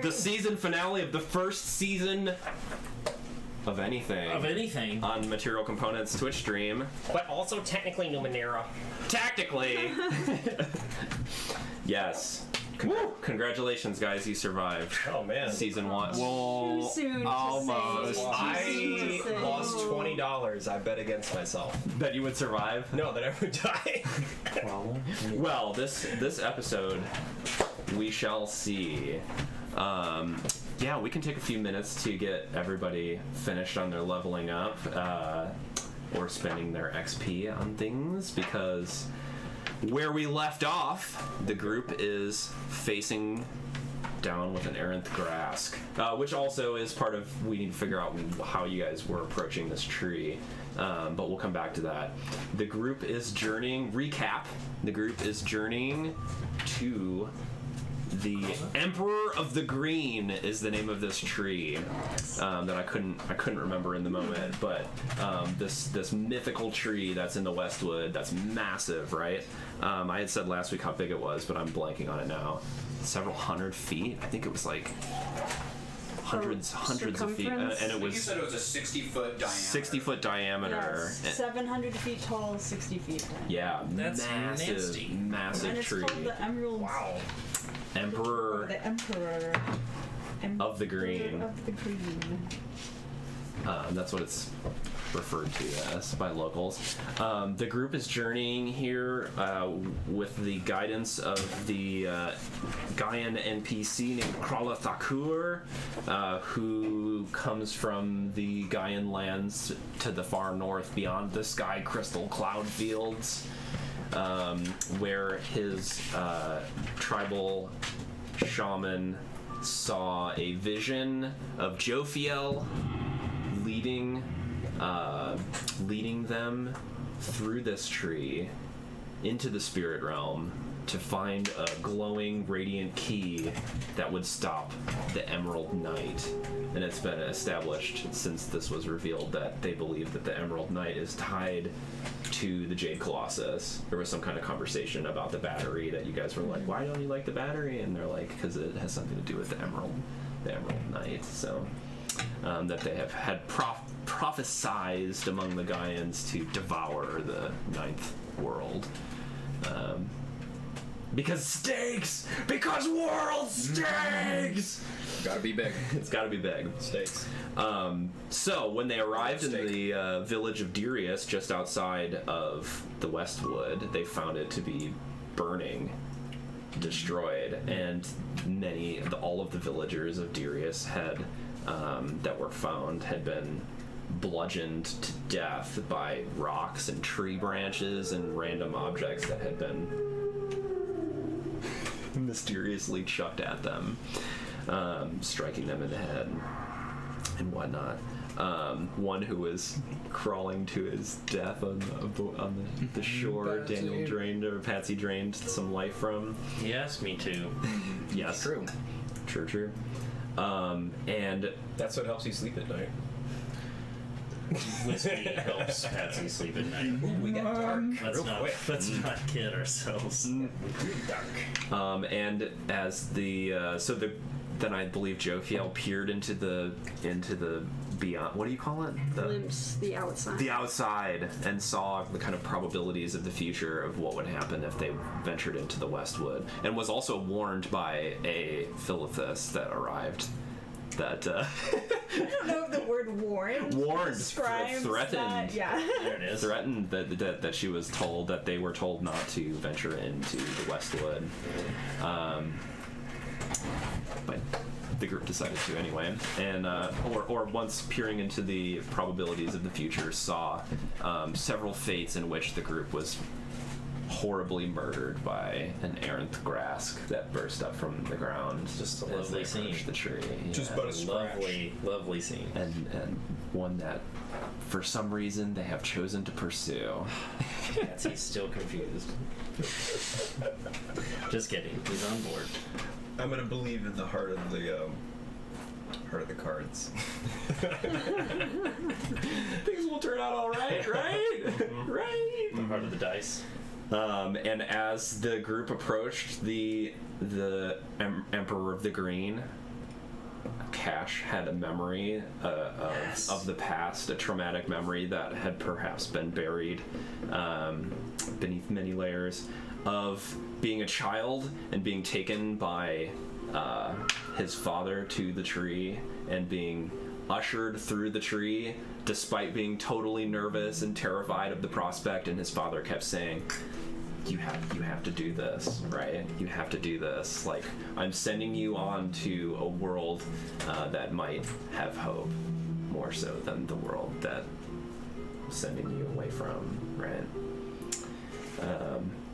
The season finale of the first season of anything. On Material Components Twitch stream. But also technically Numenera. Tactically! Yes. Congratulations, guys, you survived. Oh, man. Season 1. Too soon almost. I lost $20. I bet against myself. That you would survive? No, that I would die. Well, this episode, we shall see. Yeah, we can take a few minutes to get everybody finished on their leveling up, or spending their XP on things, because where we left off, the group is facing down with an Erynth Grask, which also is part of, we need to figure out how you guys were approaching this tree, but we'll come back to that. The group is journeying, recap, the group is journeying to the Emperor of the Green is the name of this tree that I couldn't remember in the moment, but this mythical tree that's in the Westwood that's massive, right? I had said last week how big it was, but I'm blanking on it now. Several hundred feet. I think it was like hundreds of feet, and it was. You said it was a 60-foot diameter. 60-foot diameter. Yes, 700 feet tall, 60 feet wide. Yeah, that's massive nasty. Massive and it's tree. called the Emerald. Wow. Emperor. The Emperor. Of the Green. Of the Green. That's what it's referred to as by locals. The group is journeying here with the guidance of the Gaian NPC named Krala Thakur, who comes from the Gaian lands to the far north beyond the sky crystal cloud fields, where his tribal shaman saw a vision of Jophiel leading them through this tree into the spirit realm to find a glowing radiant key that would stop the Emerald Knight. And it's been established since this was revealed that they believe that the Emerald Knight is tied to the Jade Colossus. There was some kind of conversation about the battery that you guys were like, why don't you like the battery? And they're like, because it has something to do with the Emerald Knight. So that they have had prophesized among the Gaians to devour the ninth world. Because stakes! Because world stakes! Gotta be big. It's gotta be big. Stakes. So, when they arrived in the village of Darius, just outside of the Westwood, they found it to be burning, destroyed, and all of the villagers of Darius had, that were found, had been bludgeoned to death by rocks and tree branches and random objects that had been mysteriously chucked at them, striking them in the head and whatnot. One who was crawling to his death on the shore, Patsy drained some life from. Yes, me too. Yes. True. True. And That's what helps you sleep at night. Whiskey helps Patsy sleep at night. We got dark Let's not kid ourselves. dark. And as then I believe Jophiel peered into the beyond. What do you call it? Glimpse the outside. The outside, and saw the kind of probabilities of the future of what would happen if they ventured into the Westwood, and was also warned by a Philithus that arrived. That I don't know if the word warned describes threatened. that. Yeah. There it is. Threatened that she was told that they were told not to venture into the Westwood, but the group decided to anyway, and or once peering into the probabilities of the future, saw several fates in which the group was horribly murdered by an Erynth Grask that burst up from the ground. Just a as lovely they scene. approached the tree. Just but a scratch. Lovely scene. And one that, for some reason, they have chosen to pursue. Patsy's still confused. Just kidding. He's on board. I'm gonna believe in the heart of the cards. Things will turn out all right, right? Right. The heart of the dice. And as the group approached the Emperor of the Green, Cash had a memory of the past, a traumatic memory that had perhaps been buried beneath many layers of being a child and being taken by his father to the tree and being ushered through the tree despite being totally nervous and terrified of the prospect, and his father kept saying, you have to do this, right? You have to do this. Like, I'm sending you on to a world that might have hope more so than the world that I'm sending you away from, right?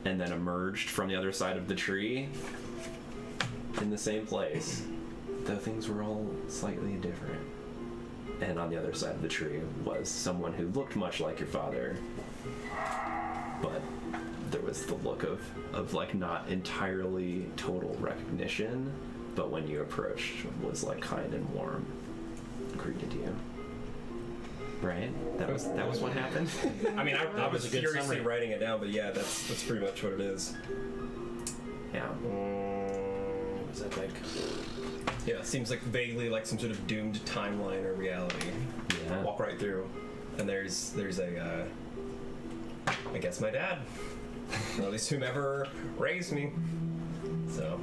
And then emerged from the other side of the tree in the same place, though things were all slightly different. And on the other side of the tree was someone who looked much like your father, but there was the look of like not entirely total recognition, but when you approached was like kind and warm, greeted you. Right? That was what happened. I mean, I was a good furiously summary. writing it down, but yeah, that's pretty much what it is. Yeah. Was that like? Yeah, it seems like vaguely like some sort of doomed timeline or reality. Yeah. Walk right through, and there's a, I guess my dad, or at least whomever raised me. So.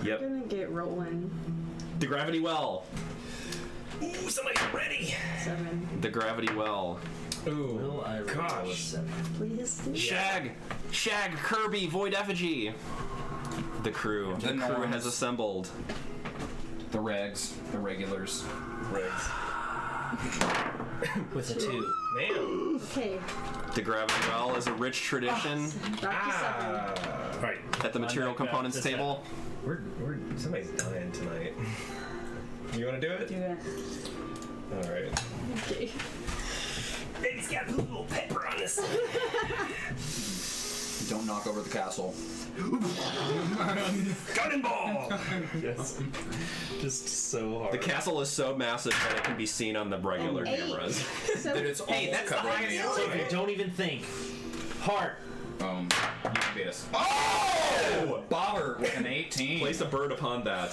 Yep. I'm gonna get rolling. The gravity well. Ooh, somebody's ready. 7. The gravity well. Ooh, Will I roll a gosh. 7? Please do. Shag, Kirby, Void Effigy. The crew has assembled. The regs, the regulars. Rigs. With a 2. Man. Okay. The gravity well is a rich tradition Back to 7. Right. at the material components table. We're somebody's dying tonight. You want to do it? Do it. All right. Okay. Baby's got a little pepper on this. Don't knock over the castle. Cannonball! Yes. Just so hard. The castle is so massive that it can be seen on the regular An 8. cameras. So Dude, it's almost that's the covering the highest. outside. Don't even think. Heart. You can beat us. Oh! Bobber with an 18. Place a bird upon that.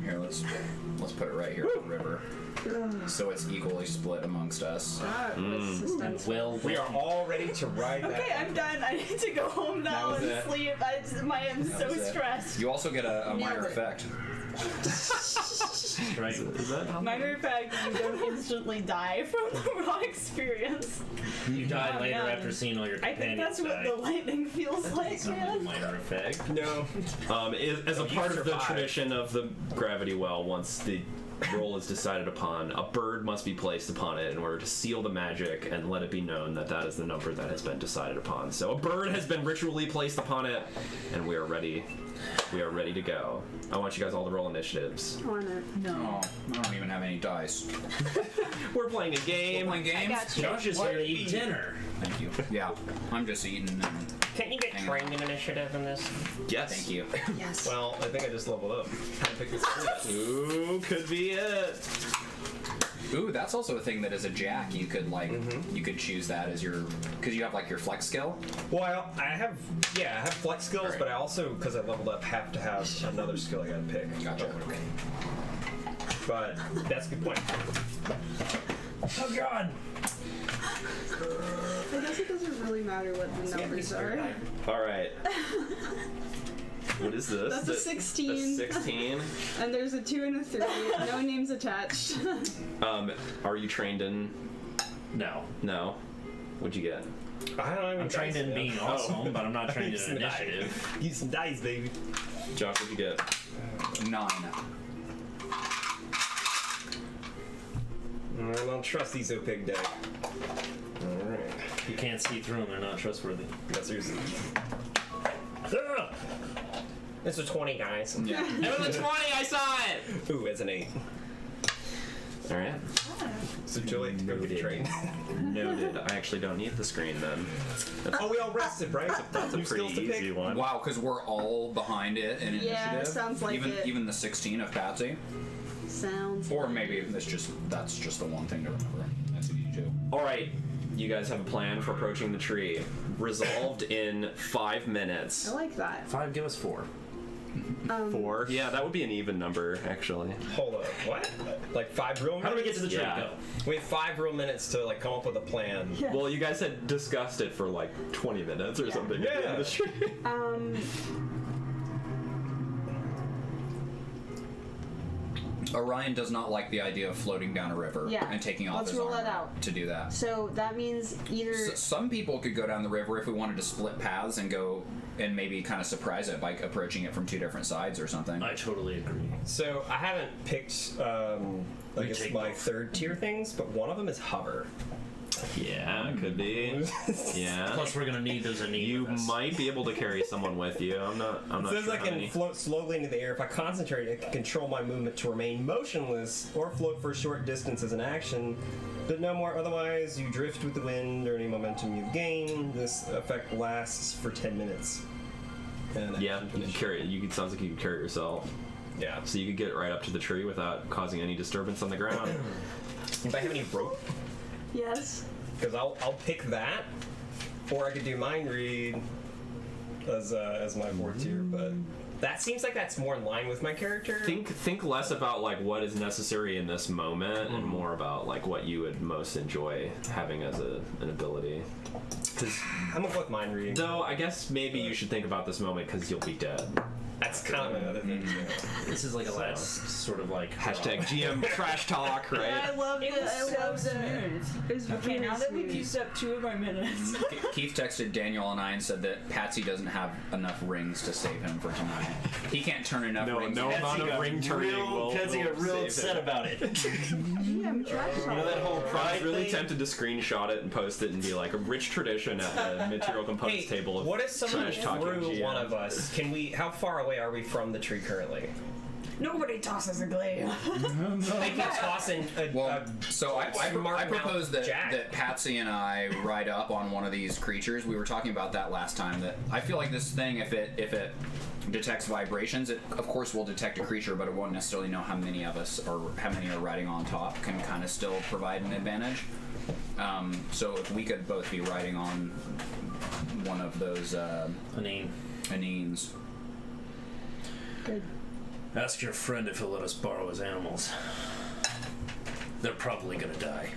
Here, let's put it right here at the river. So it's equally split amongst us. that was suspenseful. Well, We are all ready to ride that. Okay, I'm done. I need to go home now was and it. sleep. I'm so was it. stressed. You also get a minor Nailed it. effect. right. Is that how? Matter of fact, you don't instantly die from the raw experience. You died Oh, later man. after seeing all your I think companions that's what die. the lightning feels like, It's not really a man. minor effect. No. As a you part of the survived. tradition of the gravity well, once the roll is decided upon, a bird must be placed upon it in order to seal the magic and let it be known that that is the number that has been decided upon. So a bird has been ritually placed upon it, and we are ready. We are ready to go. I want you guys all to roll initiatives. I wanna. No. Oh, I don't even have any dice. We're playing a game. Playing games? got you. Josh is here to eat dinner. Thank you. Yeah, I'm just eating and Can't you get Hang on. trained in initiative in this? Yes. thank you. Yes. Well, I think I just leveled up. Time to pick this up. Ooh, could be it. Ooh, that's also a thing that as a jack you could like you could choose that as your because you have like your flex skill. Well, I have flex skills, Alright. but I also, because I leveled up, have to have another skill I gotta pick. Gotcha. But that's a good point. Oh God! I guess it doesn't really matter what the numbers are. All right. What is this? That's a 16. A 16. And there's a 2 and a 3. No names attached. Are you trained in? No. No. What'd you get? I don't even I'm trained in being awesome, but I'm not trained in initiative. Use some dice, baby. Josh, what'd you get? 9. I don't trust these OPIG deck. Alright. You can't see through them, they're not trustworthy. That's yours. It's a 20, guys. Yeah. It was a 20. I saw it. Ooh, it's an 8. All right. So Julie, go get trained. Noted. I actually don't need the screen then. Oh, we all rested, right? That's a New skills pretty to pick. easy one. Wow, because we're all behind it in Yeah, initiative. sounds like even it. even the 16 of Patsy, Sounds. or maybe that's just the one thing to remember. That's what you do. All right. You guys have a plan for approaching the tree. Resolved in 5 minutes. I like that. 5, give us 4. 4. Yeah, that would be an even number, actually. Hold up, what? Like 5 real minutes? How do we get to the tree? Yeah. Go. We have 5 real minutes to like come up with a plan. Yes. Well, you guys had discussed it for like 20 minutes or something. at the end of the stream. Orion does not like the idea of floating down a river Yeah. and taking off Let's his rule armor that out. to do that. So that means either. Some people could go down the river if we wanted to split paths and go and maybe kind of surprise it by approaching it from 2 different sides or something. I totally agree. So I haven't picked, I guess take my both. 3rd tier things, but one of them is hover. Yeah, it could be. Yeah. Plus, we're gonna need those Anine. You with us. might be able to carry someone with you. I'm not It says sure I how can many. float slowly into the air. If I concentrate, I can control my movement to remain motionless or float for a short distance as an action, but no more. Otherwise, you drift with the wind or any momentum you gain. This effect lasts for 10 minutes. And Yeah, you can carry it. It sounds like you can carry it yourself. Yeah. So you could get right up to the tree without causing any disturbance on the ground. If I have any rope, Yes. because I'll pick that, or I could do mind read as my 4th tier, but that seems like that's more in line with my character. Think less about like what is necessary in this moment and more about like what you would most enjoy having as an ability. Because I'm gonna go with mind reading. though I guess maybe you should think about this moment because you'll be dead. That's kind of my other thing. This is like a last sort of like Hashtag GM trash talk, I right? love It it. was I so love it. smooth. It was Okay, really now that we've smooth. used up 2 of our minutes. Keith texted Daniel and I and said that Patsy doesn't have enough rings to save him for tonight. He can't turn enough rings. no into- amount of ring turning will Patsy got real save upset it. about it. Yeah, I'm trash You know that whole I pride was really thing? tempted to screenshot it and post it and be like a rich tradition at the material components Hey, table of what if someone trash talking threw GM. one of us? Can we? How far away are we from the tree currently? Nobody tosses a glaive. They can toss in a. Well, so I smart propose mouth that, jack. that Patsy and I ride up on one of these creatures. We were talking about that last time. That I feel like this thing, if it detects vibrations, it of course will detect a creature, but it won't necessarily know how many of us or how many are riding on top. Can kind of still provide an advantage. So if we could both be riding on one of those Anine, Anines. Good. ask your friend if he'll let us borrow his animals. They're probably gonna die.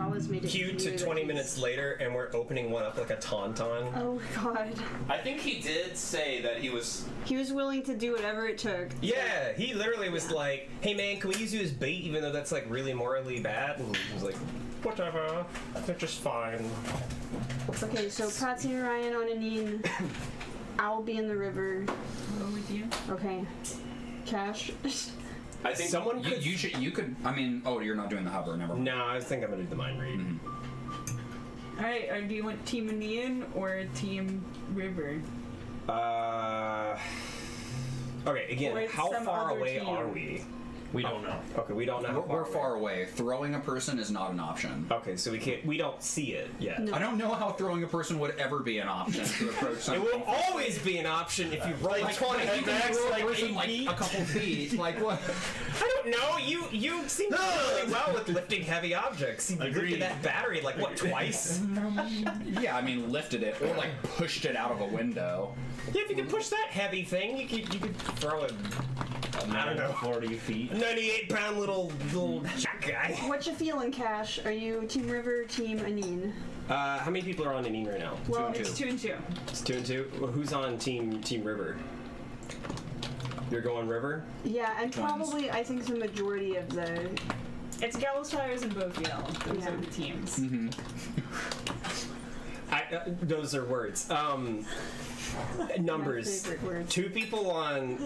Always made it Cue to clear that 20 he's- minutes later, and we're opening one up like a tauntaun. Oh god. I think he did say that he was. He was willing to do whatever it took. Yeah, he literally was like, "Hey man, can we use you as bait, even though that's like really morally bad?" And he was like, "Whatever, they're just fine." Okay, so Patsy and Ryan on Anine. I'll be in the river. Go with you. Okay. Cash. I think Someone could. You could. I mean, oh, you're not doing the hover. Never mind. No, I think I'm gonna do the mind read. Alright, do you want Team Aenean or Team River? Okay, again, Or how some far other away team. are we? We don't know. Okay, we don't know how We're far far away. Throwing a person is not an option. Okay, so we don't see it yet. No. I don't know how throwing a person would ever be an option to approach It something. will always be an option if you roll like 20. you can throw a like person 8 like feet? a couple feet. Like what? I don't know. You seem to do really well with lifting heavy objects. You Agreed. lifted that battery like what, twice? Yeah, I mean, lifted it or like pushed it out of a window. Yeah, if you could push that heavy thing, you could throw a I don't know 40 feet. 98-pound little jack guy. What you feeling, Cash? Are you Team River, Team Anine? How many people are on Anine right now? Well, and It's 2 and 2. It's 2 and 2. Well, who's on Team River? You're going River? yeah, and Twins. probably I think the majority of the. It's Gallows Tires and Bofiel. Those Yeah. are the teams. Those are words. Numbers. My favorite words. Two people on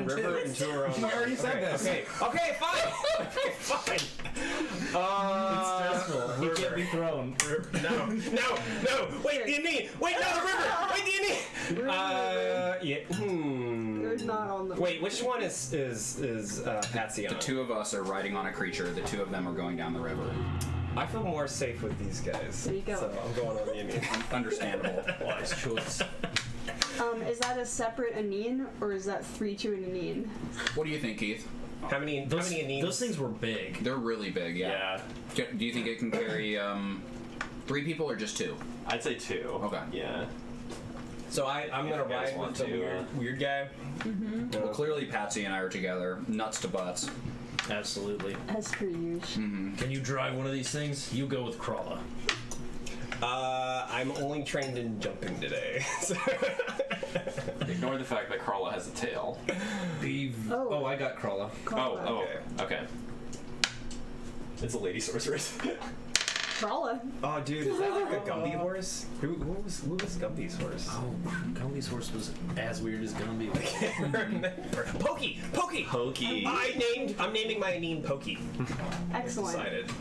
River and 2 are on. I already said this. Okay, fine. Okay, fine. It's stressful. He can't be thrown. No. Wait, the Anine. Wait, no, the River. Wait, the Anine. Yeah. They're not on the. Wait, which one is Patsy on? The 2 of us are riding on a creature. The 2 of them are going down the river. I feel more safe with these guys. There you go. So I'm going on the Anine. Understandable. Wise choice. Is that a separate Anine or is that 3 to an Anine? What do you think, Keith? How many Anines? Those things were big. They're really big. Yeah. Do you think it can carry 3 people or just 2? I'd say 2. Okay. Yeah. So I'm gonna you guys ride want with the to, weird guy. Well, clearly Patsy and I are together, nuts to butts. Absolutely. As per usual. Can you drive one of these things? You go with Crawler. I'm only trained in jumping today. So Ignore the fact that Carla has a tail. Oh. I got Crawler. Oh, okay. It's a lady sorceress. Crawler. Oh, dude, is that like a Gumby horse? Who was Gumby's horse? Oh, Gumby's horse was as weird as Gumby. I can't remember. Pokey! Pokey. I'm naming my Anine Pokey. Excellent. Decided.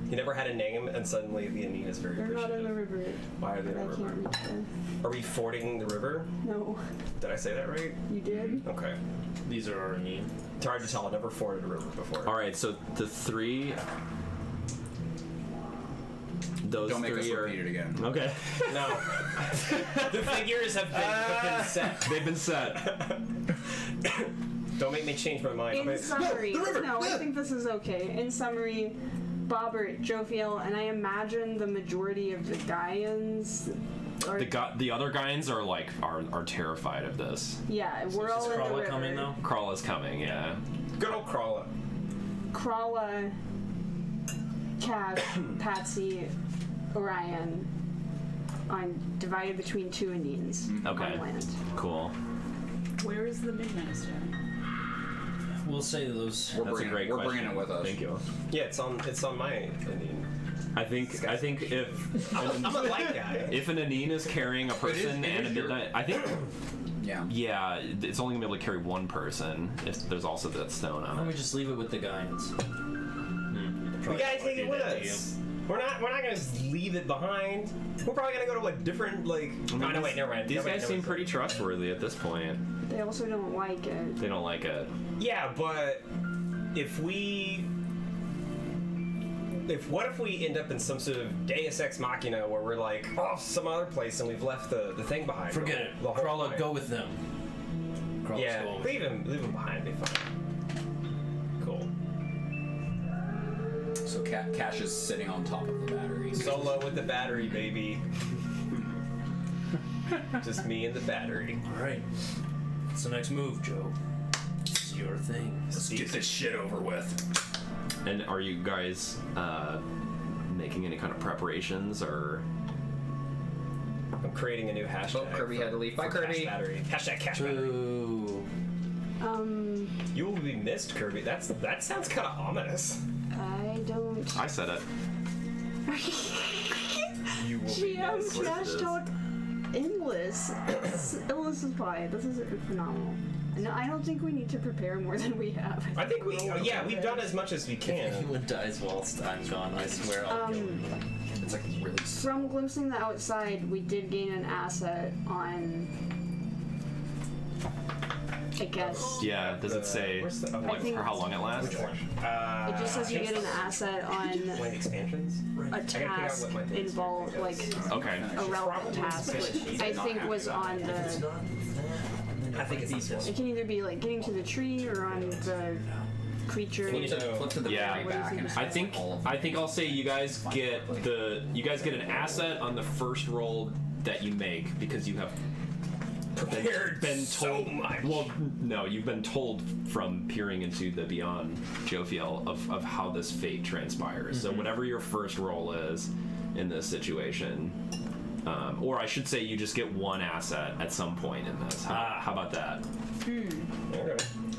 He never had a name, and suddenly the Anine is very They're not in the appreciative. river. Why are they in I the river? can't reach them. Are we fording the river? No. Did I say that right? You did? Okay. These are our need. It's hard to tell. I've never forded a river before. All right, so the 3. Those Don't make us 3 are repeat it again. okay. No. The figures have been set. They've been set. Don't make me change my mind. In summary, no, I think this is okay. In summary, Bobbert, Jophiel, and I imagine the majority of the Gaians are. The other Gaians are terrified of this. Yeah, we're all Is in the Crawler river. coming though? Crawla's coming, yeah. Good old Crawler. Crawla, Cash, Patsy, Orion, divided between 2 Anines Okay. on land. Coll. Where is the Midnight Stone? We'll say those. That's a great We're question. bringing it with us. Thank you. Yeah, it's on my Anine. I think if I'm a light guy. if an Anine is carrying a person it and a is your- midnight, I think Yeah. it's only gonna be able to carry one person if there's also that stone Why on don't we it. just leave it with the Gaians? We gotta take it with us. We're not gonna just leave it behind. We're probably gonna go to a different I mean, oh no, wait, never mind. These Never mind, guys seem never pretty mind. trustworthy at this point. They also don't like it. They don't like it. Yeah, but what if we end up in some sort of Deus Ex Machina where we're like off some other place and we've left the thing behind? Forget it. The whole Crawler, time. go with them. Crawler's Yeah, going with leave him behind. Be fine. Cool. So Cash is sitting on top of the battery. Solo with the battery, baby. Just me and the battery. All right. What's the next move, Joe? It's your thing. Let's get this shit over with. And are you guys making any kind of preparations or? I'm creating a new hashtag. Oh, Kirby had to leave. Bye, for Cash Kirby. Battery. Hashtag Cash Battery. Boo. You will be missed, Kirby. That sounds kind of ominous. I don't. I said it. You will be GM missed. trash talk endless. Endless is fine. This is phenomenal. No, I don't think we need to prepare more than we have. I think we've done as much as we If can. anyone dies whilst I'm gone, I swear I'll kill you. It's like really. From glimpsing the outside, we did gain an asset on. I guess. Yeah. Does it say Where's the- like think for how long it lasts? Which one? It just says you get an asset on Land expansions. a task involved, like Okay. a relevant task, which I think was on the. I think it's these ones. It can either be like getting to the tree or on the creature. Flip to the Yeah. battery back and I think I'll say you guys get an asset on the first roll that you make because you have Prepared been so told. much. Well, no, you've been told from peering into the beyond, Jophiel, of how this fate transpires. So whatever your first roll is in this situation, or I should say, you just get one asset at some point in this. How about that? Okay.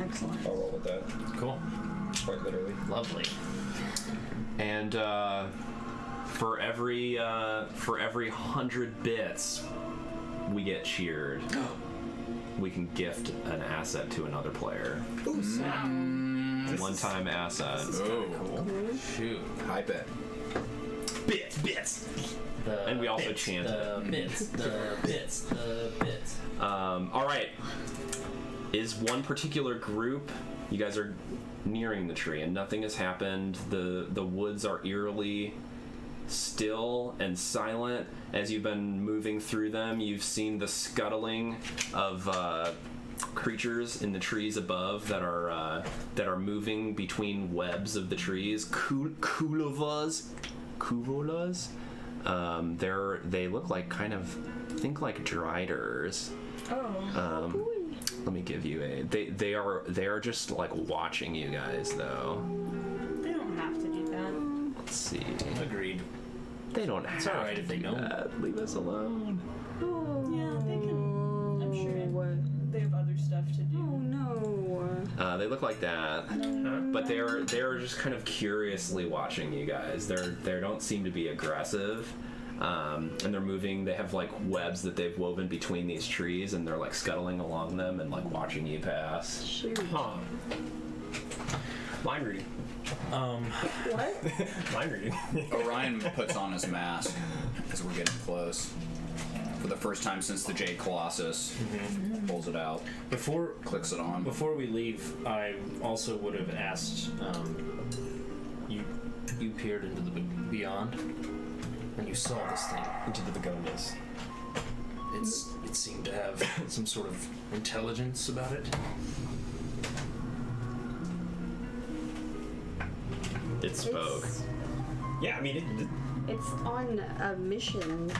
Excellent. I'll roll with that. Cool. Quite literally. Lovely. And for every 100 bits we get cheered, we can gift an asset to another player. Ooh, snap. One-time asset. Oh, Shoot. hype it. Bits. The And we also bits, chanted. the bits. All right. Is one particular group? You guys are nearing the tree, and nothing has happened. The woods are eerily still and silent. As you've been moving through them, you've seen the scuttling of creatures in the trees above that are moving between webs of the trees. Kuvolas. They look like kind of, think like driders. Oh. Let me give you a. They are just like watching you guys though. They don't have to do that. Let's see. Agreed. They don't have It's alright to if they do don't. that. Leave us alone. Yeah, they can. I'm sure they have other stuff to do. Oh no. They look like that, but they're just kind of curiously watching you guys. They don't seem to be aggressive, and they're moving. They have like webs that they've woven between these trees, and they're like scuttling along them and like watching you pass. Shoot. Huh. Mind reading. What? Mind reading. Orion puts on his mask as we're getting close. For the first time since the Jade Colossus, pulls it out, Before clicks it on. we leave, I also would have asked. You peered into the beyond, and you saw this thing. Into the begonias. It seemed to have some sort of intelligence about it. It spoke. Yeah, I mean, It's on a mission.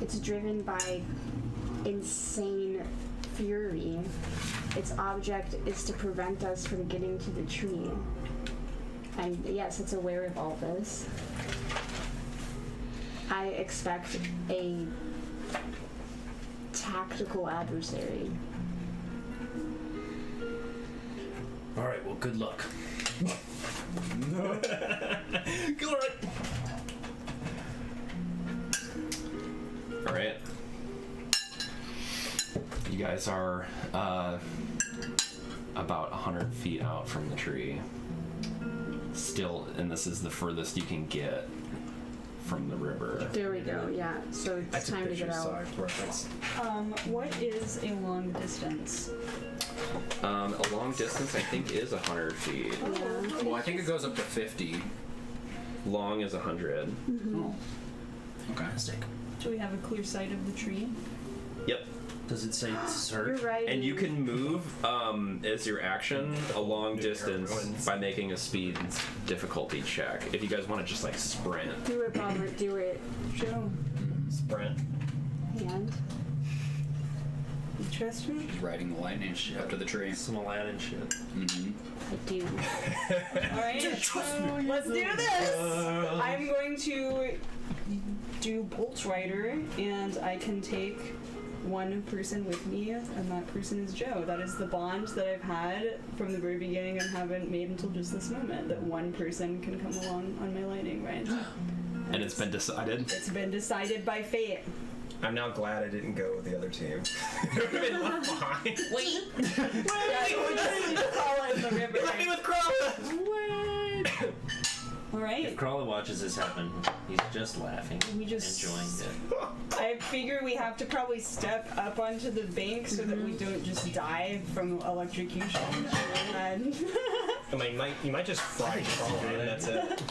It's driven by insane fury. Its object is to prevent us from getting to the tree. And yes, it's aware of all this. I expect a tactical adversary. All right. Well, good luck. Good luck. All right. You guys are about 100 feet out from the tree. Still, and this is the furthest you can get from the river. There we go, yeah. So I it's took time to get pictures, so out. I reference. What is a long distance? A long distance, I think, is 100 feet. Yeah. Well, I think it goes up to 50. Long is 100. Oh. Okay. Do we have a clear sight of the tree? Yep. Does it say search? You're right. And you can move as your action a long distance by making a speed difficulty check. If you guys want to just like sprint. Do it, Robert. Do it. Joe, Sprint. And you trust me? He's riding the lightning up to the tree. Some Aladdin shit. Mm-hmm. I do. Alright, so let's do this! I'm going to do Bolt Rider, and I can take one person with me, and that person is Joe. That is the bond that I've had from the very beginning and haven't made until just this moment, that one person can come along on my lightning range. And it's been decided. It's been decided by fate. I'm now glad I didn't go with the other team. I've been left behind. Yeah, we're just gonna call it in the river. Let me with Crawler! Alright. If Crawler watches this happen, he's just laughing, We just- enjoying it. I figure we have to probably step up onto the bank so that we don't just die from electrocution. And I mean, you might just fry Crawler and that's it.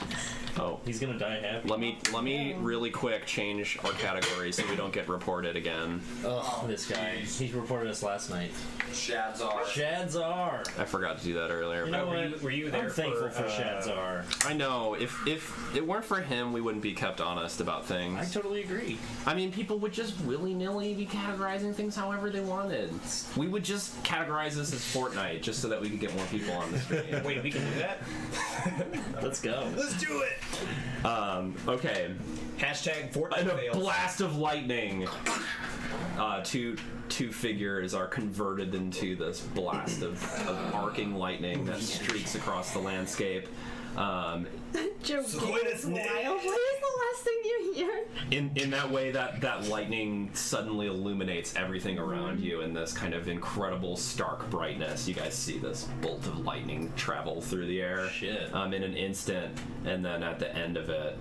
Oh, He's gonna die happy. let me really quick change our category so we don't get reported again. Oh, this guy. He reported us last night. Shadzar. Shadzar! I forgot to do that earlier. You know but what? Were you there I'm thankful for for, Shadzar. I know. If it weren't for him, we wouldn't be kept honest about things. I totally agree. I mean, people would just willy-nilly be categorizing things however they wanted. We would just categorize this as Fortnite just so that we could get more people on the stream. Wait, we can do that? Let's go. Let's do it! Okay. Hashtag Fortnite In a fails. blast of lightning, two figures are converted into this blast of arcing lightning that streaks across the landscape. Joe Squid gets is next. wild. What is the last thing you hear? In that way, that lightning suddenly illuminates everything around you in this kind of incredible stark brightness. You guys see this bolt of lightning travel through the air Shit. in an instant, and then at the end of it,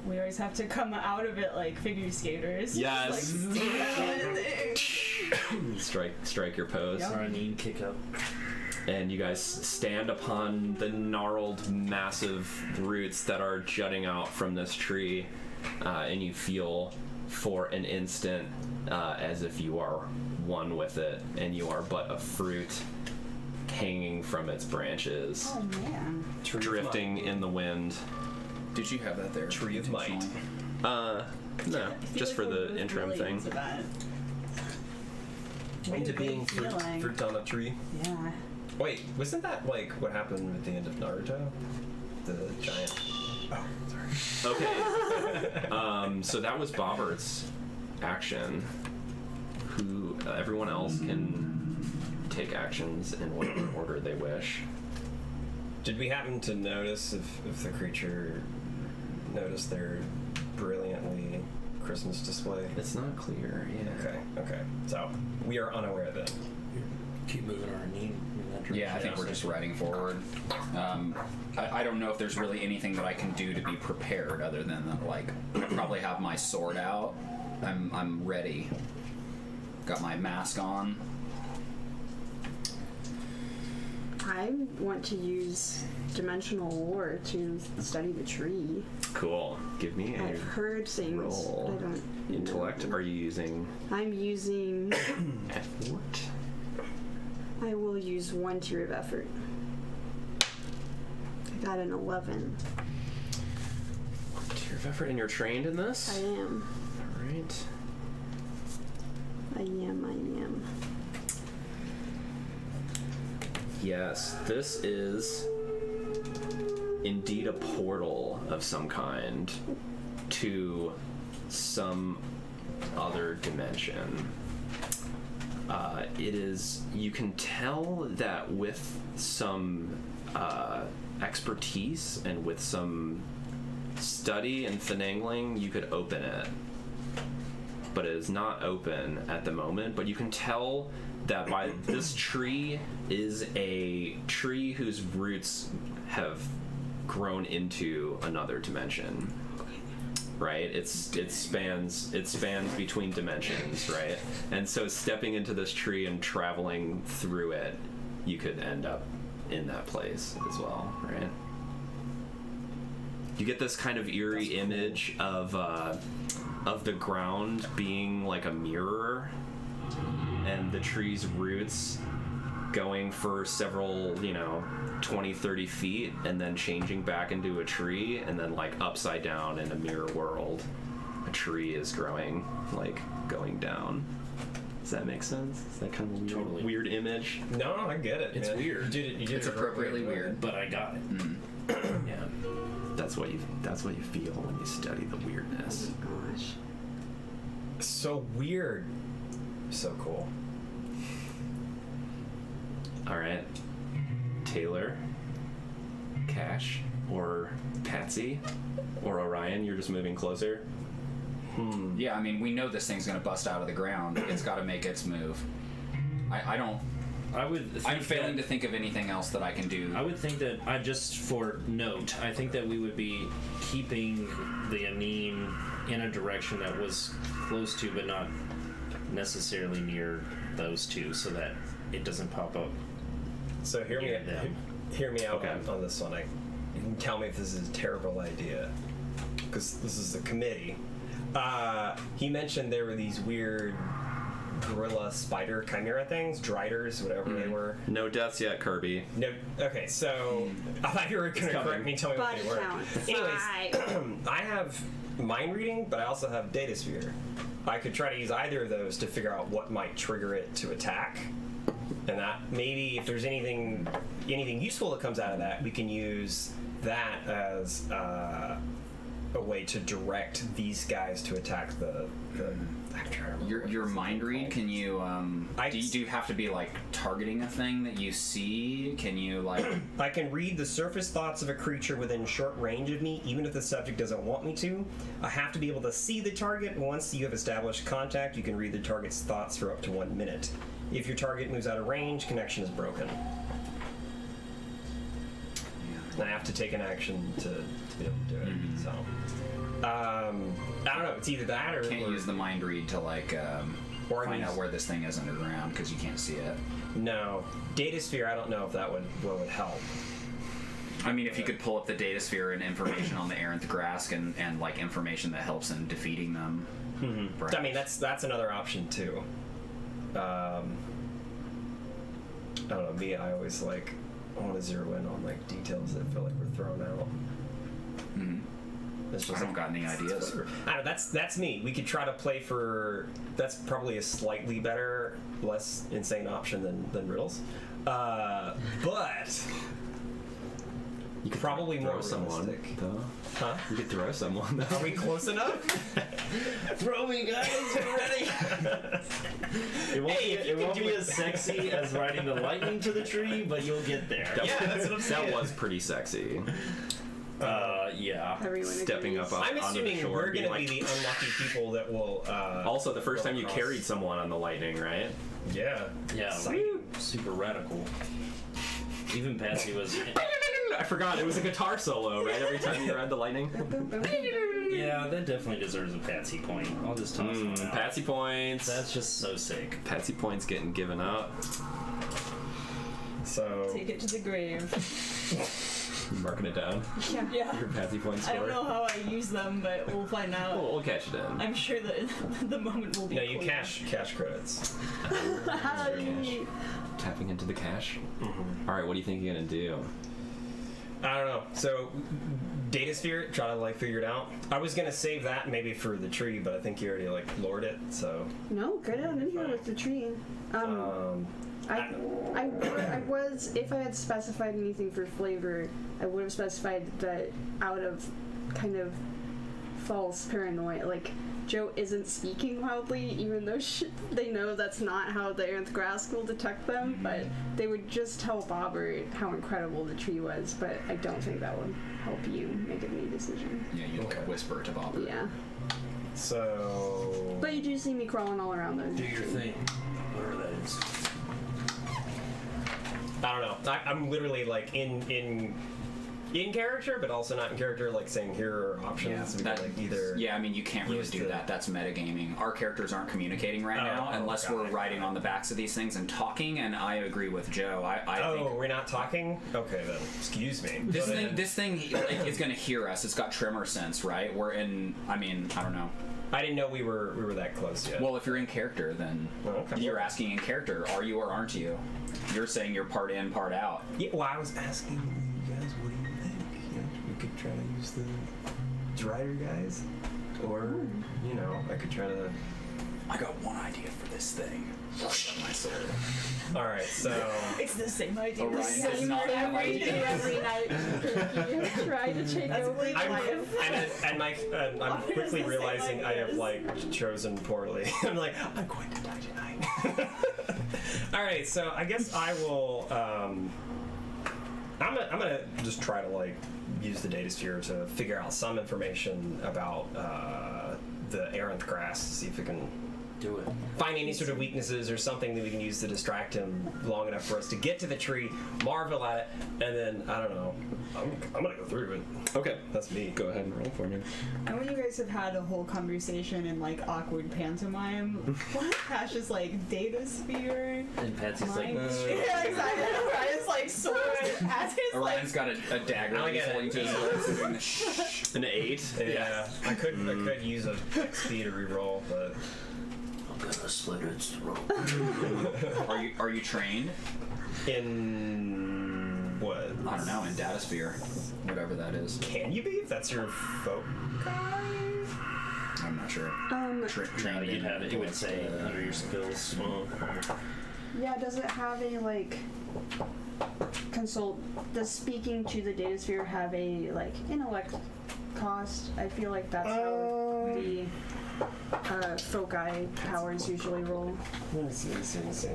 we always have to come out of it like figure skaters. yes, Like, strike your pose. Yep. Saranine kick up. And you guys stand upon the gnarled, massive roots that are jutting out from this tree, and you feel for an instant as if you are one with it, and you are but a fruit hanging from its branches, oh man. drifting in the wind. Did you have that there? Tree of Might. No, just for the interim thing. Into being feeling. fruit on a tree. Yeah. Wait, wasn't that like what happened at the end of Naruto? The giant. Oh, sorry. Okay. So that was Bobbert's action. Who everyone else can take actions in whatever order they wish. Did we happen to notice if the creature noticed their brilliantly Christmas display? It's not clear. Yeah. Okay. So we are unaware then. Keep moving our knee in that direction. Yeah, I think we're just riding forward. I don't know if there's really anything that I can do to be prepared other than that, like, I probably have my sword out. I'm ready. Got my mask on. I want to use dimensional lore to study the tree. Cool. Give me a I've heard things. roll. I don't Intellect. know. Are you using I'm using. effort? I will use 1 tier of effort. I got an 11. Tier of effort, and you're trained in this? I am. All right. I am. Yes, this is indeed a portal of some kind to some other dimension. It is, you can tell that with some expertise and with some study and finagling, you could open it. But it is not open at the moment, but you can tell that by this tree is a tree whose roots have grown into another dimension. Right? It spans between dimensions, right? And so stepping into this tree and traveling through it, you could end up in that place as well, right? You get this kind of eerie image of the ground being like a mirror, and the tree's roots going for several, 20, 30 feet, and then changing back into a tree, and then like upside down in a mirror world, a tree is growing, like going down. Does that make sense? Is that kind of a weird, Totally. weird image? No, I get it. It's man. weird. You did It's it appropriately right. weird. But I got it. Yeah. That's what you feel when you study the weirdness. Gosh. So weird. So cool. All right, Taylor, Cash, or Patsy, or Orion. You're just moving closer. Yeah, I mean, we know this thing's gonna bust out of the ground. It's got to make its move. I would. Think I'm failing that, to think of anything else that I can do. I would think that for note, I think that we would be keeping the Anine in a direction that was close to, but not necessarily near those two, so that it doesn't pop up. So hear me out Okay. on this one. You can tell me if this is a terrible idea, because this is the committee. He mentioned there were these weird gorilla spider chimera things, driders, whatever they were. No deaths yet, Kirby. No. Okay, so I thought you were going to coming. correct me and tell me what Body they were. count. Anyways, I have mind reading, but I also have data sphere. I could try to use either of those to figure out what might trigger it to attack. And that maybe if there's anything useful that comes out of that, we can use that as a way to direct these guys to attack the Your mind read, can you do you have to be like targeting a thing that you see? Can you like I can read the surface thoughts of a creature within short range of me, even if the subject doesn't want me to. I have to be able to see the target, and once you have established contact, you can read the target's thoughts for up to 1 minute. If your target moves out of range, connection is broken. And I have to take an action to be able to do it. So, I don't know. It's either that or can't use the mind read to like Or find use- out where this thing is underground because you can't see it. No, data sphere. I don't know if that would help. I mean, if you could pull up the data sphere and information on the Erynth Grask and like information that helps in defeating them. I mean, that's another option too. I don't know. Me, I always I want to zero in on like details that feel like we're thrown out. It's just I don't got any ideas. I don't know, that's me. We could try to play for. That's probably a slightly better, less insane option than riddles, but You could probably throw more someone, realistic. though. Huh? You could throw someone, though. Are we close enough? Throw me, guys! We're ready. It won't, Hey, if you it can won't do be it- as sexy as riding the lightning to the tree, but you'll get there. Yeah, that's what I'm saying. That was pretty sexy. Yeah. Everyone Stepping agrees. up I'm onto the assuming shore, we're being gonna like, be the unlucky people that will. Also, the first go time you across. carried someone on the lightning, right? Yeah. Yeah, Exciting. super radical. Even Patsy was. I forgot, it was a guitar solo, right? Every time you ride the lightning. Yeah, that definitely deserves a Patsy point. I'll just toss one out. Patsy points. That's just so sick. Patsy points getting given up. So. Take it to the grave. You marking it down. Yeah. Your Patsy point I score. don't know how I use them, but we'll find out. We'll catch it in. I'm sure that the moment will be. No, you clear. cash credits. Tapping into the cash. All right, what do you think you're gonna do? I don't know. So, data sphere, try to like figure it out. I was gonna save that maybe for the tree, but I think you already like lowered it. So, No, go down in here with the tree. I was, if I had specified anything for flavor, I would have specified that out of kind of false paranoia, like Joe isn't speaking loudly, even though they know that's not how the Erynth Grask will detect them, but they would just tell Bobbert how incredible the tree was, but I don't think that would help you make any decision. Yeah, you like whisper to Bob. Yeah. so. But you do see me crawling all around those. Do your thing. Whatever that is. I don't know. I'm literally like in character, but also not in character. Like saying here are options. We can, like either. Yeah, I mean, you can't really use do the- that. That's metagaming. Our characters aren't communicating right now unless got we're it. riding on the backs of these things and talking. And I agree with Joe. I Oh, think we're not talking. Okay, then. Excuse me. this Go thing, ahead. this thing, like, is going to hear us. It's got tremor sense, right? We're in. I mean, I don't know. I didn't know we were that close yet. Well, if you're in character, then Okay. you're asking in character. Are you or aren't you? You're saying you're part in, part out. Yeah, well, I was asking you guys, what do you think? You know, we could try to use the Drider guys, or you know, I could try to. I got one idea for this thing. My soul. All right, so It's the same idea. Orion does not have ideas. Every night, you try to take That's over really life. I'm Why is quickly the same realizing I have ideas? like chosen poorly. I'm like, I'm going to die tonight. All right, so I guess I will. I'm gonna just try to like use the data sphere to figure out some information about the Erynth Grask to see if we can Do it. find any sort of weaknesses or something that we can use to distract him long enough for us to get to the tree, marvel at it, and then I don't know. I'm gonna go through it. Okay, That's me. go ahead and roll for me. And when you guys have had a whole conversation in like awkward pantomime, Cash is like data sphere. And Patsy's like, Mind yeah, exactly. Orion's like sword. Patsy's like Orion's got a dagger I he's get it. holding to his lips. Doing the shh. An 8? Yeah, I could use a XP to reroll, but I'm gonna slit its throat. Are you trained? in what? I don't know, in Datasphere, whatever that is. Can you be if that's your folk? I'm not sure. No, Trained you'd in have it. It would what, say under your skills. Yeah, does it have a like consult? Does speaking to the data sphere have a like intellect cost? I feel like that's how the foci powers usually roll. Let me see.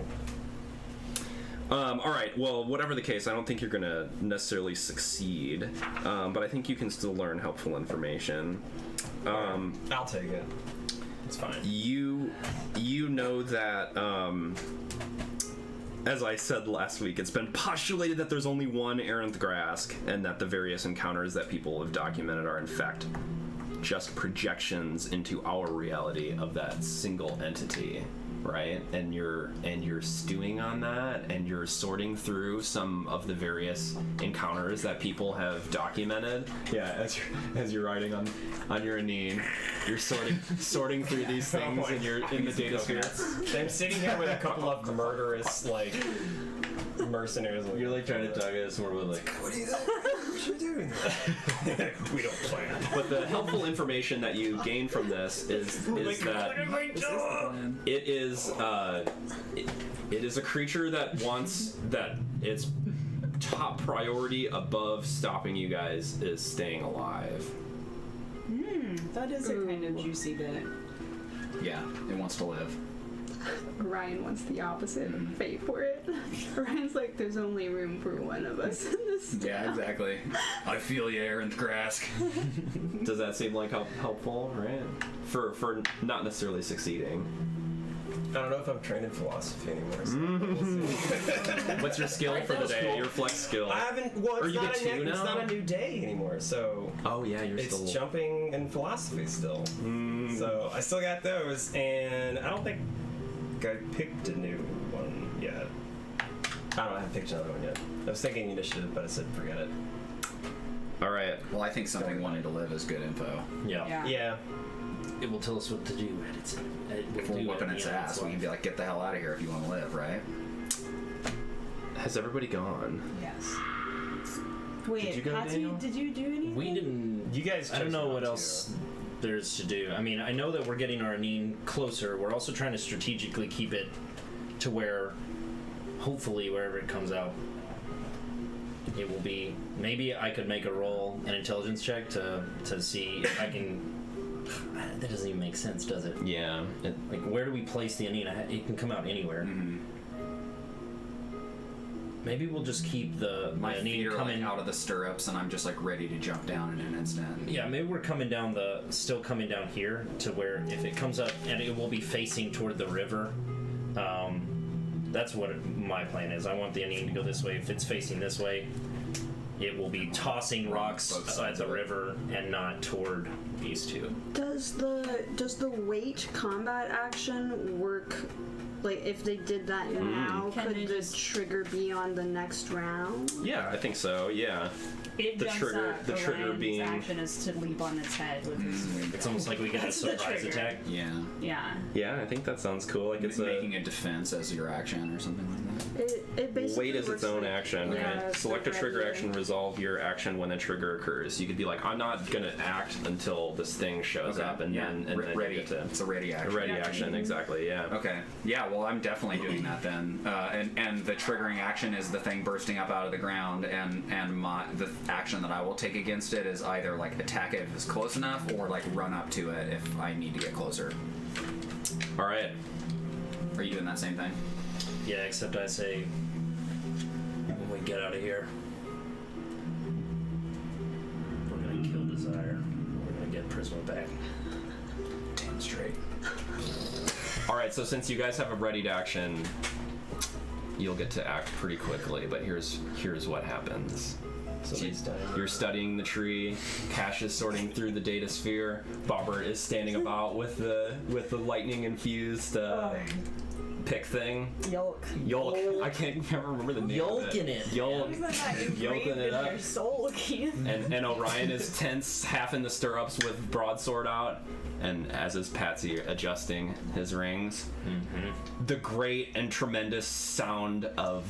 All right. Well, whatever the case, I don't think you're gonna necessarily succeed, but I think you can still learn helpful information. I'll take it. It's fine. You know that, as I said last week, it's been postulated that there's only one Erynth Grask, and that the various encounters that people have documented are in fact just projections into our reality of that single entity. Right, and you're stewing on that, and you're sorting through some of the various encounters that people have documented. Yeah, as you're riding on your Anine, you're sorting through these things, and you're in the data sphere. I'm sitting here with a couple of murderous like mercenaries. You're like trying to tug us, and we're like, what are you doing? We don't plan. but the helpful information that you gain from this is that it is it is a creature that wants that its top priority above stopping you guys is staying alive. That is a kind of juicy bit. Yeah, it wants to live. Ryan wants the opposite and pay for it. Ryan's like, there's only room for one of us in this. Yeah, exactly. I feel you, Erynth Grask. Does that seem like helpful, right? For not necessarily succeeding. I don't know if I'm trained in philosophy anymore. So we'll see. What's your skill for the day? Your flex skill. I haven't. Well, Or it's you not, get a two new, it's now? not a new day anymore. So Oh yeah, you're it's still. jumping and philosophy still. So I still got those, and I don't think I picked a new one yet. I haven't picked another one yet. I was thinking initiative, but I said forget it. All right. Well, I think something wanting to live is good info. Yeah. Yeah. It will tell us what to do. If we're whooping its ass, we can be like, get the hell out of here if you want to live, right? Has everybody gone? Yes. Wait, Did you go, Patsy, Daniel? did you do anything? We didn't. You guys. I don't chose know not what to. else there's to do. I mean, I know that we're getting our Anine closer. We're also trying to strategically keep it to where, hopefully, wherever it comes out, it will be. Maybe I could make a roll, an intelligence check to see if I can. That doesn't even make sense, does it? Yeah. Like, where do we place the Anine? It can come out anywhere. Mm-hmm. Maybe we'll just keep the My feet Anine are like coming out of the stirrups, and I'm just like ready to jump down in an instant. Yeah, maybe we're coming down still coming down here to where if it comes up, and it will be facing toward the river. That's what my plan is. I want the Anine to go this way. If it's facing this way, it will be tossing rocks Both at sides the of it. river and not toward these two. Does the weight combat action work? Like, if they did that now, Can could they the just- trigger be on the next round? Yeah, I think so. Yeah. It The jumps trigger- up. the trigger Orion's being- action is to leap on its head with his It's almost like we get a That's the surprise trigger. attack. Yeah. Yeah. Yeah, I think that sounds cool. Like it's Making a defense as your action or something like that. It basically weight is its works own like- action, yeah, right? it's Select a like trigger regular. action, resolve your action when a trigger occurs. You could be like, I'm not gonna act until this thing shows up, and yeah. then you ready. get to It's a ready a action. ready action. Exactly. Yeah. Okay. Yeah. Well, I'm definitely doing that then. And the triggering action is the thing bursting up out of the ground, and the action that I will take against it is either like attack it if it's close enough, or like run up to it if I need to get closer. All right. Are you doing that same thing? Yeah, except I say when we get out of here, we're gonna kill Desire. We're gonna get Prisma back. Damn straight. All right. So since you guys have a readied action, you'll get to act pretty quickly. But here's what happens. Somebody's dying. You're studying the tree. Cash is sorting through the data sphere. Bobbert is standing about with the lightning infused pick thing. Yolk. Yolk. I can't remember the name of Yolking it. Yolk. Yolking it up. Your soul, Keith. And Orion is tense, half in the stirrups with broadsword out, and as is Patsy adjusting his rings. The great and tremendous sound of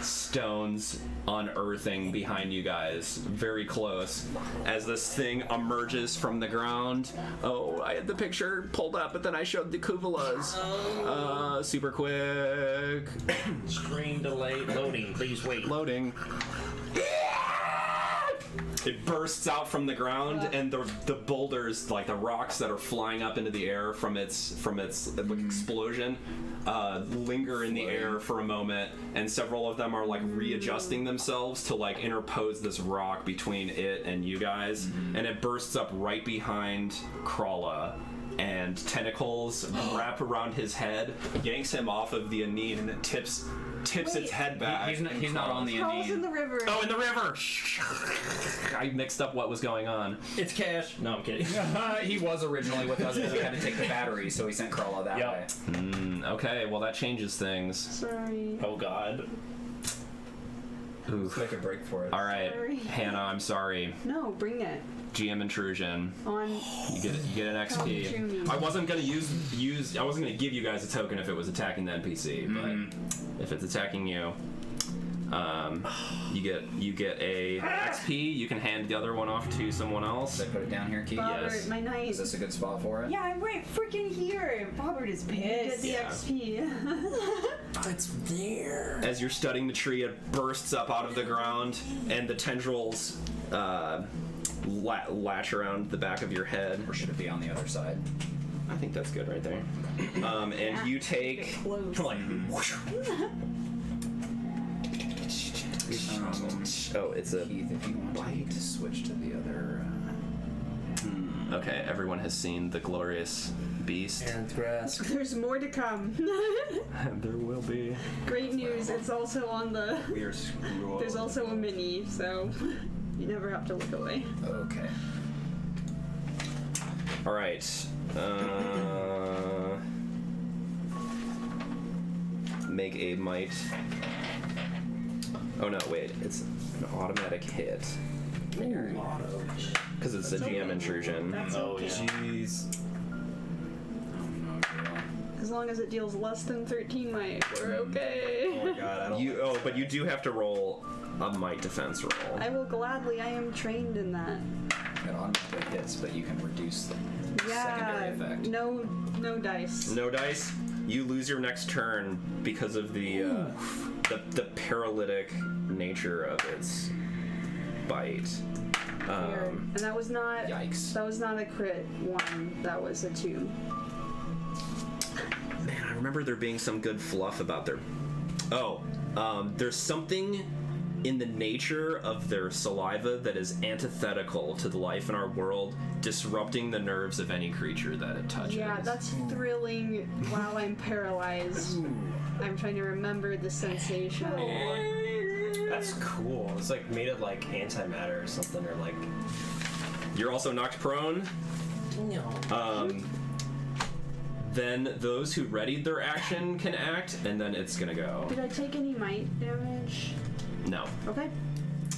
stones unearthing behind you guys, very close, as this thing emerges from the ground. Oh, I had the picture pulled up, but then I showed the Kuvalas. Super quick. Screen delay. Loading. Please wait. Loading. It bursts out from the ground, and the boulders, like the rocks that are flying up into the air from its like, explosion, linger in the air for a moment, and several of them are like readjusting themselves to like interpose this rock between it and you guys, and it bursts up right behind Krala. And tentacles wrap around his head, yanks him off of the Anine, and it tips its head back. He's not on the Crawls in Anine. the river. Oh, in the river! I mixed up what was going on. It's Cash. No, I'm kidding. He was originally with us, but we had to take the battery, so he sent Krala that Yep. way. Okay, well that changes things. Sorry. Oh God. Let's make a break for it. All right, Sorry. Hannah, I'm sorry. No, bring it. GM intrusion. On. You get an Come to XP. me. I wasn't gonna use. I wasn't gonna give you guys a token if it was attacking the NPC, but if it's attacking you, You get a XP. You can hand the other one off to someone else. Should I put it down here, Keith? Robert, Yes. my knight. Is this a good spot for it? Yeah, I'm right freaking here. Robert is Get pissed. the Yeah. XP. It's there. As you're studying the tree, it bursts up out of the ground, and the tendrils latch around the back of your head. Or should it be on the other side? I think that's good right there. And you take. Close. Like, whoosh. Oh, it's a. Keith, if you want to switch to the other. Okay, everyone has seen the glorious beast. Erynth Grask. There's more to come. There will be. Great news. It's also on the. We are screwed. There's also a mini, so you never have to look away. Okay. All right. Make a might. Oh no, wait. It's an automatic hit. Because it's a GM intrusion. Oh, yeah. Jeez. As long as it deals less than 13 might, we're okay. Oh my god, I don't But you do have to roll a might defense roll. I will gladly. I am trained in that. It automatically hits, but you can reduce the Yeah. secondary effect. No dice. No dice. You lose your next turn because of the paralytic nature of its bite. Weird. And that was not. Yikes. That was not a crit one. That was a 2. Man, I remember there being some good fluff about their. There's something in the nature of their saliva that is antithetical to the life in our world, disrupting the nerves of any creature that it touches. Yeah, that's thrilling while I'm paralyzed. I'm trying to remember the sensation. That's cool. It's like made of like antimatter or something, or like. You're also knocked prone. No. Then those who readied their action can act, and then it's gonna go. Did I take any might damage? No. Okay.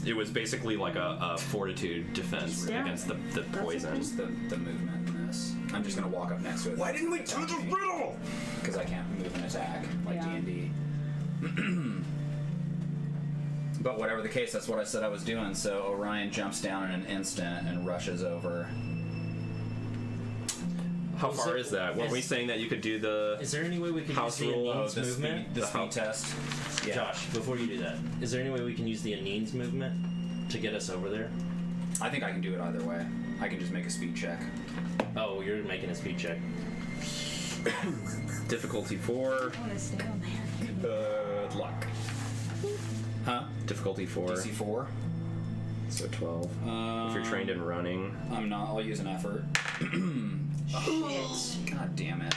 It was basically like a fortitude defense Yeah. against the poison. It's the movement in this. I'm just gonna walk up next to it. Why didn't we do the riddle? Because I can't move and attack like Yeah. D&D. But whatever the case, that's what I said I was doing. So Orion jumps down in an instant and rushes over. How far is that? Were we saying that you could do the? Is there any way we can House use the rule. Aneen's movement? The The speed house. test. Yeah. Josh, before you do that, is there any way we can use the Aneen's movement to get us over there? I think I can do it either way. I can just make a speed check. Oh, you're making a speed check. Difficulty 4. I want to stay on there. Good luck. Huh? Difficulty 4. DC 4? So 12. If you're trained in running. I'm not. I'll use an effort. Shit. God damn it.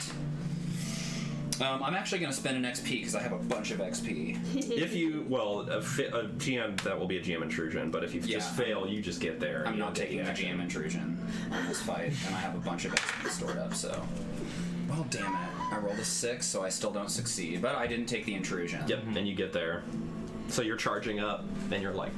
I'm actually going to spend an XP because I have a bunch of XP. If you, a GM, that will be a GM intrusion, but if you just Yeah. fail, you just get there. I'm You not don't get taking the the action. GM intrusion on this fight, and I have a bunch of XP stored up, so. Well, damn it. I rolled a 6, so I still don't succeed, but I didn't take the intrusion. Yep, and you get there. So you're charging up, and you're like.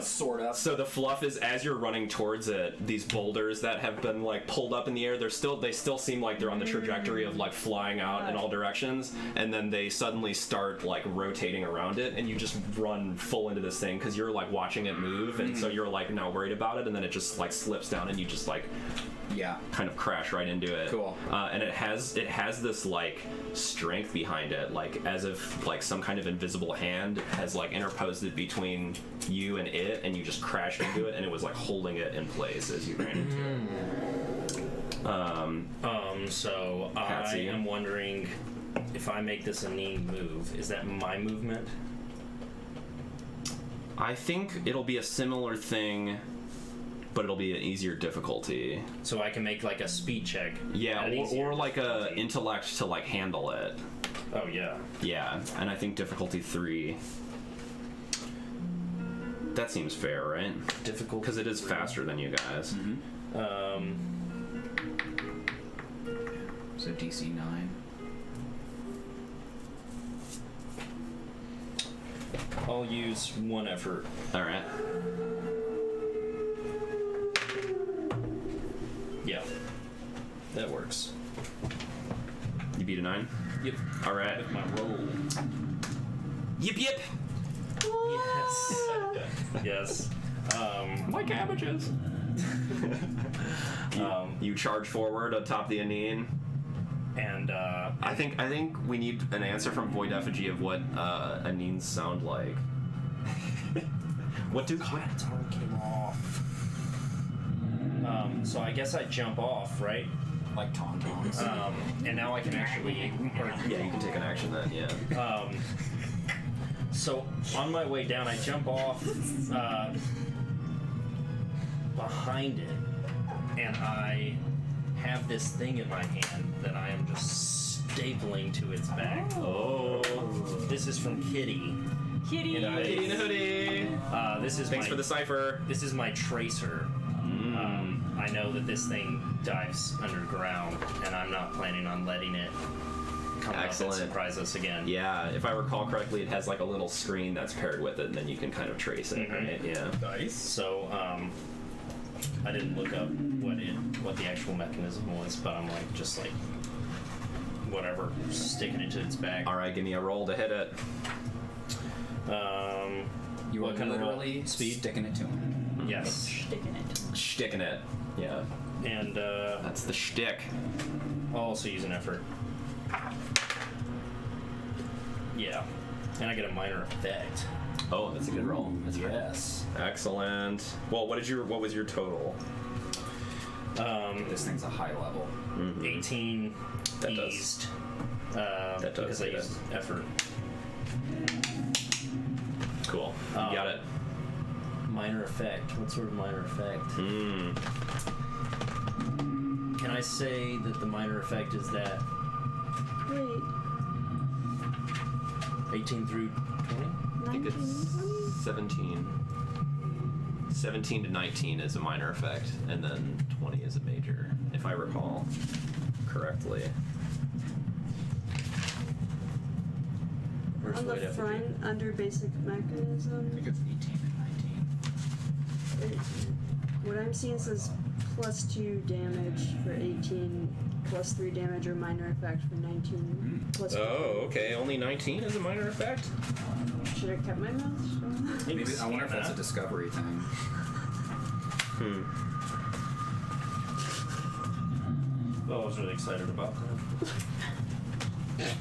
Sort of. So the fluff is as you're running towards it, these boulders that have been like pulled up in the air, they still seem like they're on the trajectory of like flying out in all directions, and then they suddenly start like rotating around it, and you just run full into this thing because you're like watching it move, and so you're like not worried about it, and then it just like slips down, and you just like Yeah. kind of crash right into it. Cool. And it has this like strength behind it, like as if like some kind of invisible hand has like interposed it between you and it, and you just crashed into it, and it was like holding it in place as you ran into it. So I Patsy. am wondering if I make this Aneen move, is that my movement? I think it'll be a similar thing, but it'll be an easier difficulty. So I can make like a speed check. Yeah, at an easier or like a difficulty. intellect to like handle it. Oh yeah. Yeah, and I think difficulty 3. That seems fair, right? Difficult. Because it is faster than you guys. So DC 9. I'll use one effort. All right. Yeah. That works. You beat a 9. Yep. All right. With my roll. Yip yip. Yes. My cabbages. You charge forward atop the Anine. And I think we need an answer from Void Effigy of what Anines sound like. What its arm came off. So I guess I jump off, right? Like tauntauns. And now I can actually. Yeah, you can take an action then. Yeah. So on my way down, I jump off behind it, and I have this thing in my hand that I am just stapling to its back. Oh. This is from Kitty. Kitty. And I- Kitty in a hoodie. This is Thanks my, for the cipher. This is my tracer. I know that this thing dives underground, and I'm not planning on letting it come up Excellent. and surprise us again. Yeah, if I recall correctly, it has like a little screen that's paired with it, and then you can kind of trace it, right? Yeah. Nice. So I didn't look up what the actual mechanism was, but I'm like just like whatever, sticking it to its back. All right, give me a roll to hit it. You what are kind of roll? literally Speed? sticking it to him. Yes. Sticking it. Sticking it. Yeah. And That's the shtick. I'll also use an effort. Yeah. And I get a minor effect. Oh, that's a good roll. That's right. Yes. Excellent. Well, what was your total? This thing's a high level. 18 That does- eased. that does because I hit used effort. Cool. You got it. Minor effect. What sort of minor effect? Can I say that the minor effect is that Wait, 18 through 20? I think 19, it's 20? 17. 17 to 19 is a minor effect, and then 20 is a major, if I recall correctly. Where's On the Void Effigy? front, under basic mechanism, I think it's 18 and 19. what I'm seeing says +2 damage for 18, +3 damage or minor effect for 19, +2. Oh, okay. Only 19 is a minor effect? Should I kept my mouth shut? Maybe I wonder if that's a that. discovery thing. Well, I was really excited about that.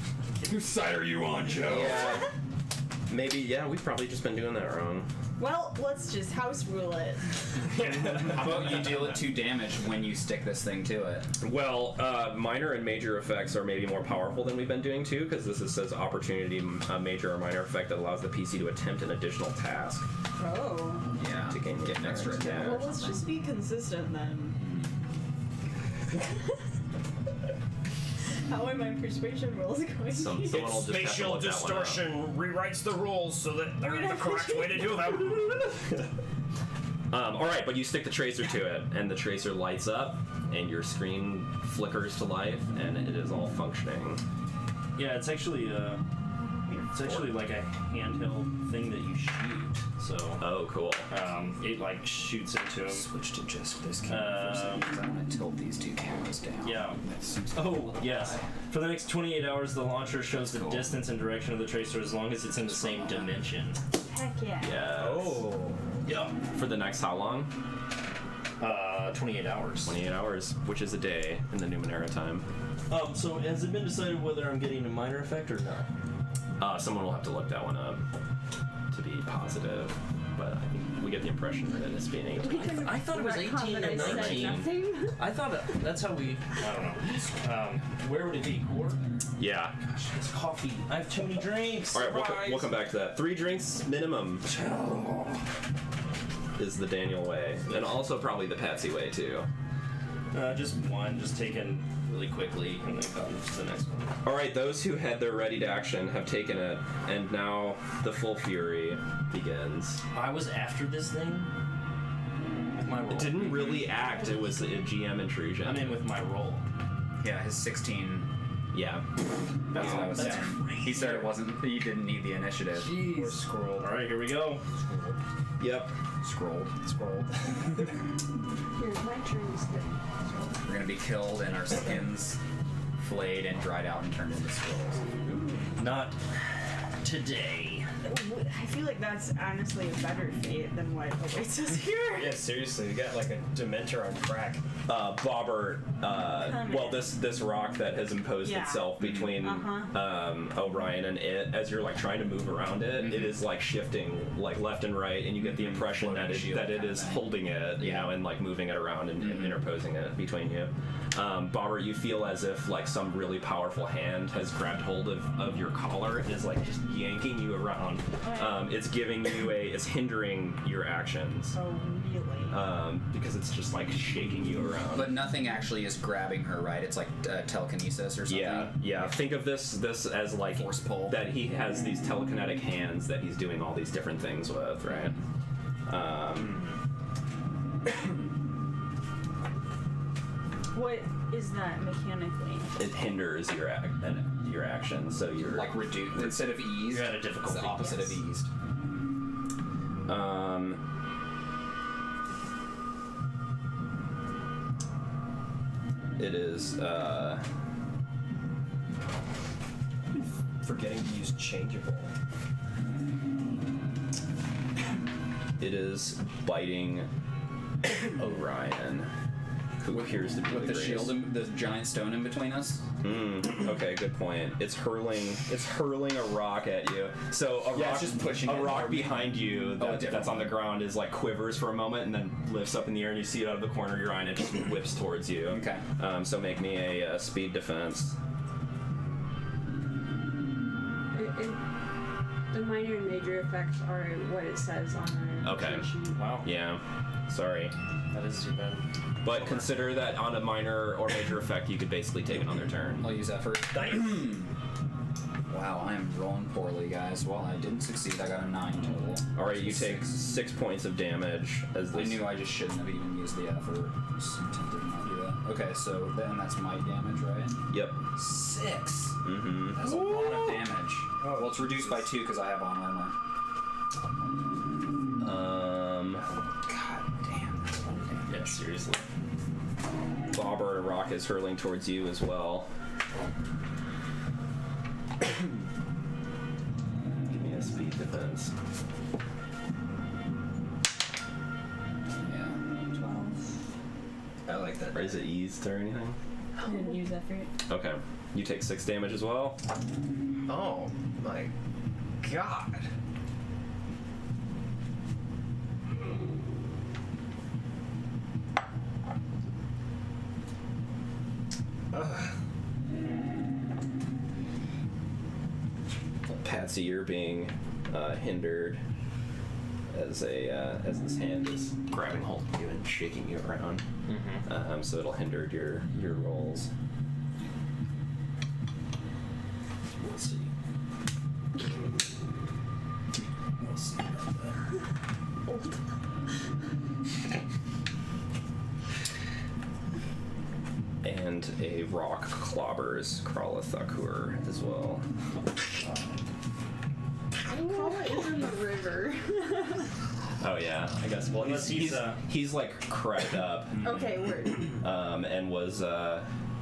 Whose side are you on, Joe? Yeah. Maybe, yeah, we've probably just been doing that wrong. Well, let's just house rule it. How about you deal it 2 damage when you stick this thing to it? Well, minor and major effects are maybe more powerful than we've been doing too, because says opportunity, major or minor effect that allows the PC to attempt an additional task Oh. Yeah. to gain Get an extra attack. Well, let's just be consistent then. How are my persuasion rolls going? Someone will just have to Spatial look that one up. distortion rewrites the rules so that they're We're the not correct way to do them. All right, but you stick the tracer to it, and the tracer lights up, and your screen flickers to life, and it is all functioning. Yeah, it's actually like a handheld thing that you shoot. So Oh, cool. it like shoots into him. Switch to just this camera for a second because I want to tilt these 2 cameras down. Yeah. That seems like a Oh, little yes. high. For the next 28 hours, the launcher shows the Cool. distance and direction of the tracer as long as it's in the same dimension. Heck yeah. Yeah. Oh. Yeah. For the next how long? 28 hours. 28 hours, which is a day in the Numenera time. So has it been decided whether I'm getting a minor effect or not? Someone will have to look that one up to be positive, but I think we get the impression that it's being 18. I thought it was 18 and 19. I thought that's how we. I don't know. Where would it be? Core? Yeah. Gosh, this coffee. I have too many drinks. All right, Surprise. we'll come back to that. 3 drinks minimum is the Daniel way, and also probably the Patsy way too. Just one, just taken really quickly, and then come to the next one. All right, those who had their ready to action have taken it, and now the full fury begins. I was after this thing with my roll. It didn't really act; it was a GM intrusion. I'm in with my roll. Yeah, his 16. Yeah. That's what I was That's saying. He said it wasn't. He didn't need the initiative. We're scrolled. All right, here we go. Yep. Scrolled. Here's my turn to stick. We're gonna be killed and our skins flayed and dried out and turned into scrolls. Not today. I feel like that's honestly a better fate than what awaits us here. Yeah, seriously, we got like a Dementor on crack. Bobbert, well, this rock that has imposed Yeah. itself between Orion and it, as you're like trying to move around it, it is like shifting like left and right, and you get the impression that it is holding it, you know, and like moving it around and interposing it between you. Bobbert, you feel as if like some really powerful hand has grabbed hold of your collar and is like just yanking you around. It's giving you it's hindering your actions. Oh, really? Because it's just like shaking you around. But nothing actually is grabbing her, right? It's like telekinesis or something. Yeah. Think of this as like Force pull. that he has these telekinetic hands that he's doing all these different things with, right? What is that mechanically? It hinders your action, so you're Like reduced instead of eased. You're at a It's difficulty. the opposite Yes. of eased. It is Forgetting to use changeable. it is biting Orion, who appears to be With the greatest. shield, the giant stone in between us. Okay, good point. It's hurling a rock at you. So Yeah, rock, it's just pushing a it. rock behind you Oh, a different that's on the one. ground is like quivers for a moment and then lifts up in the air, and you see it out of the corner of your eye, and it just whips towards you. Okay. So make me a speed defense. The minor and major effects are what it says on the Okay. cheat sheet. Wow. Yeah. Sorry. That is too bad. But consider that on a minor or major effect, you could basically take it on their turn. I'll use effort. Wow, I am rolling poorly, guys. Well, I didn't succeed. I got a 9 total. All right, you So take 6 points of damage as I this. knew I just shouldn't have even used the effort. Just did not do that. Okay, so then that's my damage, right? Yep. 6. Mm-hmm. That's a lot of damage. Well, it's reduced by 2 because I have on armor. God damn, that's a lot of damage. Yeah, seriously. Bobber, a rock is hurling towards you as well. Give me a speed defense. Yeah. 12. I like that. Or is it eased or anything? I didn't use effort. Okay. You take 6 damage as well. Oh my god. Patsy, you're being hindered as this hand is grabbing hold of you and shaking you around. So it'll hinder your rolls. We'll see. We'll see about that. And a rock clobbers Krallathakur as well. Krala is in the river. Oh yeah, I guess. Well, Unless he's like cracked up, Okay, word. and was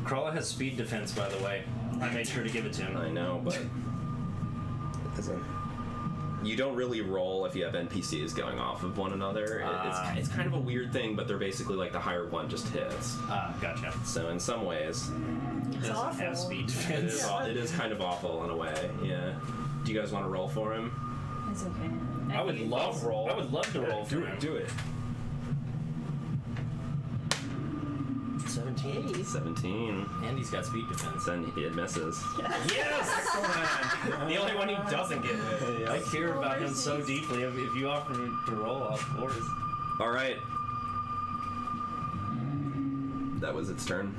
Krala has speed defense, by the way. I made sure to give it to him. I know, but it doesn't. You don't really roll if you have NPCs going off of one another. It's kind of a weird thing, but they're basically like the higher one just hits. Gotcha. So in some ways, He doesn't awful. have speed it defense. is kind of awful in a way. Yeah. Do you guys want to roll for him? It's okay. I would love to roll for him. Do it. 17. 17. And he's got speed defense. Then it misses. Yes! Excellent! The only one he doesn't get. I care about him so deeply. If you offer me to roll, of course. All right. That was its turn.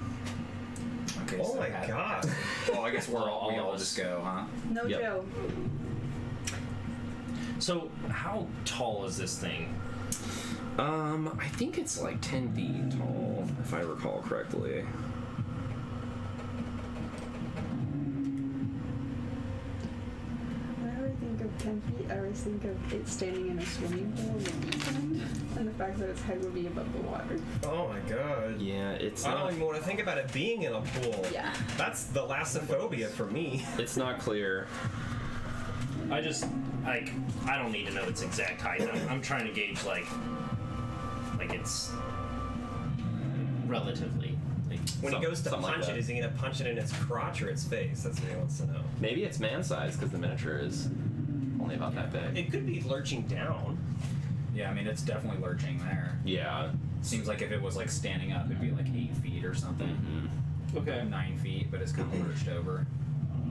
Okay, Oh so my god. Well, I guess we all just go, huh? No Yep. joke. So, how tall is this thing? I think it's like 10 feet tall, if I recall correctly. Whenever I think of 10 feet, I always think of it standing in a swimming pool in the weekend, and the fact that its head would be above the water. Oh my god. Yeah, it's I don't not. even want to think about it being in a pool. Yeah. That's the lassophobia for me. It's not clear. I just like I don't need to know its exact height. I'm trying to gauge like it's relatively. Like, When he goes to something like punch that. it, is he gonna punch it in its crotch or its face? That's what he wants to know. Maybe it's man-sized because the miniature is only about that big. It could be lurching down. Yeah, I mean it's definitely lurching there. Yeah. Seems like if it was like standing up, it'd be like 8 feet or something. Mm-hmm. okay. 9 feet, but it's kind of lurched over.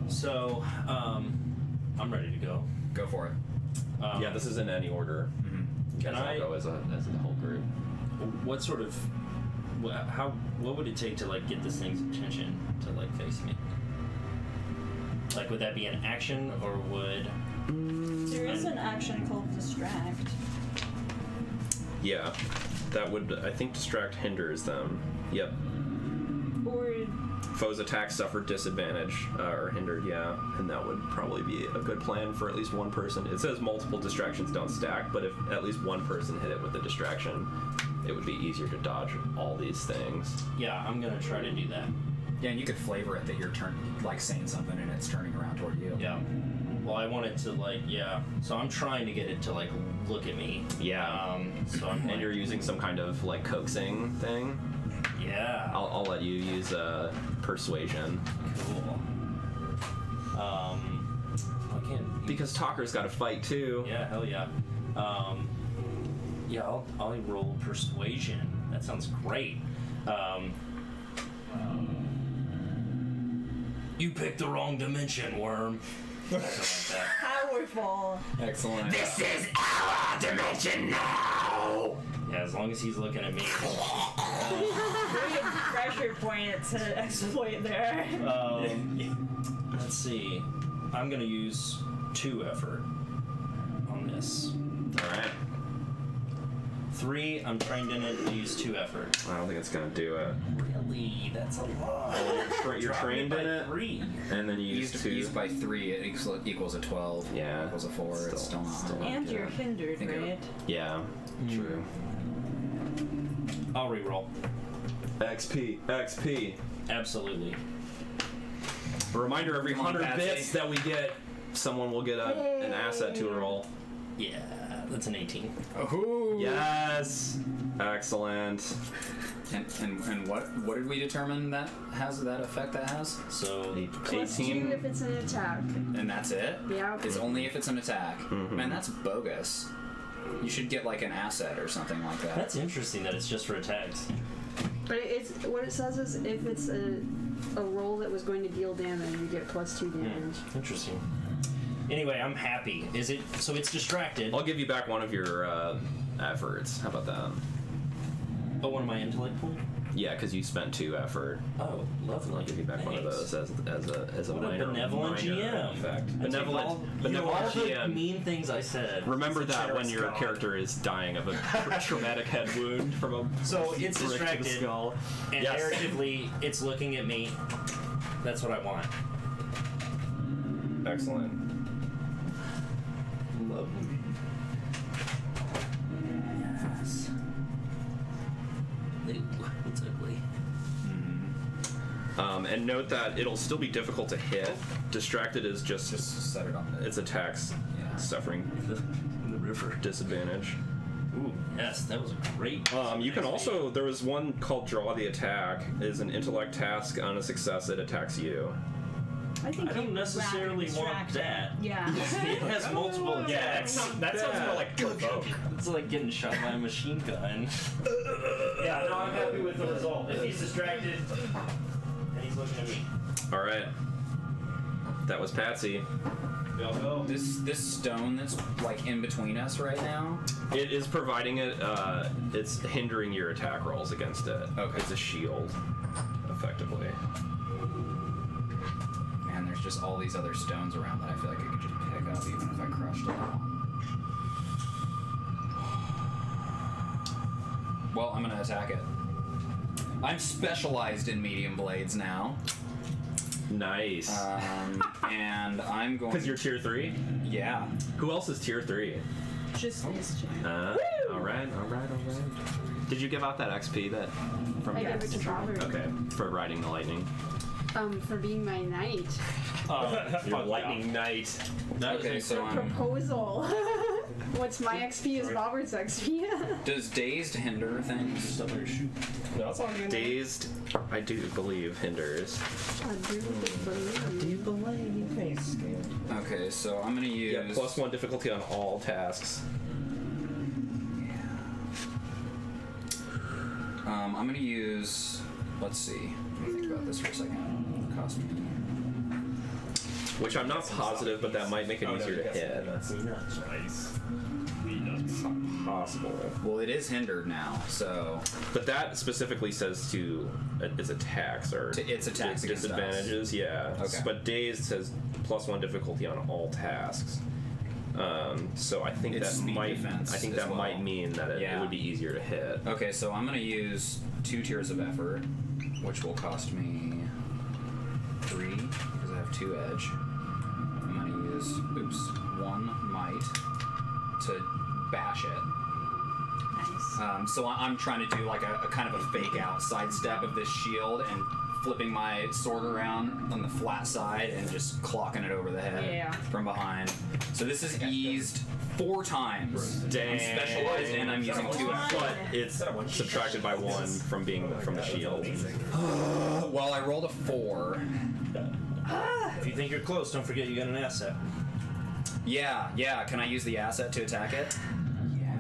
So I'm ready to go. Go for it. Yeah, this is in any order. Mm-hmm. You guys Can I- all go as a whole group. What sort of what would it take to like get this thing's attention to like face me? Like, would that be an action or would? There is an action called distract. Yeah, that would, I think, distract hinders them. Yep. Or Foes' attacks suffer disadvantage or hindered, yeah, and that would probably be a good plan for at least one person. It says multiple distractions don't stack, but if at least one person hit it with a distraction, it would be easier to dodge all these things. Yeah, I'm gonna try to do that. Yeah, and you could flavor it that you're like saying something and it's turning around toward you. Yeah. Well, I want it to like So I'm trying to get it to like look at me. Yeah. So I'm And like, you're using some kind of like coaxing thing. yeah. I'll let you use persuasion. Cool. I can't. Because Talker's got to fight too. Yeah, hell yeah. Yeah, I'll roll persuasion. That sounds great. You picked the wrong dimension, worm. Something like powerful. Excellent. This is our dimension now! that. Yeah, as long as he's looking at me. Big pressure point to exploit there. Let's see. I'm gonna use 2 effort on this. Alright. 3, I'm trained in it to use 2 effort. I don't think it's going to do it. Really? That's a lot. You're Drop trained by in it? 3. And then you use Used 2. used by 3, it equals a 12. Yeah. Equals a 4. It's still not. Still- And you're Yeah. hindered, Think of it. right? Yeah, true. I'll reroll. XP. Absolutely. A reminder, every Come on, 100 Patsy. bits that we get, someone will get an asset to roll. Yeah, that's an 18. Ooh. Yes! Excellent. And what did we determine that has that effect that has? So +2 18. if it's an attack. And that's it? Yeah. It's only if it's an attack. Mhm. Man, that's bogus. You should get like an asset or something like that. that's interesting that it's just for attacks. But it's what it says is if it's a roll that was going to deal damage, you get +2 damage. Interesting. Anyway, I'm happy. Is it so? It's distracted. I'll give you back one of your efforts. How about that? Oh, one of my intellect points. Yeah, because you spent 2 effort. Oh, lovely. I'll give you back one of Thanks. those as a What a minor benevolent GM. effect. I take all Benevolent the GM. mean things I said. Remember It's a that when generous your God. character is dying of a traumatic head wound from a So it's brick to the distracted, skull. and Yes. narratively, it's looking at me. That's what I want. Excellent. Lovely. Yes. Ooh, it's ugly. And note that it'll still be difficult to hit. Distracted is just Just set it on the. its attacks Yeah. suffering In the river. disadvantage. Ooh, yes, that was a great. You can nice also, there was one called Draw the Attack. Is an intellect task. On a success, it attacks you. I think I don't you'd necessarily rather want distract that. Yeah. It has multiple attacks. That sounds more like provoke. It's like getting shot by a machine gun. Yeah, no, I'm happy with the result. If he's distracted and he's looking at me. All right. That was Patsy. Go, go. This stone that's like in between us right now. It is providing it. It's hindering your attack rolls against it. Okay. It's a shield, effectively. Man, there's just all these other stones around that I feel like I could just pick up even if I crushed it. Well, I'm gonna attack it. I'm specialized in medium blades now. Nice. And I'm going. Because you're tier 3. Yeah. Who else is tier 3? Just mischief. All right. Did you give out that XP that from? I gave it to Robert. Okay, for riding the lightning. For being my knight. Your lightning knight. Okay, so Proposal. What's my XP is Robert's XP. does dazed hinder things? No, it's all good. Dazed, I do believe, hinders. I do believe. Okay, so I'm gonna use. Yeah, +1 difficulty on all tasks. I'm gonna use. Let's see. Let me think about this for a second. It'll cost me. Which I'm not positive, but that might make it easier to hit. It's not possible. Well, it is hindered now, so But that specifically says to its attacks or its attacks against us. disadvantages. Yeah. Okay. But dazed says +1 difficulty on all tasks. So I think It's that speed might. defense I think as that well. might mean that it Yeah. would be easier to hit. Okay, so I'm gonna use 2 tiers of effort, which will cost me 3 because I have 2 edge. I'm gonna use 1 might to bash it. Nice. So I'm trying to do like a kind of a fake out sidestep of this shield and flipping my sword around on the flat side and just clocking it over the head Yeah. from behind. So this is eased 4 times. Dang. I'm specialized and I'm using 2 effort. But it's subtracted by 1 from being from the shield. Well, I rolled a 4. If you think you're close, don't forget you got an asset. Yeah. Can I use the asset to attack it?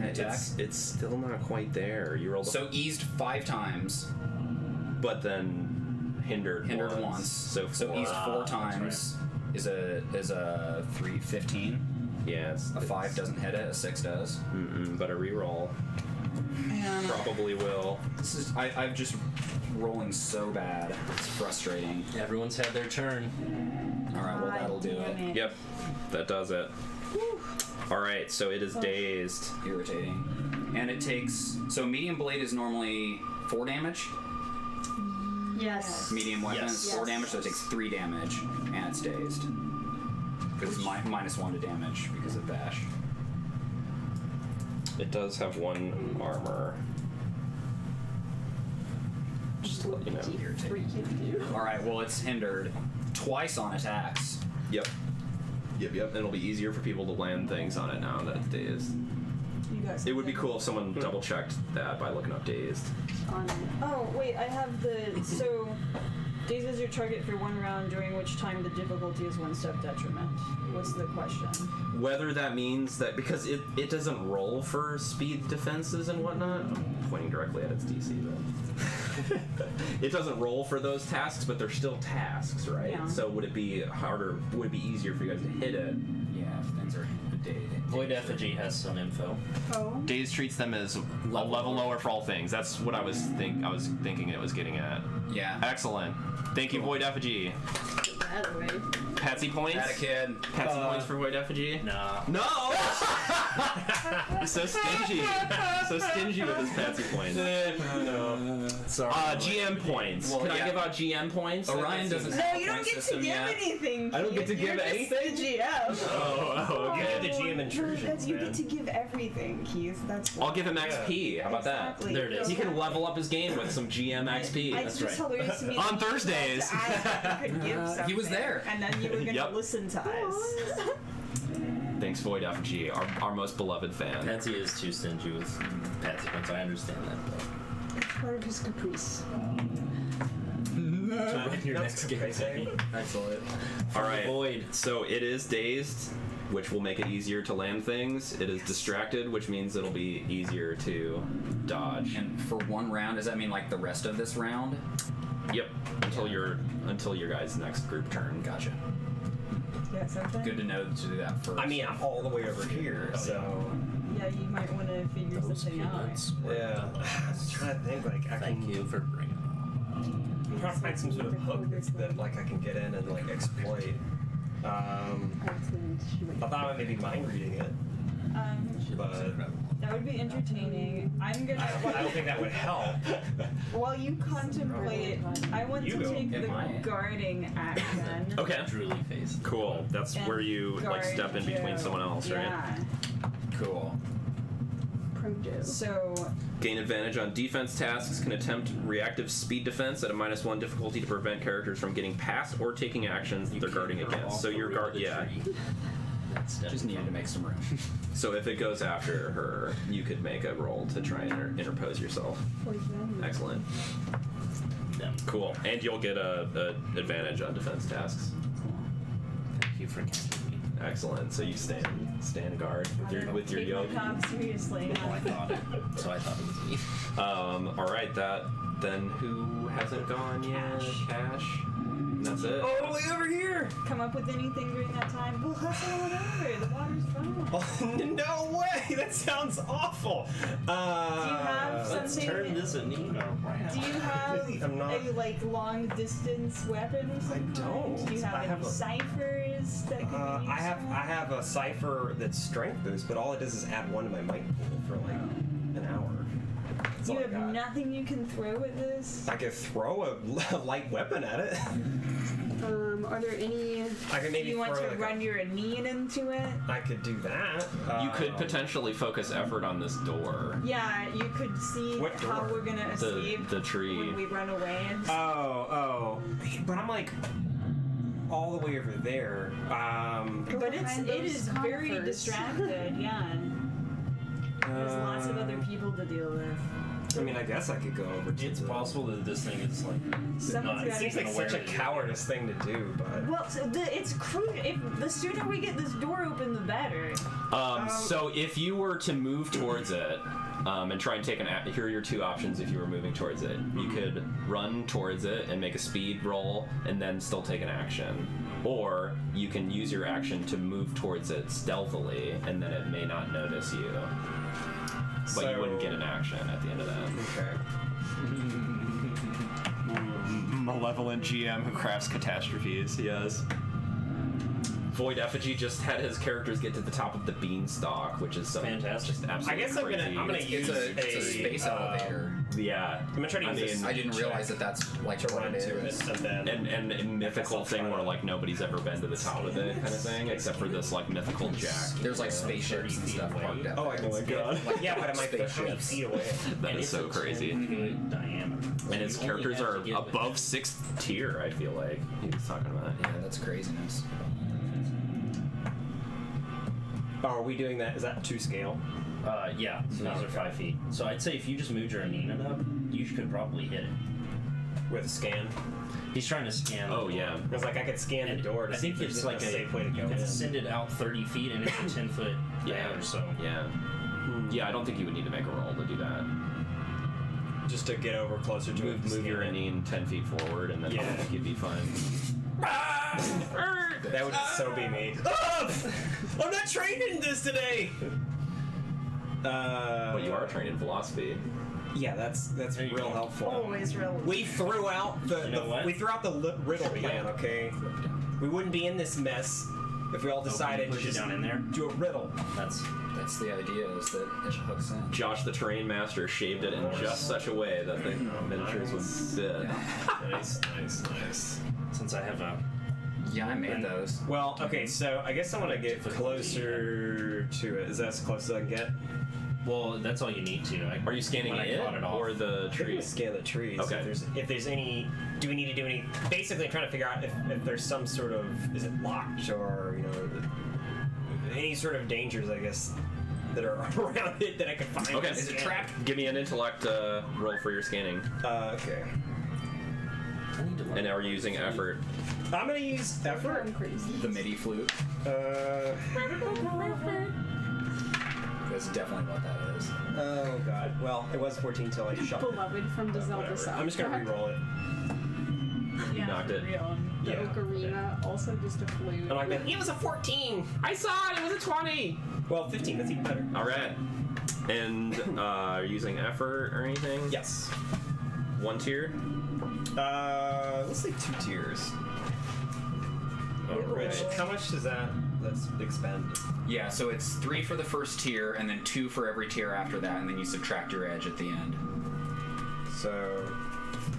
Attack. It's still not quite there. You rolled, So eased 5 times, but then hindered once. So eased 4 times is a 3, 15. Yeah, A 5 doesn't hit it. A 6 does. But a reroll Man, probably will. this is I'm just rolling so bad. It's frustrating. Everyone's had their turn. All right, well that'll do it. Yep, that does it. All right, so it is dazed. Irritating. And it takes medium blade is normally 4 damage. Yes. Medium weapon Yes. is 4 damage, so it takes 3 damage, and it's dazed. Because it's -1 to damage because of bash. It does have 1 armor. Just to let you know. All right, well it's hindered twice on attacks. Yep. And it'll be easier for people to land things on it now that it's dazed. You guys. It would be cool if someone double checked that by looking up dazed. Oh wait, I have the so. Dazes your target for 1 round, during which time the difficulty is 1 step detriment. What's the question? Whether that means that because it doesn't roll for speed defenses and whatnot. I'm pointing directly at its DC, but it doesn't roll for those tasks, but they're still tasks, right? Yeah. So would it be harder? Would it be easier for you guys to hit it? Yeah, if things are dazed. Void Effigy has some info. Oh. Daze treats them as a level lower for all things. That's what I was thinking it was getting at. Yeah. Excellent. Thank you, Void Effigy. That away. Patsy points. Had a kid. Patsy points for Void Effigy. Nah. No! He's so stingy. So stingy with his Patsy points. Sorry. GM points. Well, Can yeah. I give out GM points? Orion doesn't No, have a you don't point get to system give yet. anything. I don't get to Keith. give You're anything? just the GM. Oh, You okay. did the GM intrusions, You man. get to give everything, Keith. That's. I'll give him XP. How about Exactly. There it is. that? He can level up his game with some GM XP. It's just hilarious to me. On Thursdays. I could give something, He was there. and then you were gonna Yep. listen to us. Thanks, Void Effigy, our most beloved fan. Patsy is too stingy with Patsy points. I understand that. It's part of his caprice. To run your next game. Excellent. All right. Void. So it is dazed, which will make it easier to land things. It is distracted, which means it'll be easier to dodge. And for 1 round, does that mean like the rest of this round? Yep. Until your guys' next group turn. Gotcha. Yeah, something. Good to know to do that first. I mean, I'm all the way over here, so Yeah, you might want to figure something out. yeah. I'm just trying to think, like, I Thank can you for bringing I'm trying to find some sort of hook that like I can get in and like exploit. I thought maybe mind reading it, but That would be entertaining. I'm gonna. I don't think that would help. While you contemplate, I want You to go. take It the might. guarding action. Okay. Drooly face. Cool. That's and where you like guard step in between Joe. someone else, right? Yeah. Cool. from Joe. So Gain advantage on defense tasks. Can attempt reactive speed defense at a -1 difficulty to prevent characters from getting past or taking actions that they're guarding against. So your guard, yeah. That's Just needed to make some room. So if it goes after her, you could make a roll to try and interpose yourself. Excellent. Cool. And you'll get a advantage on defense tasks. Thank you for casting me. Excellent. So you stand guard with your take yoke. my job seriously. Well, I thought it. So I thought it was me. All right. Then who hasn't gone yet? Cash. And that's it. Oh, way over here! Come up with anything during that time? We'll hustle on over. The water's fine. Oh, no way! That sounds awful. Do you have Let's something? turn this Anina around. Do you have I'm not- a like long distance weapon or something? don't. Do you have I any have a- ciphers that could be useful? I have a cipher that's strength boost, but all it does is add 1 to my might pool for like an hour. That's You all I have got. nothing you can throw at this? I could throw a light weapon at it. Are there any? I could Do maybe you want throw to like run your Anine into it? I could do that. You could potentially focus effort on this door. Yeah, you could see What how door? we're gonna escape The tree. when we run away. And Oh, but I'm like all the way over there. but it Behind is those very conifers. distracted, yeah. There's lots of other people to deal with. I mean, I guess I could go over to It's the- possible that this thing is like Someone's not. gotta It seems like aware such a that you're cowardice thing to do, but Well, so it's crucial. If the sooner we get this door open, the better. So if you were to move towards it and try and take here are your two options if you were moving towards it. You could run towards it and make a speed roll and then still take an action. Or you can use your action to move towards it stealthily and then it may not notice you. But you wouldn't get an action at the end of that. okay. Malevolent GM who crafts catastrophes, yes. Void Effigy just had his characters get to the top of the beanstalk, which is Fantastic. just absolutely I guess I'm crazy. gonna use It's a space elevator. Yeah. I'm gonna try to I use this mean, I didn't realize that that's like to what run it to is. it, and then and a mythical guess I'll thing try where to- like nobody's ever been to the top of it kind of thing, except for this like mythical jack. There's like spaceships and 30 stuff feet parked away. out oh, I there. can get like yeah, but am I 30 Spaceships. feet away? That And is it's so a crazy. 10-foot diameter. And his You only characters have to are get above 6th tier, I feel like. He was talking about. Yeah, that's craziness. Oh, are we doing that? Is that to scale? Yeah, so these are 5 feet. So I'd say if you just moved your Anina up, you could probably hit it. With a scan? He's trying to scan. Oh yeah. Because like I could scan And the door to I see think if there's it's like a safe way to you go can in. send it out 30 feet and it's a 10-foot diameter. So Yeah. Yeah, I don't think you would need to make a roll to do that. Just to get over closer to it. Move your Anine 10 feet forward and then Yeah. I think you'd be fine. That would so be me. I'm not trained in this today. But you are trained in philosophy. Yeah, that's There you real go. helpful. Always relevant. We threw out You know what? we threw out the riddle plan. Okay, we wouldn't be in this mess if we all decided to push it just down in there. do a riddle. That's That's the idea, is that it hooks in. Josh the Terrain Master shaved it in just such a way that the miniatures would fit. Nice, nice. since I have a. Yeah, I made those. Well, okay, so I guess I'm gonna get closer to it. Is that as close as I can get? Well, that's all you need to. Are you scanning when I it caught it off. or the I'm gonna tree? scan the trees. Okay. If there's any, do we need to do any? Basically, I'm trying to figure out if there's some sort of, is it locked or any sort of dangers, I guess, that are around it that I could find. Okay. and Is it scan. trapped? Give me an intellect roll for your scanning. Okay. I need to learn And are you using effort? I'm gonna use effort. I'm crazy. The MIDI flute. That's definitely what that is. Oh god. Well, it was 14 till I shot it. Beloved from the Zelda Whatever. soundtrack. I'm just gonna re-roll it. Yeah, knocked it. for real. The Yeah. ocarina, also just a flute. I'm like, it was a 14. I saw it. It was a 20. Well, 15. That's even better. All right. And are you using effort or anything? Yes. One tier. Let's say 2 tiers. Which, how much does that's expend? Yeah, so it's 3 for the first tier, and then 2 for every tier after that, and then you subtract your edge at the end. So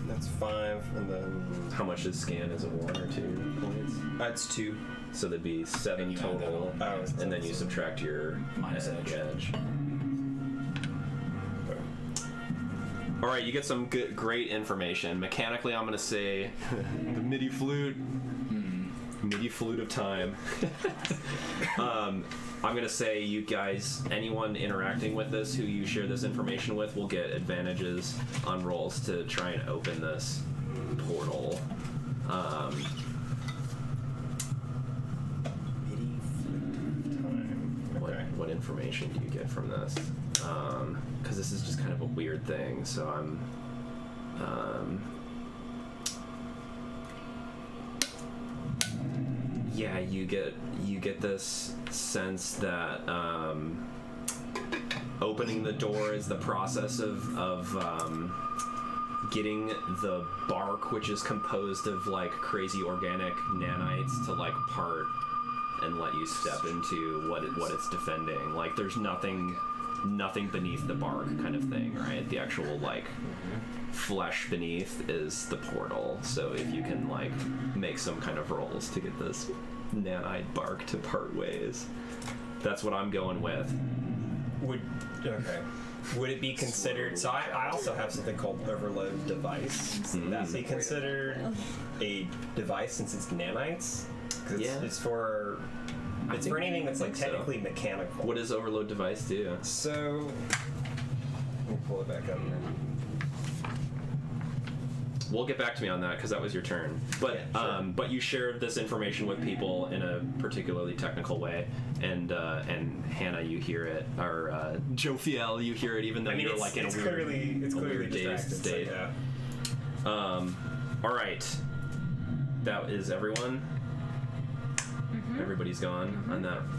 that's 5, and then How much is scan? Is it 1 or 2 points? that's 2. So that'd be 7 And you add total. that on. Oh, And then you subtract your Minus edge. All right, you get some great information. Mechanically, I'm gonna say the MIDI flute. MIDI flute of time. I'm gonna say you guys, anyone interacting with this who you share this information with, will get advantages on rolls to try and open this portal. What information do you get from this? Because this is just kind of a weird thing, so I'm yeah, you get this sense that opening the door is the process of getting the bark, which is composed of like crazy organic nanites, to like part and let you step into what it's defending. Like there's nothing beneath the bark kind of thing, right? The actual like flesh beneath is the portal. So if you can like make some kind of rolls to get this nanite bark to part ways, that's what I'm going with. Would it be considered? So I also have something called overload device. Would that be considered a device since it's nanites? Because it's for anything that's like technically mechanical. What does overload device do? So let me pull it back up here. We'll get back to me on that because that was your turn. But Yeah, sure. But you shared this information with people in a particularly technical way, and Hannah, you hear it, or Jophiel, you hear it, even though you're like in a weird dazed state. So, yeah. All right, that is everyone. Everybody's gone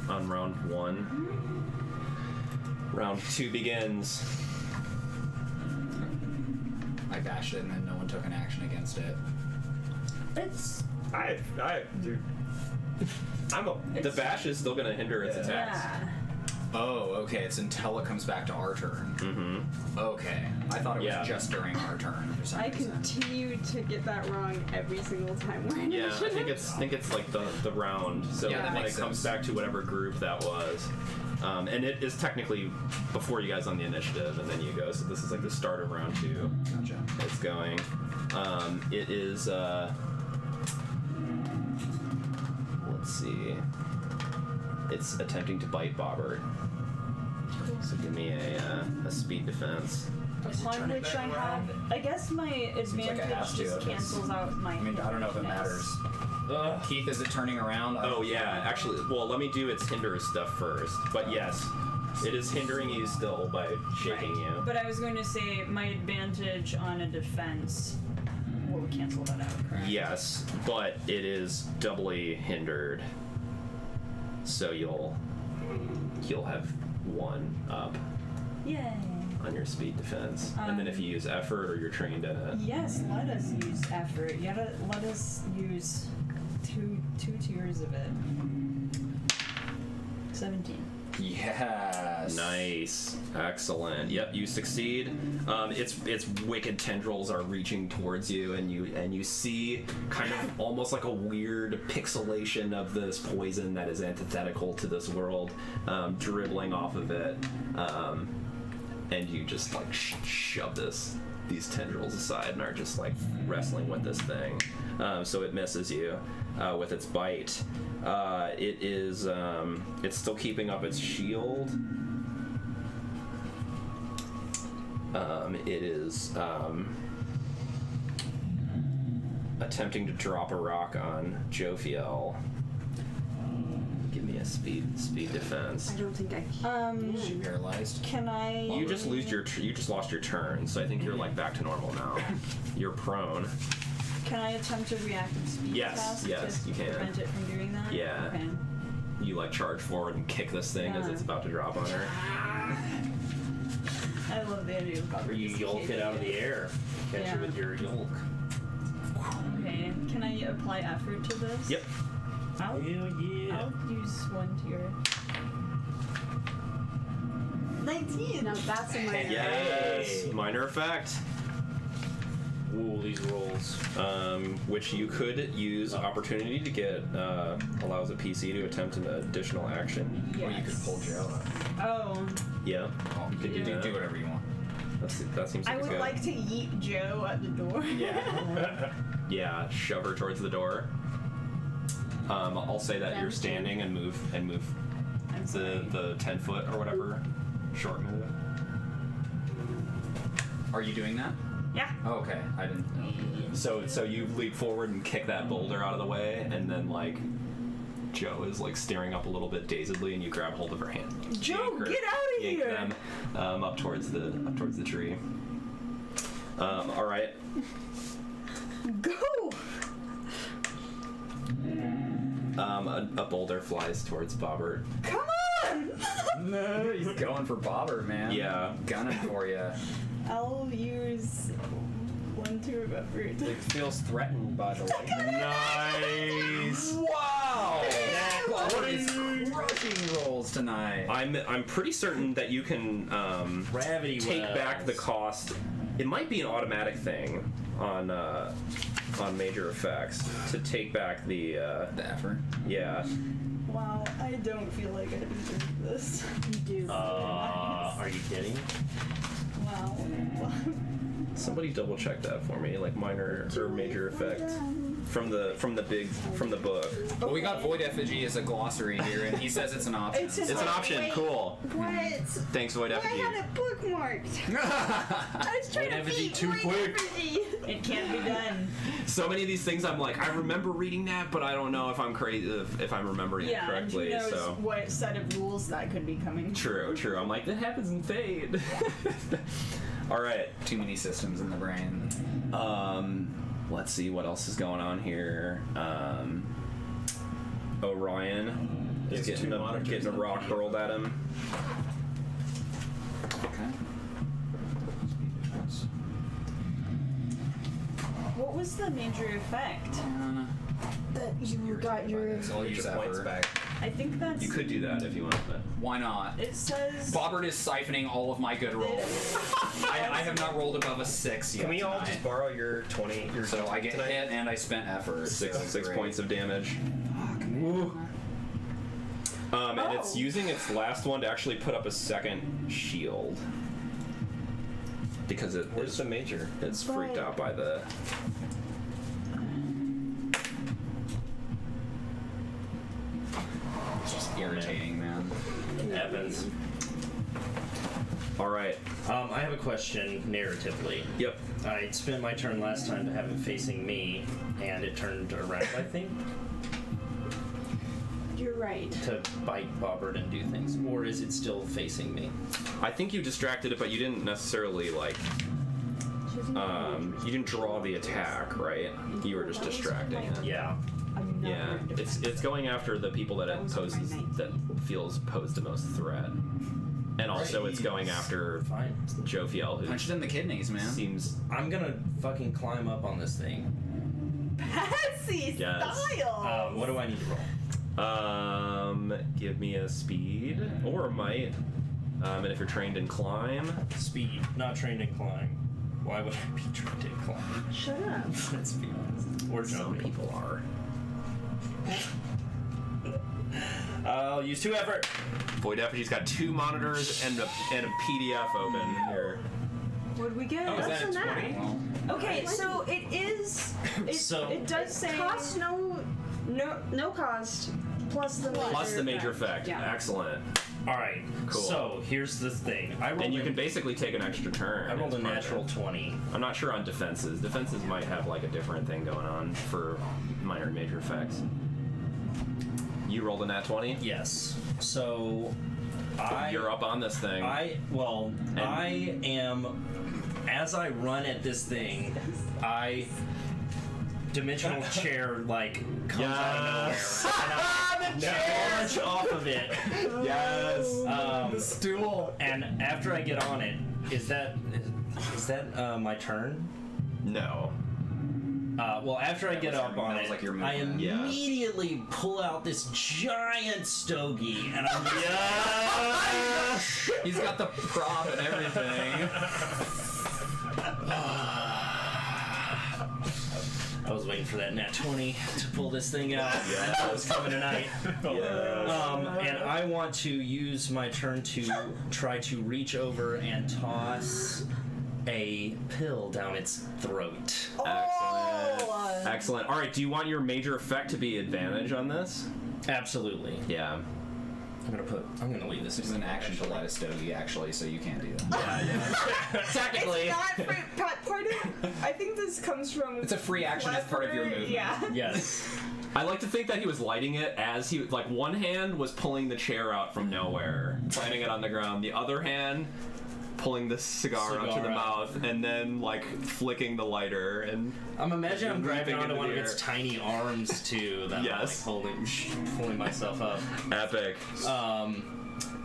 on round one. Round two begins. I bashed it and then no one took an action against it. The bash is still going to hinder its attacks. Yeah. Oh, okay. It's until it comes back to our turn. Mm-hmm. Okay. I thought it was just during our turn for some I reason. continue to get that wrong every single time we're in Yeah, I think it's like the round. So Yeah, that when makes it comes sense. back to whatever group that was. And it is technically before you guys on the initiative, and then you go. So this is like the start of round two. Gotcha. It's going. It is. Let's see. It's attempting to bite Bobbert. So give me a speed defense. Upon which I have, I guess my like I advantage have to, just if it's- cancels out my. I mean, I don't know if it matters. Keith, is it turning around? Oh yeah, actually, well, let me do its hinder stuff first. But yes, it is hindering you still by shaking you. But I was going to say my advantage on a defense will cancel that out, correct? Yes, but it is doubly hindered. So you'll have one up Yay. on your speed defense. And then if you use effort or you're trained in it. Yes, let us use effort. Let us use two tiers of it. 17. Yes. Nice. Excellent. Yep, you succeed. Its wicked tendrils are reaching towards you, and you see kind of almost like a weird pixelation of this poison that is antithetical to this world, dribbling off of it. And you just like shove these tendrils aside and are just like wrestling with this thing. So it misses you with its bite. It is it's still keeping up its shield. It is attempting to drop a rock on Jophiel. Give me a speed defense. I don't think I can. Is she paralyzed? Can I? You just lost your turn, so I think you're like back to normal now. You're prone. Can I attempt a reactive speed Yes, test yes, to you can. prevent it from doing that? Yeah. Okay. You like charge forward and kick this thing as it's about to drop on her. I love the idea of Or you yolk it out of the air. Catch Yeah. it with your yolk. Okay. Can I apply effort to this? Yep. I'll use one tier. 19. Now that's a minor. Yes, minor effect. Ooh, these rolls. Which you could use opportunity to get allows a PC to attempt an additional action. Yes. Or you could pull Joe up. Oh. Yeah, You could do that. do whatever you want. That seems like I a would good. like to yeet Joe at the door. Yeah. Yeah, shove her towards the door. I'll say that you're standing and move the 10 foot or whatever short move. Are you doing that? Yeah. Oh, okay. I didn't know. So you leap forward and kick that boulder out of the way, and then like Joe is like staring up a little bit dazedly, and you grab hold of her hand. Joe, get out of yank here! them up towards the tree. All right. Go! A boulder flies towards Bobbert. Come on! No, he's going for Bobber, man. Yeah. Gunning for you. I'll use 1 turn of effort. It feels threatened by the light. Nice. Wow! What is crushing rolls tonight? I'm pretty certain that you can Gravity take wells. back the cost. It might be an automatic thing on major effects to take back the The effort. yeah. Wow, I don't feel like I deserve this. You do. Are you kidding? Wow. Somebody double check that for me, like minor or major effects from the book. Well, we got Void Effigy as a glossary here, and he says it's an option. It's It's an option. Wait. Cool. What? Thanks, Void I Effigy. had it bookmarked. I was trying Void to Effigy beat too Void quick. Effigy. It can't be done. So many of these things, I'm like, I remember reading that, but I don't know if I'm crazy if I'm remembering it Yeah, and who correctly. knows So what set of rules that could be coming. true. I'm like, that happens in Fade. All right. Too many systems in the brain. Let's see what else is going on here. Orion is There's two monitors getting a in the rock hurled at him. Okay. What was the major effect? That you got your. I'll use Your points effort. back. I think that's. You could do that if you want, but Why not? It says. Bobbert is siphoning all of my good rolls. I have not rolled above a 6 yet. Can we all tonight. just borrow your 20? Your So I get tonight? hit and I spent effort. six so great. points of damage. Fuck, man. And it's using its last one to actually put up a second shield because Where's the major? it's freaked out by the. It's just irritating, man. It happens. All right. I have a question narratively. Yep. I spent my turn last time to have it facing me, and it turned around, I think, You're right. to bite Bobbert and do things. Or is it still facing me? I think you distracted it, but you didn't necessarily like. You didn't draw the attack, right? You were just distracting it. Yeah. Yeah, it's going after the people that it poses that feels pose the most threat, and also it's going after Fine. Jophiel, who Punch it in the kidneys, man. seems I'm gonna fucking climb up on this thing. Patsy Yes. style! What do I need to roll? give me a speed or a might, and if you're trained in climb, Speed. Not trained in climb. Why would I be trained in climb? Shut up. Let's be honest. Or some jumping. people are. I'll use 2 effort. Void Effigy's got 2 monitors and a PDF open here. What'd we get? Oh, is That's that a a 20? nine. Well, Okay, so it is. It does say. Cost no cost plus the major. Plus the major effect. Yeah. Excellent. Alright, Cool. so here's the thing. And you can basically take an extra turn. I rolled a as part of natural it. 20. I'm not sure on defenses. Defenses might have like a different thing going on for minor and major effects. You rolled a nat 20? Yes. So You're up on this thing. I am as I run at this thing, dimensional chair like comes out of nowhere. And I launch off of it. Yes. stool. And after I get on it, is that my turn? No. Well, after I get up on that was it, like your I movement. Yeah. immediately pull out this giant stogie, and I'm He's got the prop and everything. I was waiting for that nat 20 to pull this thing out. Yeah. That was coming tonight. Yes. And I want to use my turn to try to reach over and toss a pill down its throat. Excellent. Excellent. All right. Do you want your major effect to be advantage on this? Absolutely. Yeah. I'm gonna leave this. This is an action to light a stogie, actually, so you can't do that. Technically. It's not part of. I think this comes from. It's a free action as part of your movement. Yeah. Yes. I like to think that he was lighting it as he, like, one hand was pulling the chair out from nowhere, planting it on the ground. The other hand pulling the cigar onto the mouth, and then, like, flicking the lighter. And I'm imagining I'm driving leaping onto into one the of its air. tiny arms too. That Yes. I'm like pulling myself up. Epic.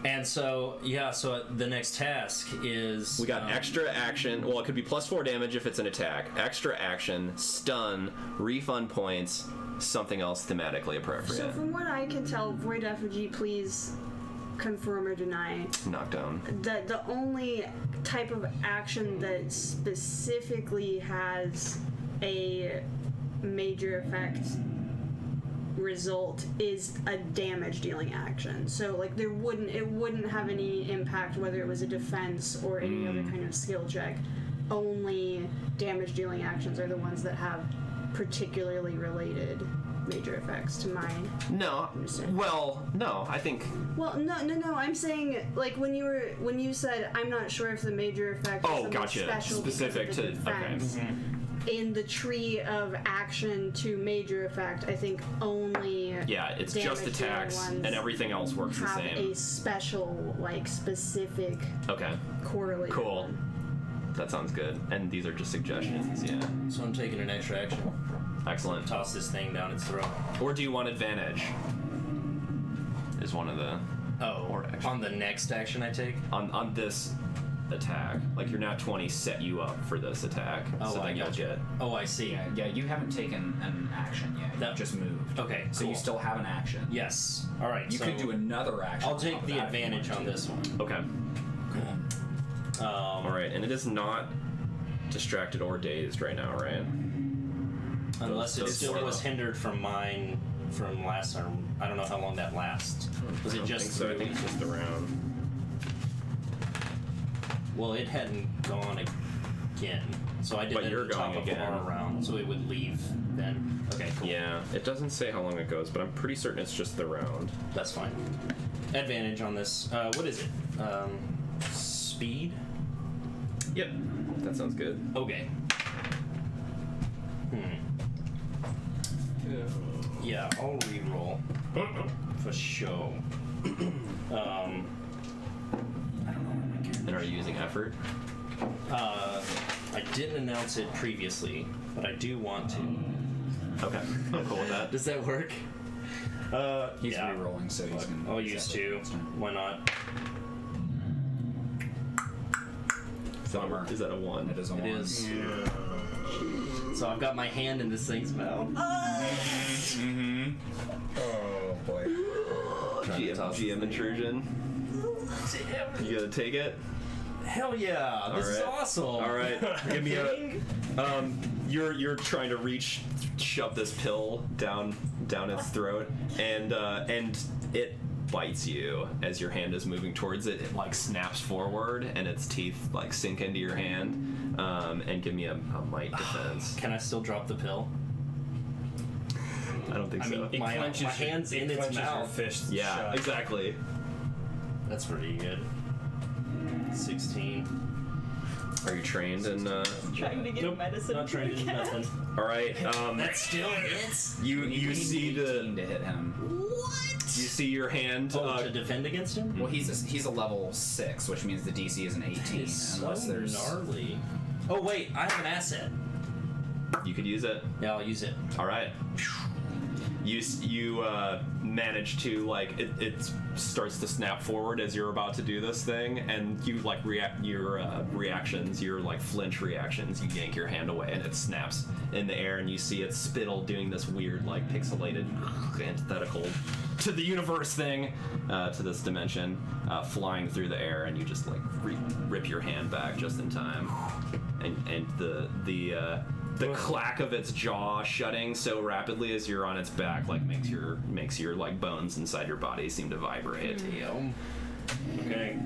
And so so the next task is We got extra action. Well, it could be +4 damage if it's an attack. Extra action, stun, refund points, something else thematically appropriate. So from what I can tell, Void Effigy, please confirm or deny Knockdown. that the only type of action that specifically has a major effect result is a damage dealing action. So like it wouldn't have any impact whether it was a defense or any other kind of skill check. Only damage dealing actions are the ones that have particularly related major effects to my No. understanding. Well, no. I think. Well, no. I'm saying like when you said I'm not sure if the major effect is something Gotcha. special Specific because of to. the defense. Okay. In the tree of action to major effect, I think only Yeah, it's just damage dealing attacks, ones and everything else works the have same. a special, like specific Okay. correlated Cool. one. That sounds good. And these are just suggestions. Yeah. So I'm taking an extra action. Excellent. Toss this thing down its throat. Or do you want advantage? Is one of the or action. On the next action I take. on this attack. Like your nat 20 set you up for this attack. Oh, so I then you'll gotcha. get. Oh, I see. Yeah, you haven't taken an action yet. That- You just moved. Okay, So you cool. still have an action. Yes. All right. You so could do another action. I'll on take top of the that if you advantage on wanted to. this one. Okay. Cool. All right, and it is not distracted or dazed right now, right? Unless it those still four. was hindered from mine from last time. I don't know how long that lasts. Was I it don't just think so. I think it's just around. Well, it hadn't gone again, so I did But it you're at the top going of again. our round, so it would leave then. Okay, cool. Yeah, it doesn't say how long it goes, but I'm pretty certain it's just the round. That's fine. Advantage on this. What is it? Speed? Yep, that sounds good. Okay. Yeah, I'll re-roll. For show. I don't know what my character. And are you using effort? I didn't announce it previously, but I do want to. Okay, I'm cool with that. Does that work? He's yeah. re-rolling, so he's gonna. I'll use 2. Why not? Bummer. Is that a 1? It is a It 1. is. So I've got my hand in this thing's mouth. Oh boy. GM intrusion. You gonna take it? Hell yeah! This is right. awesome. All right, give me a. You're trying to shove this pill down its throat, and it bites you as your hand is moving towards it. It like snaps forward, and its teeth like sink into your hand. And give me a might defense. Can I still drop the pill? I don't think I so. mean, my hand's in its clenches your mouth. fist Yeah, shut. exactly. That's pretty good. 16. Are you trained in? Trying to get Nope, medicine. not trained in nothing. All right. That still hits. You see the 18 to hit him. you see your hand. To defend against him? Well, he's a level 6, which means the DC is an 18, It's so unless there's. gnarly. Oh wait, I have an asset. You could use it. Yeah, I'll use it. All right. You manage to it starts to snap forward as you're about to do this thing, and you your reactions, your flinch reactions. You yank your hand away, and it snaps in the air, and you see its spittle doing this weird pixelated antithetical to the universe thing, to this dimension, flying through the air, and you just rip your hand back just in time, and the clack of its jaw shutting so rapidly as you're on its back makes your bones inside your body seem to vibrate. Damn. Okay.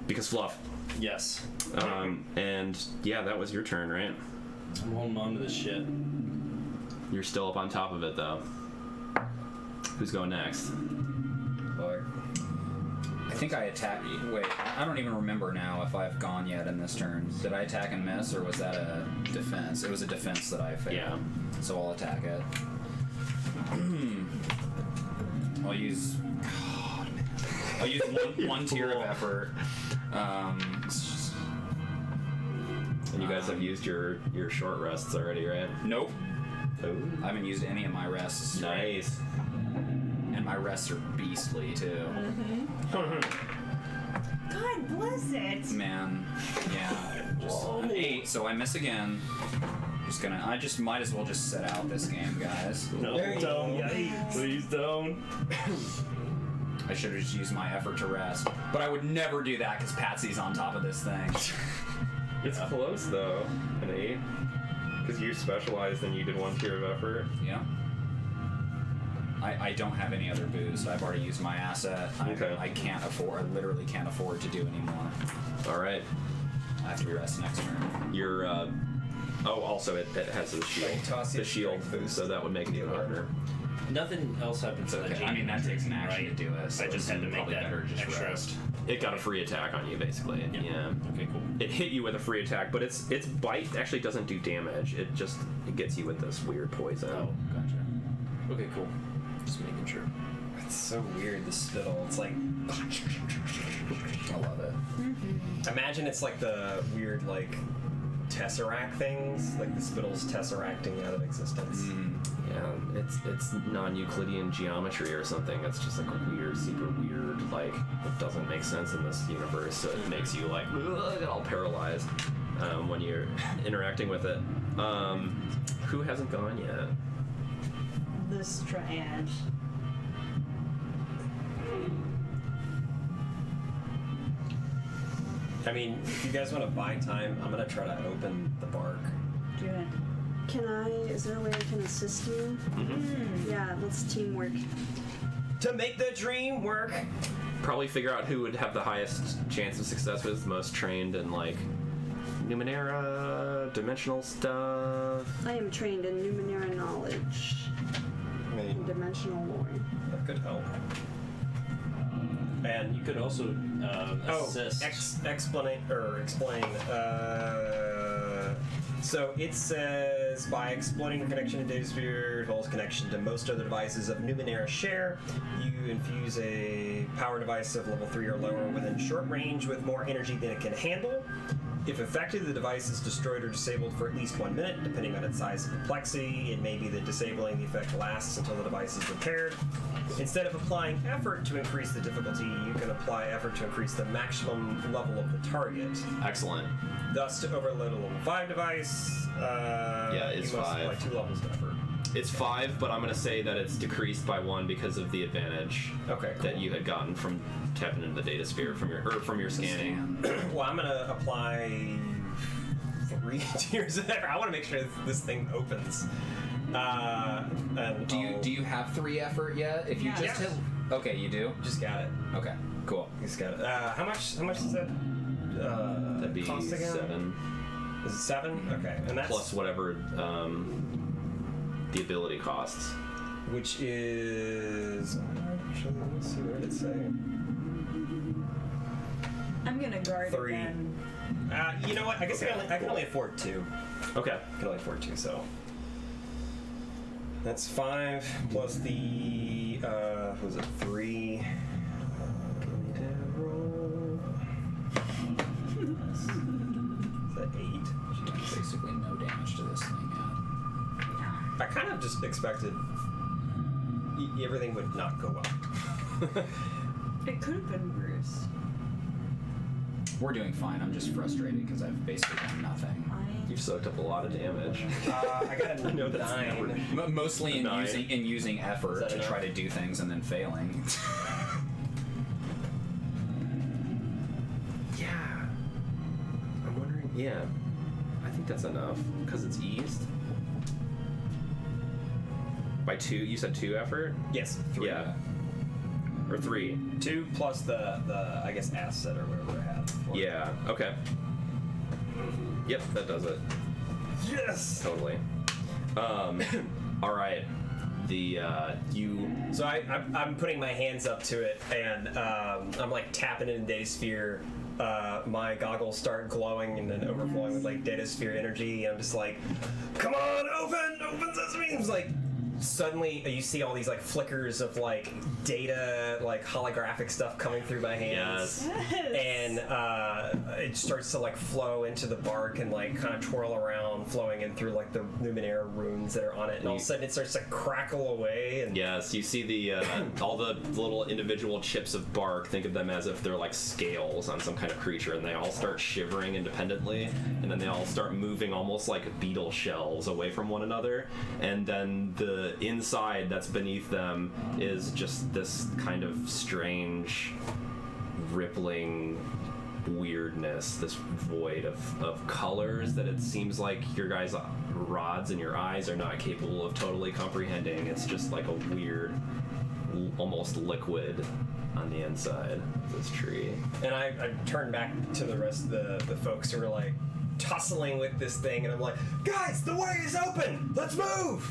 Because Fluff, Yes. And yeah, that was your turn, right? I'm holding on to this shit. You're still up on top of it, though. Who's going next? Like, I think I attacked. Wait, I don't even remember now if I've gone yet in this turn. Did I attack and miss, or was that a defense? It was a defense that I failed. Yeah. So I'll attack it. I'll use. God, man. I'll use one tier of effort. And you guys have used your short rests already, right? Nope. Oh. I haven't used any of my rests. Nice. And my rests are beastly too. God bless it. Man, yeah. Just an 8, so I miss again. I just might as well just sit out this game, guys. No, don't. Please don't. I should have just used my effort to rest. But I would never do that because Patsy's on top of this thing. It's close, though, an 8. Because you specialized and you did 1 tier of effort. Yeah. I don't have any other boost. I've already used my asset. I literally can't afford to do anymore. Alright. I have to rest next turn. Your, also it has the shield. toss The it, shield, boost. so that would make it even harder. Nothing else happens in the Okay. I mean, that takes an action right? to do it. So I just had to make probably that better just extra. rest. It got a free attack on you, basically. Yeah. Okay, cool. It hit you with a free attack, but its bite actually doesn't do damage. It gets you with this weird poison. Oh, gotcha. Okay, cool. Just making sure. It's so weird, the spittle. It's like... I love it. Imagine it's like the weird, like, tesseract things. Like the spittle's tesseracting out of existence. Yeah, it's non-Euclidean geometry or something. It's just like a weird, super weird, like, it doesn't make sense in this universe, so it makes you like, ugh, all paralyzed when you're interacting with it. Who hasn't gone yet? This triad. I mean, if you guys want to buy time, I'm gonna try to open the bark. Do it. Is there a way I can assist you? Yeah, let's teamwork. To make the dream work! Probably figure out who would have the highest chance of success with, most trained in like Numenera, dimensional stuff. I am trained in Numenera knowledge I and mean, dimensional lore. that could help. And You could also assist. explain. So it says, by exploiting your connection to data sphere, Thrall's connection to most other devices of Numenera share, you infuse a power device of level 3 or lower within short range with more energy than it can handle. If affected, the device is destroyed or disabled for at least 1 minute, depending on its size and complexity. It may be that disabling the effect lasts until the device is repaired. Instead of applying effort to increase the difficulty, you can apply effort to increase the maximum level of the target. Excellent. Thus, to overload a level 5 device, it's you must 5. apply 2 levels of effort. It's 5, but I'm gonna say that it's decreased by 1 because of the advantage Okay, cool. that you had gotten from tapping into the data sphere from your scanning. Well, I'm gonna apply 3 tiers of effort. I want to make sure this thing opens. And Do you have 3 effort yet? If you Yeah. just Yes. hit. Okay, you do. just got it? Okay, cool. Just got it. How much is that? That'd be cost again? 7 Is it 7? Okay, and that's plus whatever the ability costs. which is actually, let me see, where did it say? I'm gonna guard 3. again. You know what? I guess I can only afford 2. Okay. I can only afford 2, so that's 5 plus the what was it 3? Need to roll. Is that 8? Basically no damage to this thing yet. I kind of just expected everything would not go well. It could have been worse. We're doing fine. I'm just frustrated because I've basically done nothing. You've soaked up a lot of damage. I got a 9. Mostly in Nine. using Is effort that to enough? try to do things and then failing. Yeah. I'm wondering. Yeah. I think that's enough because it's eased. By 2, you said 2 effort? Yes. 3. Yeah. Or 3? 2 plus the I guess asset or whatever I had before. Yeah, okay. Yep, that does it. Yes. Totally. All right. So I'm putting my hands up to it, and I'm like tapping into data sphere. My goggles start glowing and then overflowing with like data sphere energy. I'm just like, come on, open sesame! It's like suddenly you see all these like flickers of like data, like holographic stuff coming through my hands. Yes. And it starts to like flow into the bark and like kind of twirl around, flowing in through like the Numenera runes that are on it, and all of a sudden it starts to crackle away. And yes, you see the all the little individual chips of bark. Think of them as if they're like scales on some kind of creature, and they all start shivering independently, and then they all start moving almost like beetle shells away from one another, and then the inside that's beneath them is just this kind of strange rippling weirdness, this void of colors that it seems like your guys' rods and your eyes are not capable of totally comprehending. It's just like a weird, almost liquid on the inside of this tree. And I turn back to the rest of the folks who are like tussling with this thing, and I'm like, guys, the way is open! Let's move!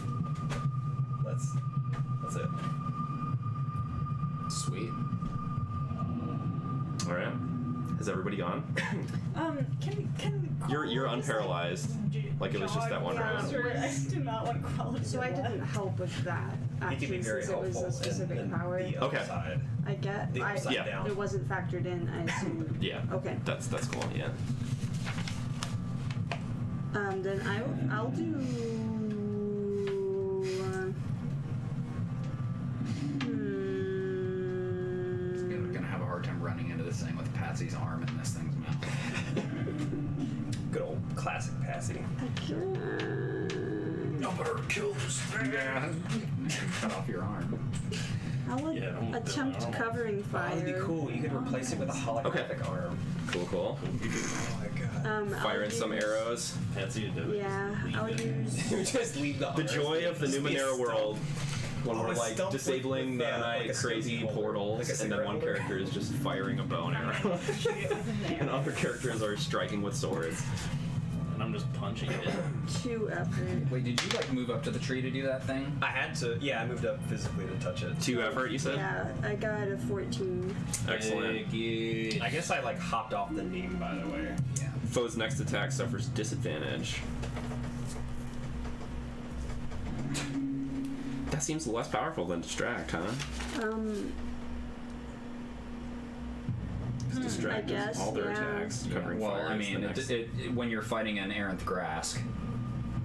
That's it. Sweet. All right. Has everybody gone? Can You're unparalyzed. Like it was just that one round. I do not want to crawl. So I didn't help with that. He could be Actually, very since it was helpful a specific in power. the Okay. upside. I get. The upside Yeah. down. It wasn't factored in. I assume. Yeah. Okay. That's cool. Yeah. Then I'll do. You're gonna have a hard time running into this thing with Patsy's arm in this thing's mouth. Good old classic Patsy. I'm gonna kill this thing. Cut off your arm. I'll Yeah, I don't- attempt I don't- covering fire. That'd be cool. You could replace it with a holographic arm. Cool. Oh my god. Fire I'll in some use- arrows. Patsy would do it. Yeah, I'll use. You just leave the The joy of the Numenera world when Oh, we're a like stump disabling with, nanite like a crazy cigarette holder. portals, Like a and then cigarette one holder. character is just firing a bow and arrow, and other characters are striking with swords. And I'm just punching it. 2 effort. Wait, did you like move up to the tree to do that thing? I had to. Yeah, I moved up physically to touch it. 2 effort, you said? Yeah, I got a 14. Excellent. I guess I like hopped off the neem, by the way. Yeah. Foe's next attack suffers disadvantage. That seems less powerful than distract, huh? 'Cause distract I guess, is all their yeah. attacks covering Well, fire. I is the mean, next- when you're fighting an Erynth Grask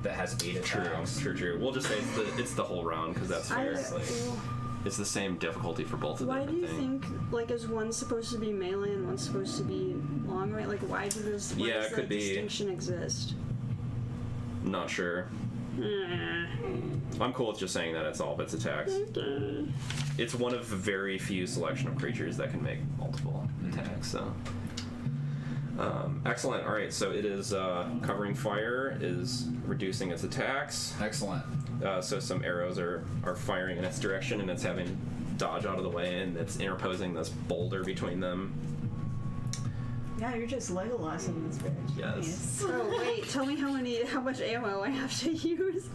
that has 8 attacks. True. We'll just say it's the whole round because that's fair. It's the same difficulty for both of them. Why do you I think? like, is one supposed to be melee and one supposed to be long range? Like, why does Yeah, does it could that be. distinction exist? Not sure. I'm cool with just saying that it's all of its attacks. It's one of a very few selection of creatures that can make multiple attacks, so. Excellent. Alright, so it is covering fire, is reducing its attacks. Excellent. So some arrows are firing in its direction, and it's having dodge out of the way, and it's interposing this boulder between them. Yeah, you're just Legolas in this bitch. Yes. Nice. Oh wait, tell me how much ammo I have to use.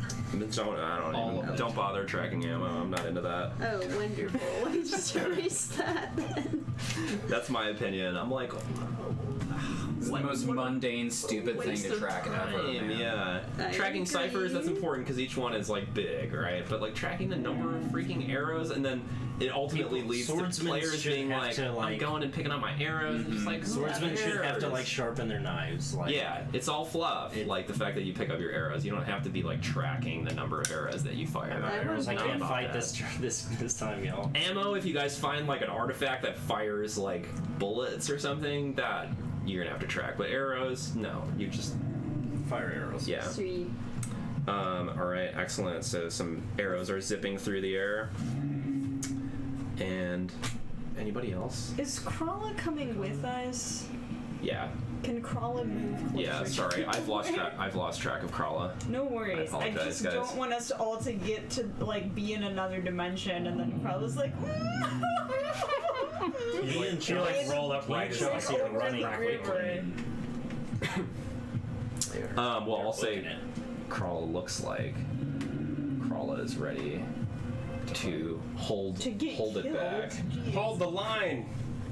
Don't bother tracking ammo. I'm not into that. Oh, wonderful. Let me just erase that then. That's my opinion. I'm like, It's the most mundane, stupid thing waste to of track ever, time, man. yeah. I Tracking agree. ciphers, that's important because each one is like big, right? But like tracking the number of freaking arrows, and then it ultimately leads to Swordsmen players should being have like, to, I'm like- going and picking up my arrows. And just like, Swordsmen should have to arrows. like sharpen their knives. Like, Yeah, it's all fluff. Like the fact that you pick up your arrows, you don't have to be like tracking the number of arrows that you fire. Everyone's I Not can't about fight that. this time, y'all. Ammo, if you guys find like an artifact that fires like bullets or something, that you're gonna have to track. But arrows, no, you just Fire arrows. yeah. Sweet. All right, excellent. So some arrows are zipping through the air. And anybody else? Is Krala coming with us? Yeah. Can Krala move closer? Yeah. Sorry, I've lost track of Krala. No worries. I I apologize, just guys. don't want us to all to get to like be in another dimension, and then Krala's like. Me and She like Chelsea rolled up right and as Chelsea are running quickly. Well, I'll say Looking at- Krala looks like Krala is ready to hold To get it killed. back. Jeez. Hold the line.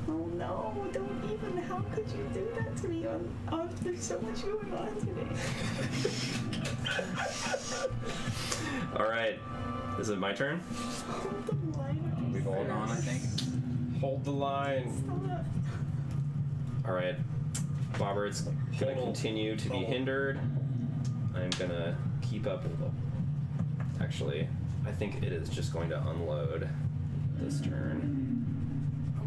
Oh no, don't even. How could you do that to me? There's so much going on today. All right, is it my turn? Hold the line. We've all gone, I think. Hold the line. Stop. All right, Bobbert's gonna Hold. continue to be Hold. hindered. I'm gonna keep up. Actually, I think it is just going to unload this turn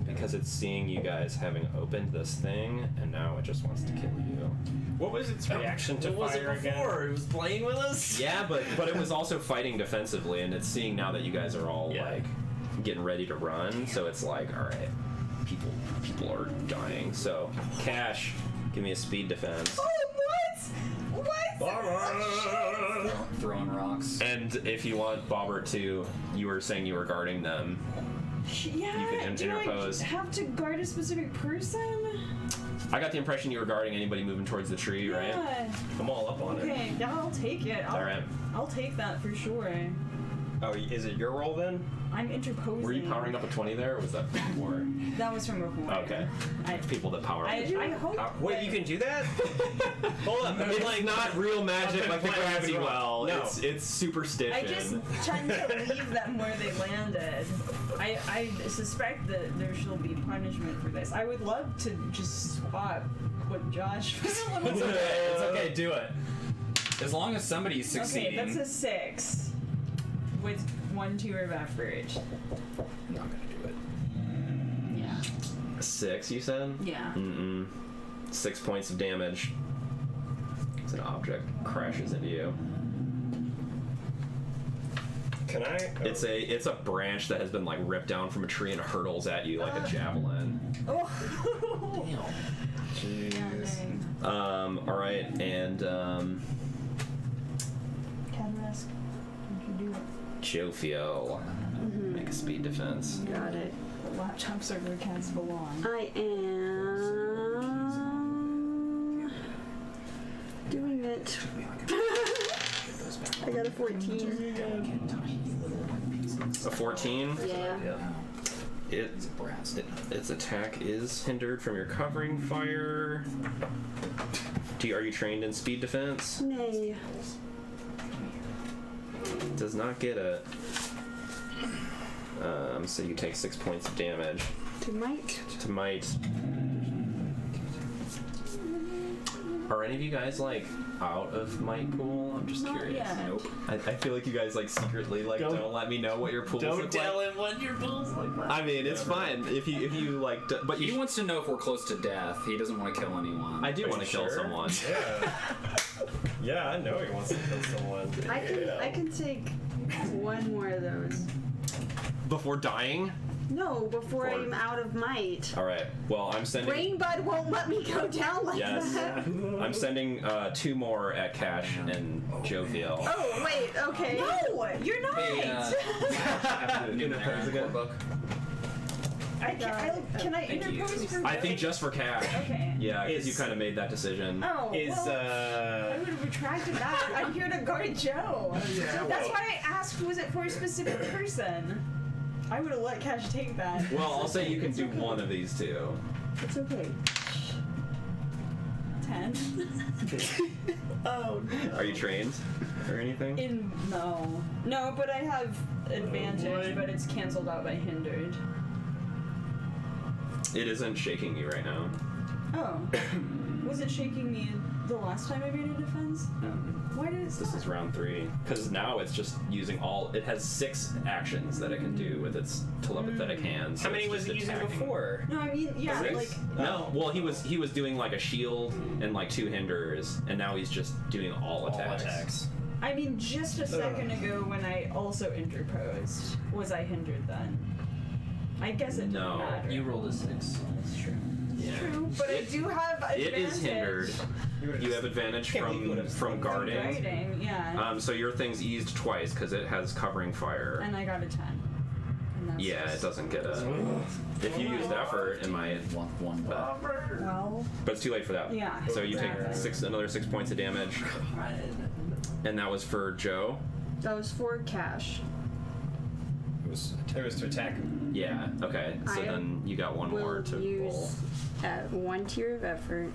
because it's seeing you guys having opened this thing, and now it just wants to kill you. What was its reaction to What was fire it before? It was playing with us? Yeah, but it was also fighting defensively, and it's seeing now that you guys are all Yeah. like getting ready to run. So it's like, all right, people are dying. So Cash, give me a speed defense. Oh, what? Throwing rocks. And if you want Bobbert to, you were saying you were guarding them. Yeah. You can do interpose. I have to guard a specific person? I got the impression you were guarding anybody moving towards the tree, right? Yeah. I'm all up on it. Okay, yeah, I'll take it. All right. I'll take that for sure. Oh, is it your roll then? I'm interposing. Were you powering up a 20 there, or was that before? That was from before. Okay. People that power up. I hope. Wait, that- you can do that? Hold up. It's not real magic like the Plans gravity wrong. well. No. It's superstition. I just tend to leave them where they landed. I suspect that there shall be punishment for this. I would love to just swap what Josh was a little It's okay. It's okay. Do it. As long as somebody's succeeding. Okay, that's a 6 with 1 to evaporate. I'm not gonna do it. Yeah. 6, you said? Yeah. 6 points of damage. As an object crashes into you. Can I? Oh. It's a branch that has been like ripped down from a tree and it hurtles at you like a javelin. Oh. Jeez. All right, and Catarask, did you do it? Jophiel, make a speed defense. Got it. The laptop server cats belong. I am doing it. I got a 14. A 14. Yeah. Its attack is hindered from your covering fire. Are you trained in speed defense? Nay. Does not get it. So you take 6 points of damage. To might. To might. Are any of you guys like out of might pool? I'm just Not curious. yet. Nope. I feel like you guys like secretly like don't let me know what your pools Don't look tell like. him what your pool's like that. I mean, it's fine if you like, but He you. wants to know if we're close to death. He doesn't want to kill anyone. I do Are want to you kill sure? someone. Yeah. Yeah, I know he wants to kill someone. I can take one more of those. Before dying. No, before Or- I'm out of might. All right. Well, I'm sending. Rainbud won't let me go down like Yes. that. I'm sending 2 more at Cash and Jophiel. Oh wait, okay. No, you're not. Hey, Numenera book. Can I Thank you. interpose for I think just for Cash. Okay. Yeah, because you Is- kind of made that decision. Oh, Is well, I would have retracted that. I'm here to guard Joe. That's why I asked, was it for a specific person? I would have let Cash take that. Well, I'll say you can do one of these two. It's okay. 10. Oh, no. Are you trained or anything? No, but I have advantage, but it's canceled out by hindered. It isn't shaking you right now. Oh. Was it shaking me the last time I made a defense? Why did it stop? This is round 3. Because now it's just using all. It has 6 actions that it can do with its telepathic hands. so How many it's was just he using attacking. before? No, I mean, yeah, 6? like... No. Well, he was doing like a shield and like 2 hinders, and now he's just doing all attacks. I mean, just a second ago when I also interposed, was I hindered then? I guess it No. didn't matter. You rolled a 6. That's true. Yeah. True, but I do have advantage. It is hindered. You have advantage Can't believe you would've from guarding. Guarding, yeah. So your thing's eased twice because it has covering fire. And I got a 10. And Yeah, it doesn't get a. If you used effort, it might. One but Well, But it's too late for that. yeah. So you take another 6 points of damage, and that was for Joe. That was for cash. It was to attack him. Yeah. Okay. So I then you got one more Will to roll. use one tier of effort.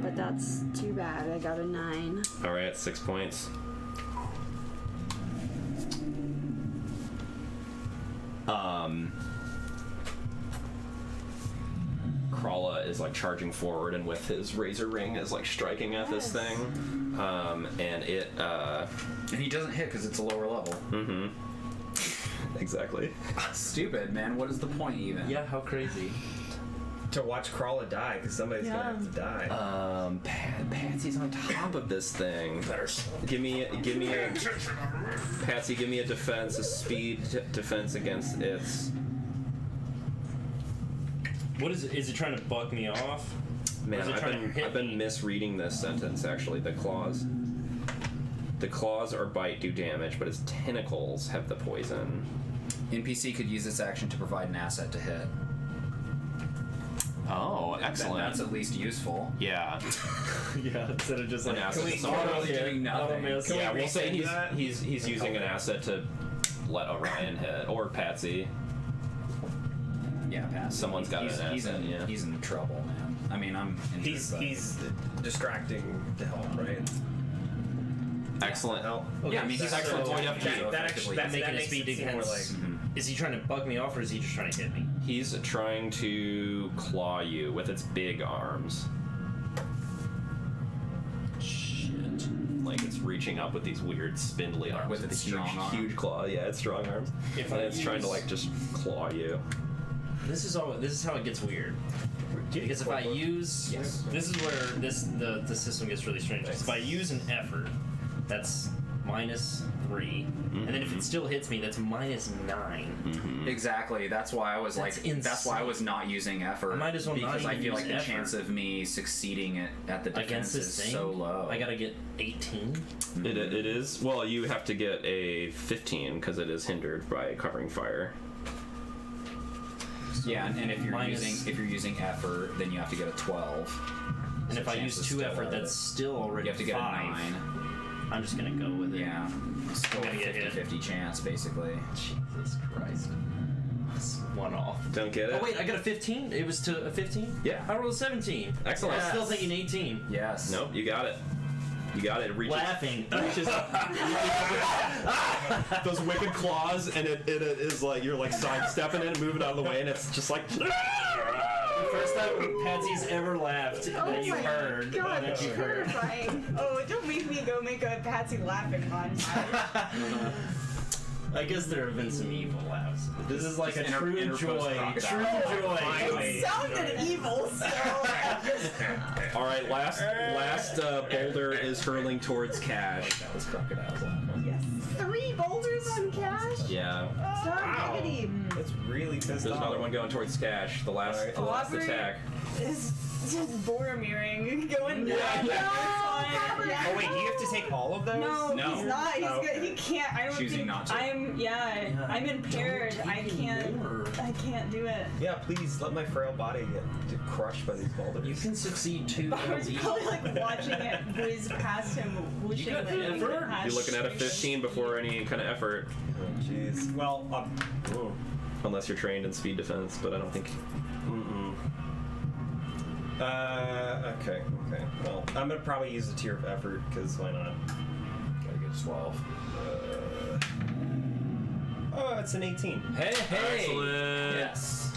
But that's too bad. I got a 9. All right, 6 points. Krala is like charging forward, and with his razor ring is like striking at this thing, and it. and he doesn't hit because it's a lower level. Mm-hmm. Exactly. Stupid, man. What is the point even? Yeah, how crazy. To watch Krala die, because somebody's gonna have to die. Patsy's on top of this thing. Give me a Patsy. Give me a defense, a speed defense against its. What is it? Is it trying to bug me off? Or Man, is it trying to hit I've been me? misreading this sentence actually. The claws or bite do damage, but its tentacles have the poison. NPC could use this action to provide an asset to hit. Oh, excellent. That's at least useful. Yeah. Yeah, instead of just An like asset to Auto someone. doing nothing. Yeah, we'll say that? he's using an asset to let Orion hit or Patsy. Yeah, pass. Someone's got he's, an he's asset, in, yeah. He's in trouble, man. I mean, I'm injured, but- He's distracting to help, right? Excellent. Help. Yeah, I mean, he's excellent. actually All you have to do. That actually That making a makes speed it seem more defense. like Is he trying to bug me off, or is he just trying to hit me? He's trying to claw you with its big arms. Shit. Like it's reaching up with these weird spindly arms. With its huge, strong arm. huge claw. Yeah, it's strong arms. If And I it's trying to use- like just claw you. This is how it gets weird. Because if I use this is where the system gets really strange. If I use an effort, that's -3, and then if it still hits me, that's -9. Exactly. That's why I was That's That's why I was not using effort. I might as well not because I even feel use like the effort. chance of me succeeding at the defense Against this is thing, so low. I gotta get 18. It is. Well, you have to get a 15 because it is hindered by covering fire. Yeah, and if you're minus- using effort, then you have to get a 12. And So if I chance use is 2 still effort, low. that's still already You have to get 5. a 9. I'm just gonna go with it. Yeah. Still a gonna get hit. 50-50 chance, basically. Jesus Christ. It's one off. Don't get it? Oh wait, I got a 15? It was to a 15? Yeah. I rolled a 17. Excellent. I'm still thinking 18. Yes. Nope, you got it. You got it. It reaches. Laughing. Those wicked claws, and it is like you're like sidestepping it, moving out of the way, and it's just like. The first time Patsy's ever laughed that you my heard. God, that you heard. terrifying. Oh, don't make me go make a Patsy laughing montage. I guess there have been some evil laughs. This is like a Just true interpost joy. crocodile. True joy. It sounded evil, so All right, last boulder is hurling towards Cash. That was crocodiles laughing. yes. 3 boulders on cash? Yeah. Stop diggity. It's really pissed There's off. another one going towards Cash. The last Robert- attack. It's just Boromiring going down. Oh wait, do you have to take all of those? No, No. he's not. He's Oh, good. okay. He can't. I don't Choosing think. not to. I'm impaired. I can't do it. Yeah, please let my frail body get crushed by these boulders. You can succeed too. I was probably like watching it whiz past him, wishing got that he effort? had. You're looking at a 15 before any kind of effort, Oh, jeez. Well, unless you're trained in speed defense. But I don't think. okay. Well, I'm gonna probably use a tier of effort because why not? Gotta get a 12. Oh, it's an 18. Hey! Excellent. Yes.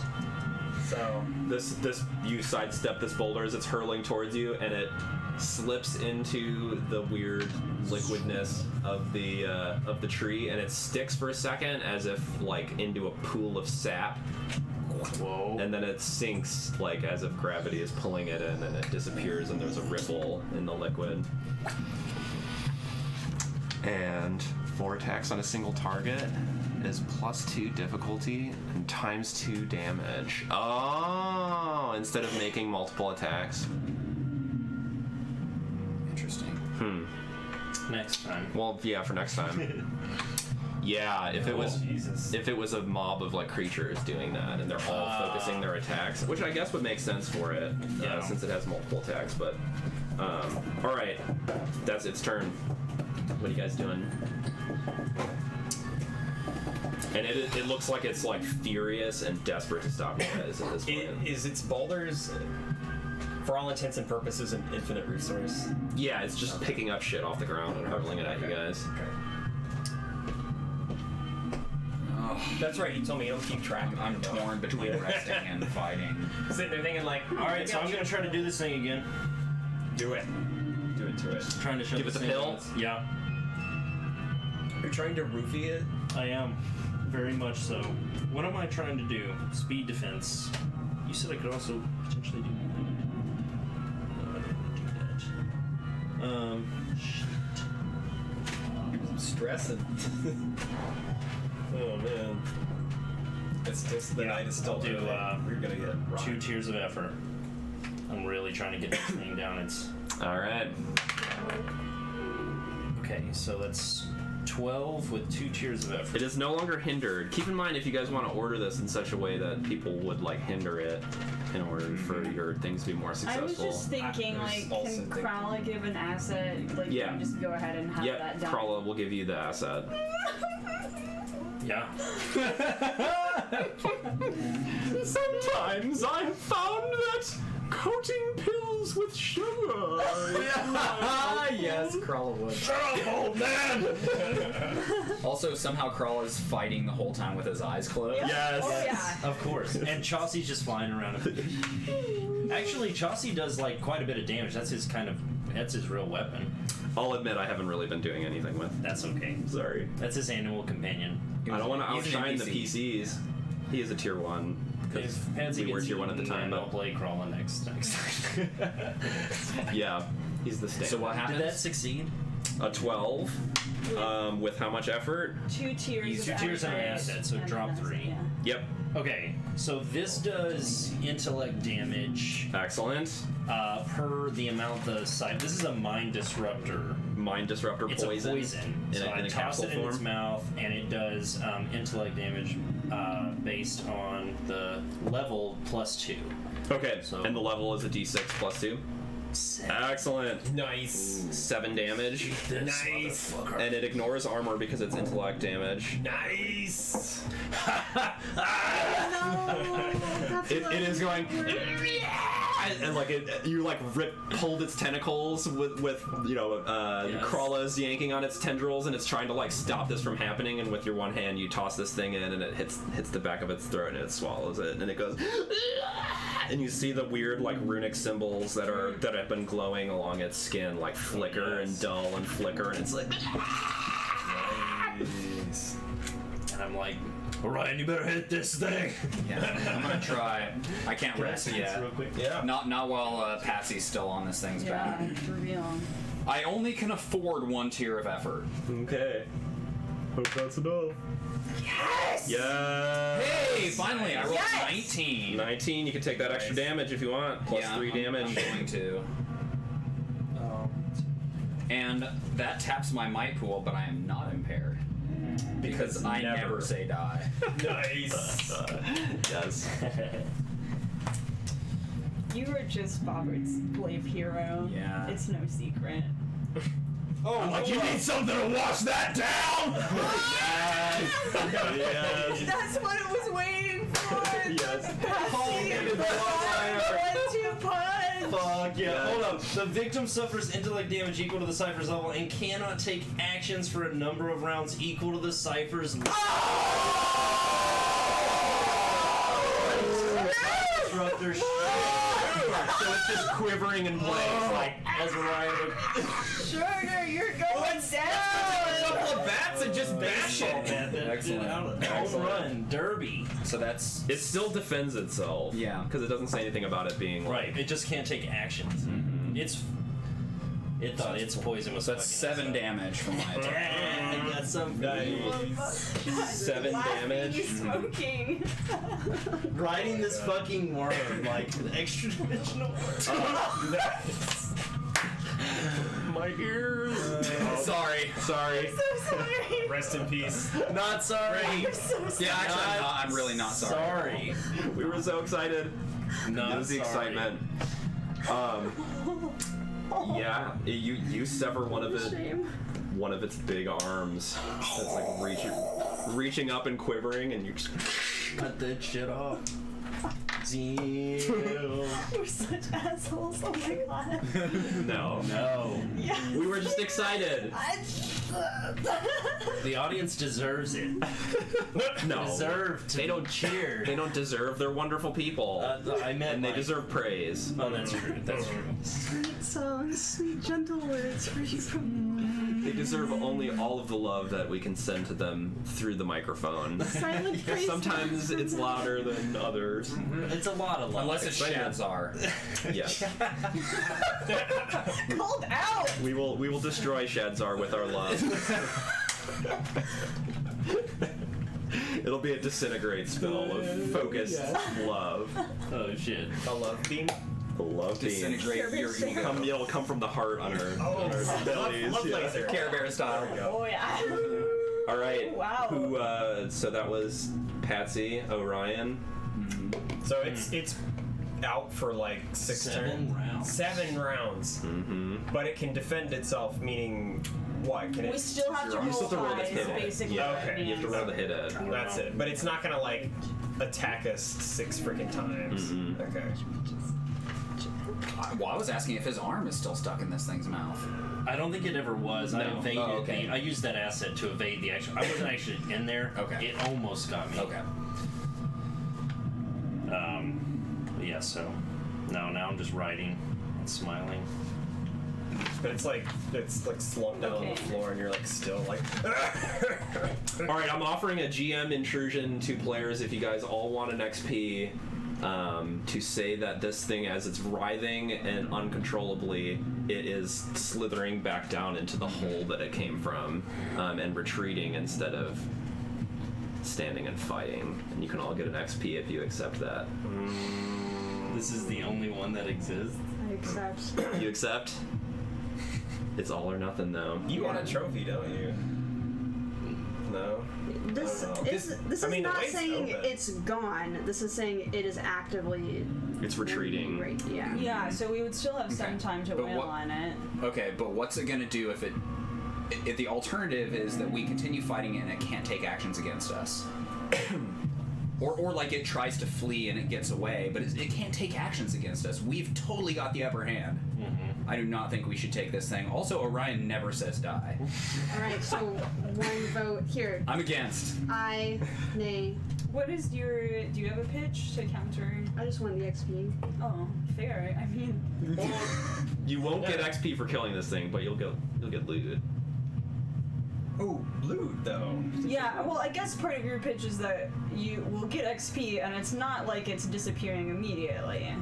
So This you sidestep this boulder as it's hurling towards you, and it slips into the weird liquidness of the tree, and it sticks for a second as if like into a pool of sap. Whoa. And then it sinks like as if gravity is pulling it in, and it disappears, and there's a ripple in the liquid. And 4 attacks on a single target is +2 difficulty and ×2 damage. Oh, instead of making multiple attacks. Interesting. Next time. Well, yeah, for next time. Yeah, if it was Jesus. if it was a mob of like creatures doing that and they're all focusing their attacks, which I guess would make sense for it, since it has multiple attacks. But all right, that's its turn. What are you guys doing? And it looks like it's like furious and desperate to stop you guys at this point. Is its boulders, for all intents and purposes, an infinite resource? Yeah, it's just picking up shit off the ground and hurling it at you guys. That's right, you told me you don't keep track of I'm torn between resting and fighting. Sitting there thinking like, Alright, so I'm gonna try to do this thing again. do it. Do it to it. Trying to show Give it the same pill? ones. Yeah, You're trying to roofie it? I am. Very much so. What am I trying to do? Speed defense. You said I could also potentially do that. No, I don't want to do that. Shit. I'm stressing. Oh man. It's just the night is still I'll do, early. We're gonna get 2 tiers of effort. I'm really trying to get this thing down. It's All right. okay. So that's 12 with 2 tiers of effort. It is no longer hindered. Keep in mind if you guys want to order this in such a way that people would like hinder it in order for your things to be more I successful. was just thinking, There's like, also can thinking- Krala give an asset? Like, Yeah. can we just go ahead and have Yep, that done? Krala will give you the asset. Yeah. Sometimes I have found that coating pills with sugar. Yes, Krala would. Shut up, old man! Also, somehow Krala's fighting the whole time with his eyes closed. Yes. Oh, yeah. Of course. And Chauncey's just flying around. Actually, Chauncey does like quite a bit of damage. That's his real weapon. I'll admit I haven't really been doing anything with. That's okay. Sorry. That's his animal companion. I don't want to He's an outshine the NPC. PCs. He is a tier 1. Because If Pansy we were gets tier 1 at the eaten, time, then I'll but play Krala next time. yeah, he's the stand. So what happens? Did that succeed? A 12. With how much effort? 2 tiers. He's of 2 tiers and an effort, asset, so and drop an asset, 3. yeah. Yep. Okay, so this does intellect damage Excellent. per the amount the side. This is a mind disruptor. Mind disruptor It's poison. a poison. In So a I toss capsule it in its form. mouth, and it does intellect damage based on the level plus 2. Okay, So- and the level is a d6 plus 2. Excellent. Nice. 7 damage. Nice. And it ignores armor because it's intellect damage. Nice. It is going, and like you like pulled its tentacles with Yes. Krala's yanking on its tendrils, and it's trying to like stop this from happening. And with your one hand, you toss this thing in, and it hits the back of its throat, and it swallows it, and it goes. And you see the weird like runic symbols that have been glowing along its skin like flicker and dull and flicker, and it's like. Nice. And I'm like, Orion, you better hit this thing. Yeah, I'm gonna try. I can't rest yet. Real quick. Yeah. Not while Patsy's still on this thing's Yeah, back. for real. I only can afford 1 tier of effort. Okay. Hope that's enough. Yes! Yes! Hey, finally, I rolled Yes! 19. 19, you can take that extra damage if you want. Plus Yeah, 3 damage. I'm going to. And that taps my might pool, but I am not impaired. Because I never say die. Nice. Yes. You were just Bobbert's slave hero. Yeah. It's no secret. Oh, I'm like, you need something to wash that down! Yes. That's what it was waiting for. Yes. One-two punch. Fuck yeah. Yeah. Hold up. The victim suffers intellect damage equal to the cipher's level and cannot take actions for a number of rounds equal to the cipher's level. Disruptor shit. So it's just quivering and playing. Like, as Orion would. Sugar, you're going down. of bats and just bash it. Excellent. Home run, derby. So that's It still defends itself. Yeah. Because it doesn't say anything about it being like. Right, it just can't take actions. It thought its poison was so that's fucking 7 damage from my attack. Yeah, I got some. Nice. 7 damage. He's smoking. Riding this fucking worm, like extra dimensional My ears. Sorry. Sorry. So sorry. Rest in peace. Not sorry. I'm so sorry. Yeah, actually, I'm really not sorry. We were so excited. Not It was the sorry. excitement. Yeah, you sever one of its big arms. It's like reaching up and quivering, and you just Cut that shit off. Damn. We're such assholes. Oh my god. no. Yeah. We were just excited. The audience deserves it. No, Deserve to they don't cheer. They don't deserve. They're wonderful people, I meant and they like- deserve praise. Oh, that's true. That's true. Sweet songs, sweet gentle words for you from They deserve only all of the love that we can send to them through the microphone. silent praise. Sometimes it's louder than others. It's a lot of love. Unless it's Shadzar. Yes, Called out. we will destroy Shadzar with our love. It'll be a disintegrate spell of focused love. Oh shit. A love beam. The love beam. Disintegrate your ego. It'll come from the heart on our bellies. Love yeah. laser. Care Bear style. Oh yeah. All right. Wow. Who? So that was Patsy, Orion. So it's out for like 6 7 turns. rounds. 7 rounds. Mm-hmm. But it can defend itself, meaning what? Can We it? still have to You roll still have to roll the highs, hit. basically. Yeah. Okay. You have to roll the hit at. That's it. But it's not gonna like attack us 6 freaking times. Mhm. Okay. Well, I was asking if his arm is still stuck in this thing's mouth. I don't think it ever was. I No. evaded Oh, okay. I used that asset to evade the action. I wasn't actually in there. Okay. It almost got me. Okay. Yeah, so now I'm just writing and smiling. But it's like slumped down on the Okay. floor, and you're like still like. All right, I'm offering a GM intrusion to players if you guys all want an XP to say that this thing, as it's writhing and uncontrollably, it is slithering back down into the hole that it came from and retreating instead of standing and fighting. And you can all get an XP if you accept that. This is the only one that exists. I accept. You accept? It's all or nothing, though. You want a trophy, don't you? No. This Oh, no. is I mean, the not wait's saying open. it's gone. This is saying it is actively It's retreating. Right. Yeah. Yeah, so we would still have some Okay. time to But wail what- on it. Okay, but what's it gonna do if the alternative is that we continue fighting it and it can't take actions against us? Or like it tries to flee and it gets away, but it can't take actions against us. We've totally got the upper hand. I do not think we should take this thing. Also, Orion never says die. All right. So one vote here. I'm against. I nay. What is your? Do you have a pitch to counter? I just want the XP. Oh, fair. I mean, You won't get XP for killing this thing, but you'll get looted. Oh, loot though. yeah. Well, I guess part of your pitch is that you will get XP, and it's not like it's disappearing immediately.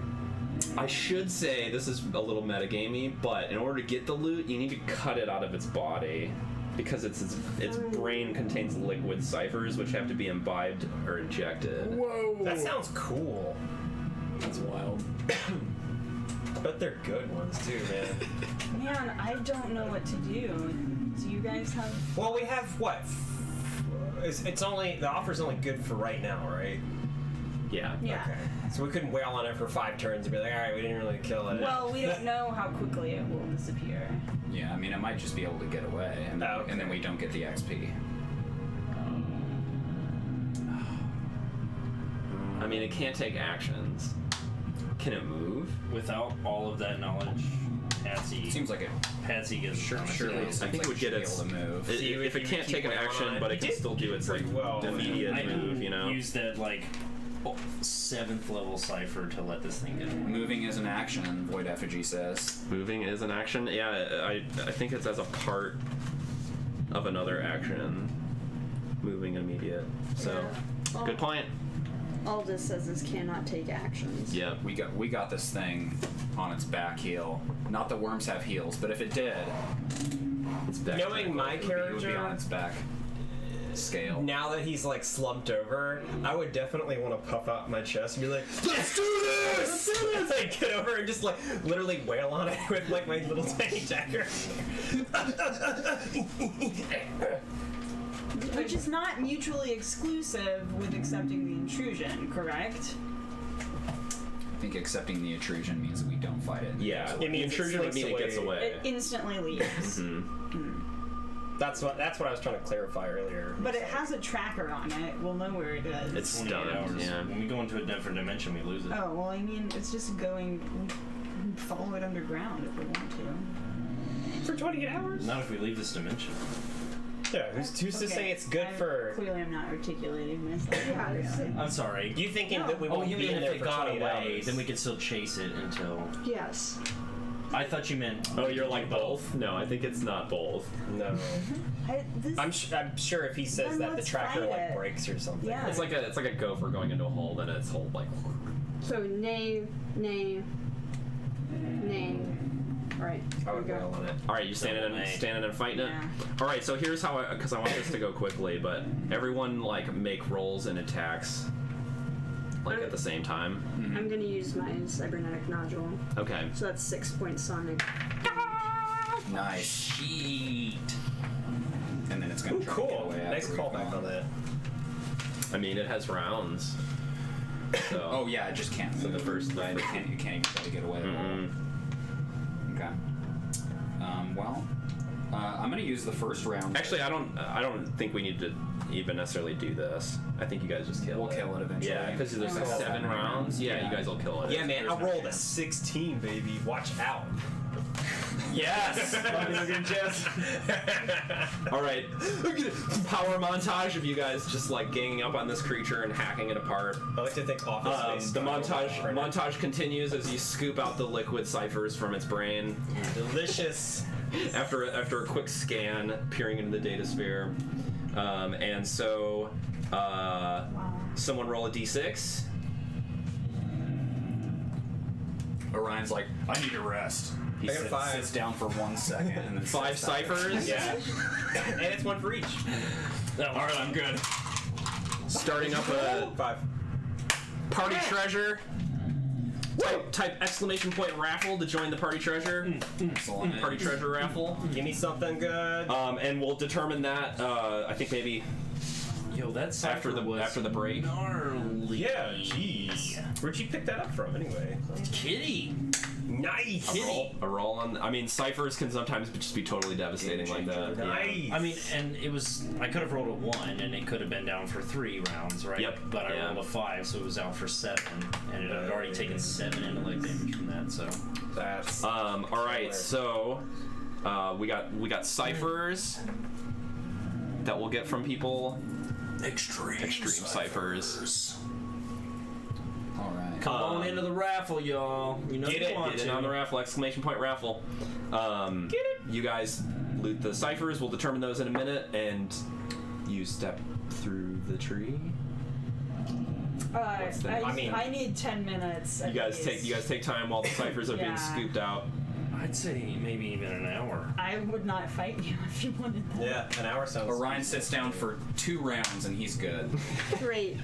I should say this is a little metagamey, but in order to get the loot, you need to cut it out of its body because its brain contains liquid ciphers which have to be imbibed or injected. Whoa. That sounds cool. That's wild. But they're good ones too, man. Man, I don't know what to do. Do you guys have? Well, we have what? It's only the offer's only good for right now, right? Yeah. Yeah. Okay. So we couldn't wail on it for 5 turns and be like, all right, we didn't really kill it. Well, we don't know how quickly it will disappear. Yeah, I mean, it might just be able to get away, and, Oh, okay. and then we don't get the XP. I mean, it can't take actions. Can it move? Without all of that knowledge, Patsy Seems like it. Patsy gets Surely it seems I think like it would should get be its. able to move. See, If it you can't keep take an wailing action, on it. but You it can did still do its pretty well. immediate I move, you know. use that like 7th level cipher to let this thing get away. Moving is an action, Void Effigy says. Moving is an action. Yeah, I think it's as a part of another action. Moving immediate. So, Yeah. good point. All this says is cannot take actions. Yeah. We got this thing on its back heel. Not that worms have heels, but if it did, It's back. Knowing my it would be on character, its back. scale. Now that he's like slumped over, I would definitely want to puff out my chest and be like, "Let's do this!" Let's do this! Like get over and just like literally wail on it with like my little tiny dagger. Which is not mutually exclusive with accepting the intrusion, correct? I think accepting the intrusion means that we don't fight it. Yeah, It the means it intrusion would slinks mean it gets away. away. It instantly leaves. That's what I was trying to clarify earlier. But it has a tracker on it. We'll know where it is. It's 28 stunned. hours. Yeah. When we go into a different dimension, we lose it. Oh, well, I mean, it's just going. Follow it underground if we want to. For 28 hours? Not if we leave this dimension. Yeah, who's to say it's good for... Clearly, I'm not articulating myself. Yeah, it's- I'm sorry. You thinking No. that we Oh, won't you be mean in if there it for got 28 away, hours? then we could still chase it until... Yes. I thought you meant... Oh, you're like both? No, I think it's not both. No. This, I'm sure if he says Then that the let's tracker fight like it. breaks or something. Yeah. It's like a gopher going into a hole, then its hole like. So nay. Alright, I here we would go. wail on it. All right, you standing and fighting it. Yeah. All right, so here's how because I want this to go quickly, but everyone like make rolls and attacks like at the same time. I'm gonna use my cybernetic nodule. Okay. So that's 6 points sonic. Nice. Sheet. And then it's gonna Ooh, try to get cool. away Nice after we've callback gone. on that. I mean, it has rounds. So. Oh yeah, it just can't. So the move. first Right, thing. you can't even try to get away. at all. Mm-mm. Okay. I'm gonna use the first round. Actually, I don't think we need to even necessarily do this. I think you guys just kill We'll it. kill it eventually. Yeah, because there's like Yeah. 7 rounds. Yeah, Yeah. you guys will kill it. Yeah, man, I There's no rolled a chance. 16, baby. Watch out. Yes. All right. Power montage of you guys just like ganging up on this creature and hacking it apart. I like to think Office Space. The montage continues as you scoop out the liquid ciphers from its brain. Delicious. After a quick scan, peering into the data sphere, and so someone roll a d6. Orion's like, I need a rest. He I got 5. sits down for 1 second and then 5 sits back. ciphers. Yeah. And it's one for each. All right, I'm good. Starting up a 5. party treasure. Type exclamation point raffle to join the party treasure. Excellent. Party treasure raffle. Give me something good. And we'll determine that. I think maybe Yo, that's after the break. gnarly. Yeah, jeez. Where'd you pick that up from, anyway? Kitty. Nice. A roll on. I mean, ciphers can sometimes just be totally devastating like that. Yeah. Nice. I mean, and it was, I could have rolled a 1 and it could have been down for 3 rounds, right? Yep. But I Yeah. rolled a 5, so it was out for 7, and it had already taken 7 intellect damage from that, so. That's. All right, so we got ciphers that we'll get from people. Extreme ciphers. All right. Come on into the raffle, y'all. You know Get you it, want Get in to. on the raffle! Exclamation point raffle. Get it. You guys loot the ciphers. We'll determine those in a minute, and you step through the tree. I need 10 minutes. You guys take time while the ciphers are being Yeah. scooped out. I'd say maybe even an hour. I would not fight you if you wanted that. Yeah, an hour sounds. Orion sits down for 2 rounds and he's good. Great.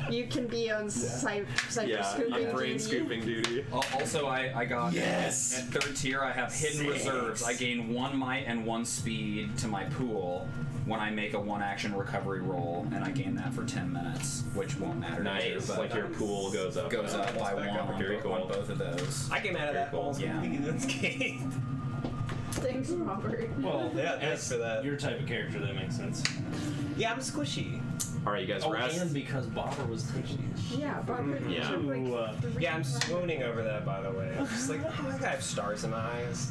You can be on cyber Yeah, scooping I'm brain duty. scooping duty. Also, I got Yes! at 3rd tier. I have hidden reserves. I gain 1 might and 1 speed to my pool when I make a 1-action recovery roll, and I gain that for 10 minutes, which won't matter. Nice. But Like your pool goes up. goes up by back 1 up. on, Very on cool. both of those. I came out of that Very cool. almost Yeah. completely unscathed. Thanks, Robert. Well, Yeah, thanks for that. Your type of character, that makes sense. Yeah, I'm squishy. All right, you guys rest. and because Bobber was taking Yeah, Robert. Yeah. took, like, Ooh, 3 Yeah, I'm swooning over that, by the way. I'm just like, oh my god, I have stars in my eyes.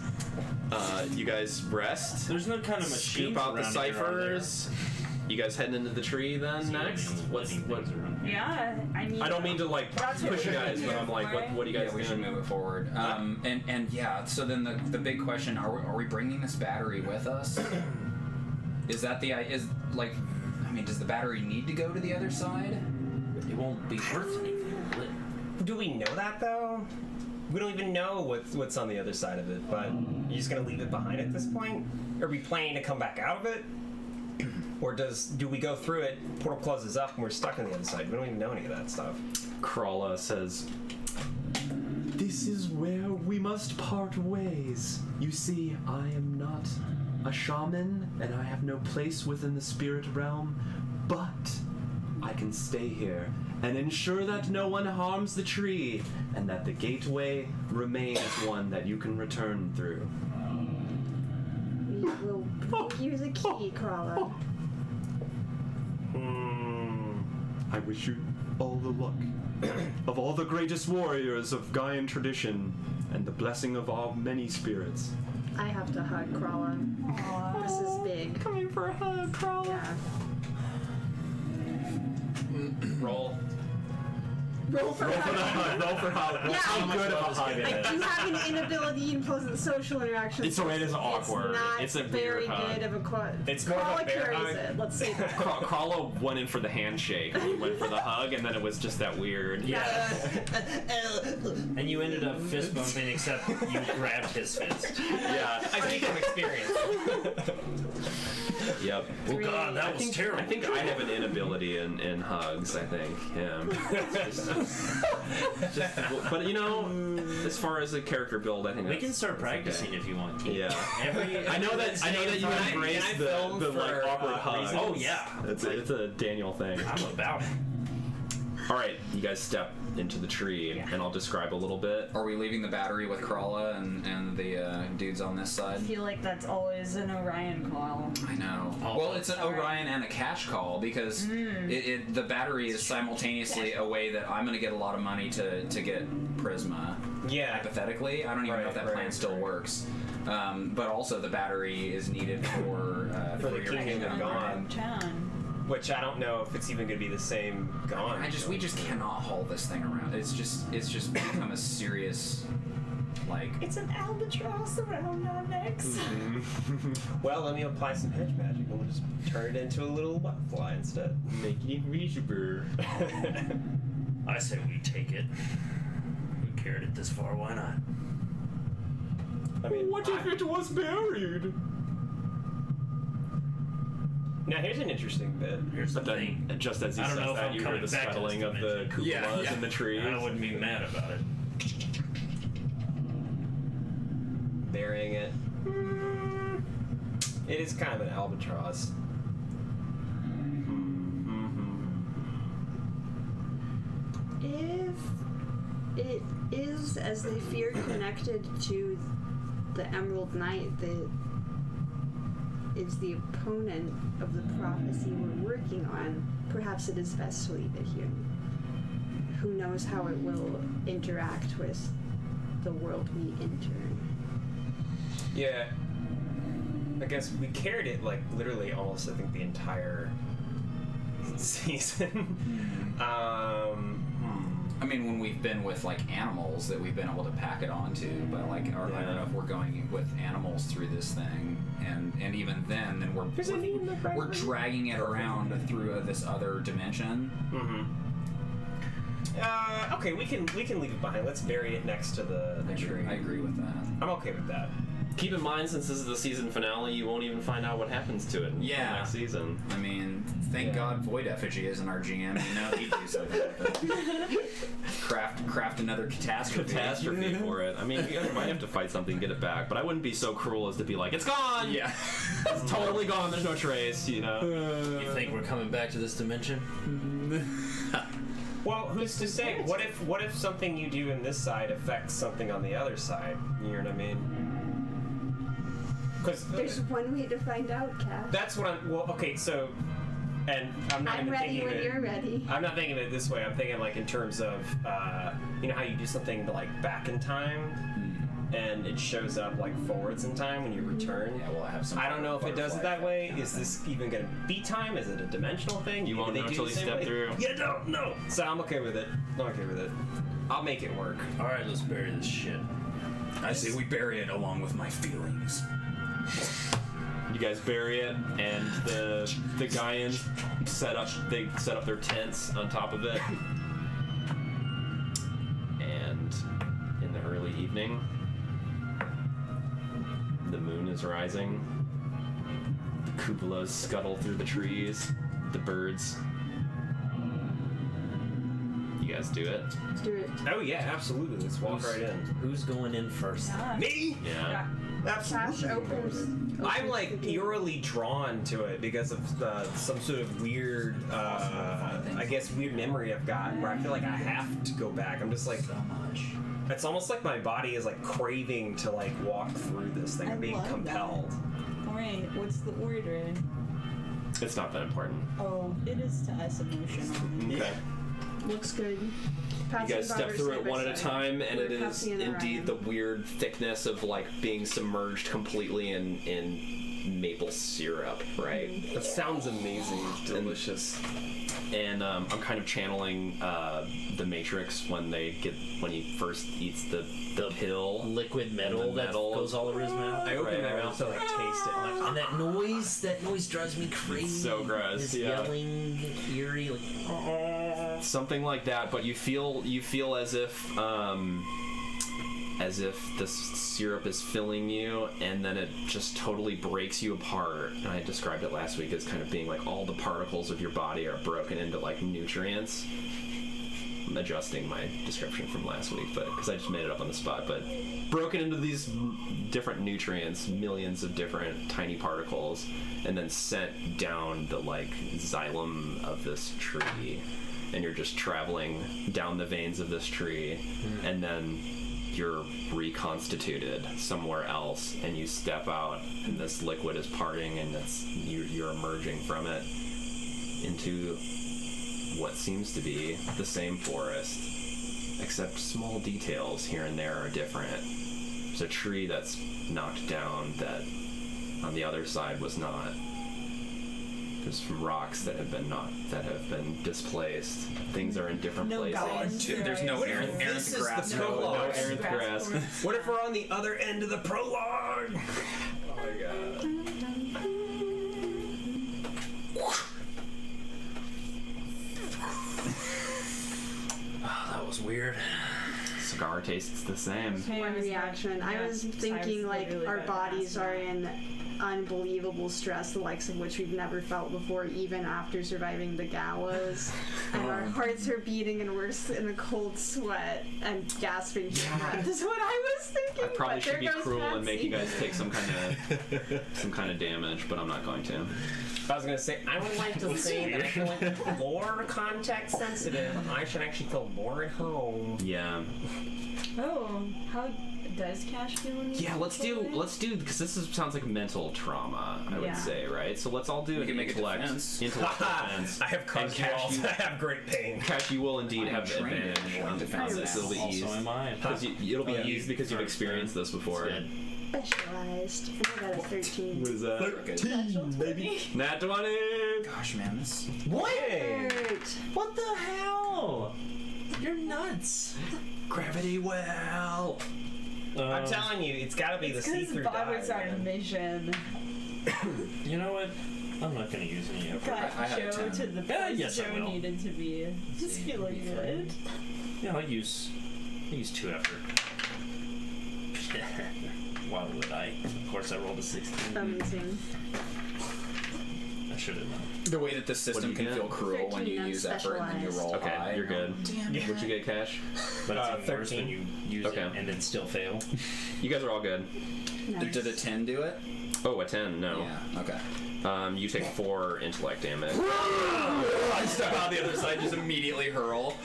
You guys rest. There's no kind of machine. Scoop out the ciphers. You guys heading into the tree then next? What? Yeah, I mean. I don't mean to like That's what push you we're guys, but here I'm like, for. what do you guys Yeah, we should doing? move it forward. And yeah, so then the big question: Are we bringing this battery with us? Is that the I mean, does the battery need to go to the other side? It won't be worth anything, will it? Do we know that though? We don't even know what's on the other side of it, but you're just gonna leave it behind at this point? Are we planning to come back out of it? Or do we go through it, portal closes up, and we're stuck on the other side? We don't even know any of that stuff. Krala says, "This is where we must part ways. You see, I am not a shaman, and I have no place within the spirit realm, but I can stay here and ensure that no one harms the tree, and that the gateway remains one that you can return through." We will give you the key, Krala. I wish you all the luck of all the greatest warriors of Gaian tradition and the blessing of our many spirits. I have to hug Krala. This is big. Coming for a hug, Krala. Yeah. Roll. Roll for hug. Roll for hug. Yeah. How good of a hug it I is. do have an inability in pleasant social interactions. So it is awkward. It's not It's a very weird hug. good of a quad. It's more of a Krala bear carries hug. it. Let's see. Krala went in for the handshake. He went for the hug, and then it was just that weird. Yeah. And you ended up fist bumping, except you grabbed his fist. Yeah. I speak from experience. Yep. Oh god, that was terrible. I think I have an inability in hugs. I think him. But you know, as far as a character build, I think We can start that's practicing okay. if you want. Yeah. Every I know that you Can I embrace film the like for, awkward hug. reasons? Oh yeah, It's a Daniel thing. I'm about it. All right, you guys step into the tree, and I'll describe a little bit. Are we leaving the battery with Krala and the dudes on this I side? feel like that's always an Orion call. I know. Oh, Well, it's an Orion and a cash call because the battery is simultaneously a way that I'm going to get a lot of money to get Prisma. Yeah. Hypothetically, I don't even know if that plan still works. But also, the battery is needed for For the your Kingdom kingdom. of Gone. Town. Which I don't know if it's even going to be the same Gone. We just cannot haul this thing around. It's just become a serious, like. It's an albatross around our necks. Well, let me apply some hedge magic and we'll just turn it into a little butterfly instead. Make it reachable. I say we take it. We carried it this far. Why not? I mean, it was buried? now here's an interesting bit. Here's the But thing. then, just as he I don't says know if that, I'm you hear coming the back to scuttling this of the dimension. cupolas in the trees. I wouldn't be mad about it. Burying it. It is kind of an albatross. If it is, as they fear, connected to the Emerald Knight that is the opponent of the prophecy we're working on, perhaps it is best to leave it here. Who knows how it will interact with the world we enter. Yeah. I guess we carried it like literally almost I think the entire season. I mean, when we've been with like animals that we've been able to pack it onto, but like, I don't know if we're going with animals through this thing, and even then we're dragging it around through this other dimension. Okay, we can leave it behind. Let's bury it next to the tree. I agree with that. I'm okay with that. Keep in mind, since this is the season finale, you won't even find out what happens to it until next season. I mean, thank God Void Effigy isn't our GM. You know he'd do something with it. Craft another Catastrophe for it. I mean, you guys might have to fight something, get it back, but I wouldn't be so cruel as to be like, it's gone! Yeah. It's totally gone, there's no trace, you know? You think we're coming back to this dimension? Well, who's to say? What if something you do in this side affects something on the other side? You know what I mean? Because There's one way to find out, Kat. that's what I'm. Well, okay, so, and I'm not I'm even ready thinking when of it. you're ready. I'm not thinking of it this way. I'm thinking like in terms of, you know how you do something like back in time, and it shows up like forwards in time when you return. Yeah, well, I have some. I don't know if it does it that way. Is this even going to be time? Is it a dimensional thing? You won't Do know they do until the you same step way? through. You don't know. So I'm okay with it. I'm okay with it. I'll make it work. All right, let's bury this shit. I say we bury it along with my feelings. You guys bury it, and the Gaians set up their tents on top of it. And in the early evening, the moon is rising. The cupolas scuttle through the trees, the birds. You guys do it? Let's do it. Oh yeah, absolutely. Let's walk right in. Who's going in first? Me? Yeah. Cash Absolutely. I'm like eerily drawn to it because of some sort of weird, I guess, weird memory I've got where I feel like I have to go back. I'm just like, So much. it's almost like my body is like craving to like walk through this thing. I I'm being love compelled. Alright, what's the order? It's not that important. Oh, it is to us emotional. Okay. Looks good. You guys step through it one at a time, and it is indeed the weird thickness of like being submerged completely in maple syrup, right? That sounds amazing. Delicious. And I'm kind of channeling the Matrix when he first eats the pill. Liquid metal And the that metal goes all over his mouth. I open my Right. mouth to like taste it. Like, And that noise drives me crazy. so gross, This yeah. yelling, eerie, like. Something like that, but you feel as if the syrup is filling you, and then it just totally breaks you apart. And I described it last week as kind of being like all the particles of your body are broken into like nutrients. I'm adjusting my description from last week, but because I just made it up on the spot, but broken into these different nutrients, millions of different tiny particles, and then sent down the like xylem of this tree. And you're just traveling down the veins of this tree, and then you're reconstituted somewhere else, and you step out, and this liquid is parting, and you're emerging from it into what seems to be the same forest, except small details here and there are different. There's a tree that's knocked down that on the other side was not. There's some rocks that have been displaced. Things are in different places. There's no Erynth This is the Grask. prologue. No Erynth Grask. what if we're on the other end of the prologue? Oh my god. Oh, that was weird. Cigar tastes the same. One reaction. I was thinking like our bodies are in unbelievable stress, the likes of which we've never felt before, even after surviving the gallows. And our hearts are beating and we're in a cold sweat and gasping for breath. This is what I was thinking. I probably but should there be goes cruel and make you Patsy. guys take some kind of damage, but I'm not going to. I was gonna say, I would like to say that I feel like more context sensitive. I should actually feel more at home. Yeah. Oh, how does Cash feel when you Yeah, let's do because sounds like mental trauma, I would Yeah. say, right? So let's all do We an can make a intellect defense. defense. I have And Cash, conjugal. you- I have great pain. Cash, you will indeed I am have trained in advantage on defense this. It'll be Also easy. am I. It'll be Oh, easy because you've experienced this before. It's good. Specialized. And I got a 13. What is that? 13, baby. Nat 20! Gosh, man, this. What? Hurt. What the hell? You're nuts. Gravity well! I'm telling you, it's gotta be the Because see-through Bob dye. was our man. mission. You know what? I'm not gonna use any effort. Got I had a Joe 10. to the Yeah, place yes, I Joe will. needed to be. Just feeling good. Yeah, I'll use 2 effort. Why would I? Of course, I rolled a 16. Amazing. I should have known. The way that the What system do you can get? feel cruel when you 13 use effort and then you roll Okay, high. you're good. Damn it. What'd you get, Cash? But it's even worse 13. when you use Okay. it and then still fail. You guys are all good. Nice. Did a 10 do it? Oh, a 10, no. Yeah, okay. You take 4 intellect damage. I step out the other side, just immediately hurl.